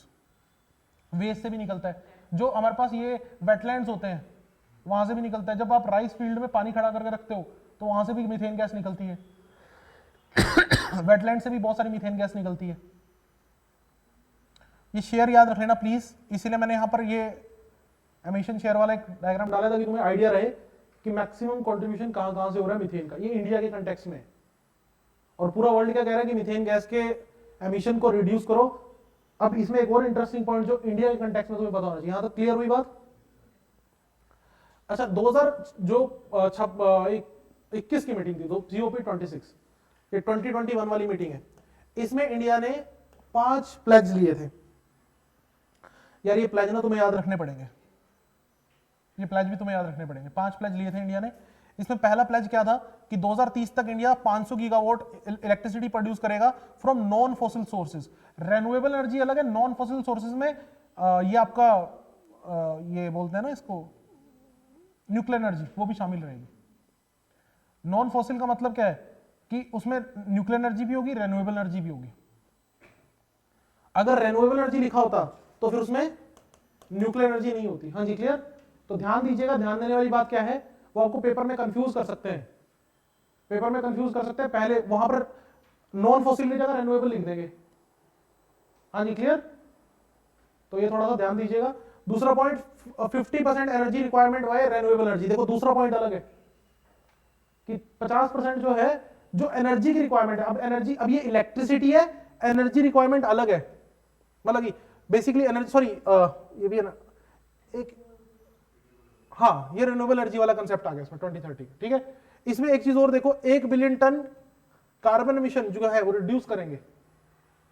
waste से भी निकलता है। जो हमारे पास ये वेटलैंड्स होते हैं वहां से भी निकलता है। जब आप राइस फील्ड में पानी खड़ा करके रखते हो तो वहां से भी मीथेन गैस निकलती है। वेटलैंड से भी बहुत सारी मीथेन गैस निकलती है। ये शेयर याद रख लेना प्लीज, इसीलिए मैंने यहाँ पर ये एमिशन शेयर वाला एक डायग्राम डाला था कि तुम्हें आइडिया रहे कि मैक्सिमम कंट्रीब्यूशन कहां कहां से हो रहा है मीथेन का। ये इंडिया के कंटेक्स्ट में, और पूरा वर्ल्ड क्या कह रहा है कि मीथेन गैस के एमिशन को रिड्यूस करो। अब इसमें एक और इंटरेस्टिंग पॉइंट जो इंडिया के कंटेक्स्ट में तुम्हें पता होना चाहिए। यहां तक क्लियर हुई बात? अच्छा 2000 जो 21 की मीटिंग थी, तो COP26, ये 2021 वाली मीटिंग है। इसमें इंडिया ने 5 प्लेज लिए थे। यार ये प्लेज ना तुम्हें याद रखने पड़ेंगे, ये प्लेज भी तुम्हें याद रखने पड़ेंगे। 5 प्लेज लिए थे इंडिया ने। इसमें पहला प्लेज क्या था कि 2030 तक इंडिया 500 गीगावाट इलेक्ट्रिसिटी प्रोड्यूस करेगा from non fossil sources. Renewable energy अलग है, नॉन फॉसिल सोर्सेज में ये आपका ये बोलते हैं ना इसको न्यूक्लियर एनर्जी, वो भी शामिल रहेगी। नॉन फॉसिल का मतलब क्या है कि उसमें न्यूक्लियर एनर्जी भी होगी, रेन्यूएबल एनर्जी भी होगी। अगर रेन्यूएबल एनर्जी लिखा होता तो फिर उसमें न्यूक्लियर एनर्जी नहीं होती। हाँ जी, क्लियर। तो ध्यान दीजिएगा, ध्यान देने वाली बात क्या है, वो आपको पेपर में कंफ्यूज कर सकते हैं, पेपर में कंफ्यूज कर सकते हैं। पहले वहां पर नॉन फॉसिल की जगह रेन्यूएबल लिख देंगे। हाँ जी, क्लियर। तो ये थोड़ा सा ध्यान दीजिएगा। दूसरा point, 50% energy requirement by renewable energy. देखो दूसरा पॉइंट अलग है कि 50% जो है, जो एनर्जी की रिक्वायरमेंट है। अब एनर्जी, अब ये इलेक्ट्रिसिटी है, एनर्जी रिक्वायरमेंट अलग है, मतलब कि बेसिकली एनर्जी, सॉरी ये भी है ना एक, हाँ ये रिन्यूएबल एनर्जी वाला कंसेप्ट आ गया इसमें 2030, ठीक है। इसमें एक चीज और देखो, 1 बिलियन टन कार्बन एमिशन जो है वो रिड्यूस करेंगे,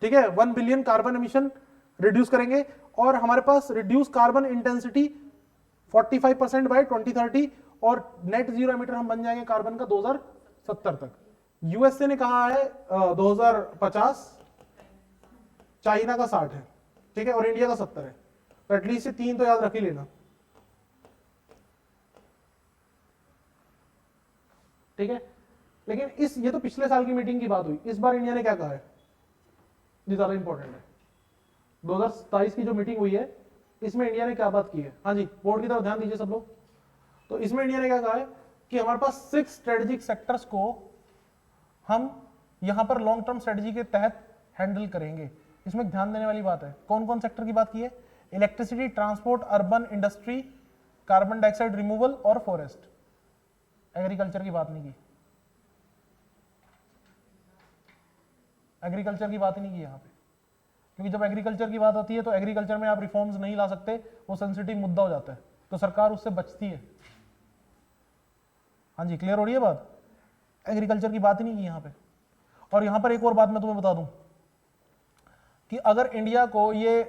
ठीक है। 1 बिलियन कार्बन एमिशन रिड्यूस करेंगे, और हमारे पास रिड्यूस कार्बन इंटेंसिटी 45% बाय 2030, और नेट जीरो एमिटर हम बन जाएंगे कार्बन का 2070 तक। यूएसए ने कहा है 2050, चाइना का 60 है, ठीक है, और इंडिया का 70 है। तो एटलीस्ट ये 3 तो याद रख ही लेना, ठीक है। लेकिन ये तो पिछले साल की मीटिंग की बात हुई। इस बार इंडिया ने क्या कहा है, ये ज्यादा इंपॉर्टेंट है। 2027 की जो मीटिंग हुई है, इसमें इंडिया ने क्या बात की है। हाँ जी, बोर्ड की तरफ ध्यान दीजिए सब लोग। तो इसमें इंडिया ने क्या कहा है कि हमारे पास 6 स्ट्रेटेजिक सेक्टर्स को हम यहां पर लॉन्ग टर्म स्ट्रेटेजी के तहत हैंडल करेंगे। इसमें ध्यान देने वाली बात है, कौन कौन सेक्टर की बात की है, electricity, transport, urban industry, carbon dioxide removal और फॉरेस्ट। एग्रीकल्चर की बात नहीं की, एग्रीकल्चर की बात नहीं की यहाँ पे, क्योंकि जब एग्रीकल्चर की बात आती है तो एग्रीकल्चर में आप रिफॉर्म्स नहीं ला सकते, वो सेंसिटिव मुद्दा हो जाता है, तो सरकार उससे बचती है। हाँ जी, क्लियर हो रही है बात। एग्रीकल्चर की बात ही नहीं की यहाँ पे। और यहाँ पर एक और बात मैं तुम्हें बता दूं कि अगर इंडिया को ये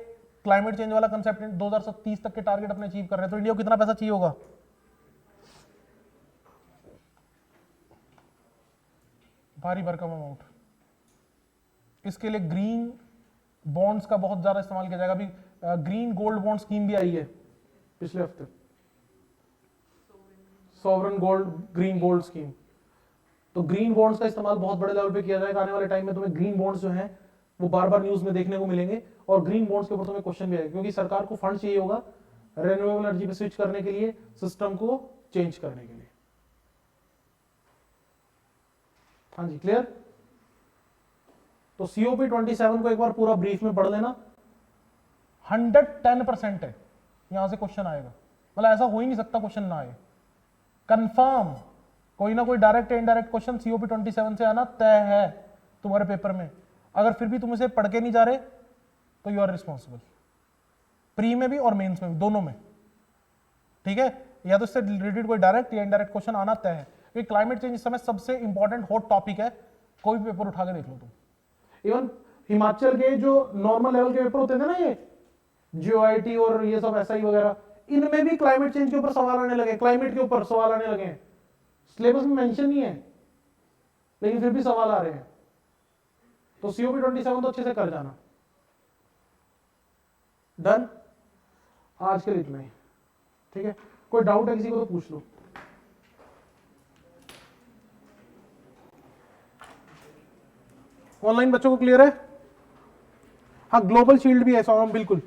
क्लाइमेट चेंज वाला कंसेप्ट 2030 तक के टारगेट अपने अचीव कर रहे हैं, तो इंडिया को कितना पैसा चाहिए होगा, भारी भरकम अमाउंट। इसके लिए ग्रीन बॉन्ड्स का बहुत ज्यादा इस्तेमाल किया जाएगा। अभी ग्रीन गोल्ड बॉन्ड स्कीम भी आई है पिछले हफ्ते, sovereign gold green gold scheme. तो ग्रीन बॉन्ड्स का इस्तेमाल बहुत बड़े लेवल पे किया जाएगा। आने वाले टाइम में तुम्हें ग्रीन बॉन्ड्स जो हैं वो बार बार न्यूज में देखने को मिलेंगे, और ग्रीन बॉन्ड्स के ऊपर तुम्हें क्वेश्चन भी आएगा, क्योंकि सरकार को फंड चाहिए होगा रिन्यूएबल एनर्जी पे स्विच करने के लिए, सिस्टम को चेंज करने के लिए। हाँ जी, क्लियर। तो COP27 को एक बार पूरा ब्रीफ में पढ़ लेना। 110% है, यहां से क्वेश्चन आएगा, मतलब ऐसा हो ही नहीं सकता क्वेश्चन ना आए, कंफर्म कोई ना कोई डायरेक्ट या इनडायरेक्ट क्वेश्चन COP27 से आना तय है तुम्हारे पेपर में। अगर फिर भी तुम इसे पढ़ के नहीं जा रहे तो यू आर रिस्पॉन्सिबल, प्री में भी और मेंस में भी, दोनों में, ठीक है। या तो इससे रिलेटेड कोई डायरेक्ट या इनडायरेक्ट क्वेश्चन आना तय है, क्योंकि क्लाइमेट चेंज इस समय सबसे इंपॉर्टेंट हॉट टॉपिक है। कोई भी पेपर उठा के देख लो तुम, इवन हिमाचल के जो नॉर्मल लेवल के पेपर होते थे ना, ये GOIT और ये सब SI वगैरह, इनमें भी क्लाइमेट चेंज के ऊपर सवाल आने लगे, क्लाइमेट के ऊपर सवाल आने लगे हैं। सिलेबस में मेंशन नहीं है, लेकिन फिर भी सवाल आ रहे हैं। तो COP27 तो अच्छे से कर जाना। डन, आज के लिए इतना ही, ठीक है। कोई डाउट है किसी को तो पूछ लो। ऑनलाइन बच्चों को क्लियर है? हाँ, ग्लोबल शील्ड भी है, बिल्कुल।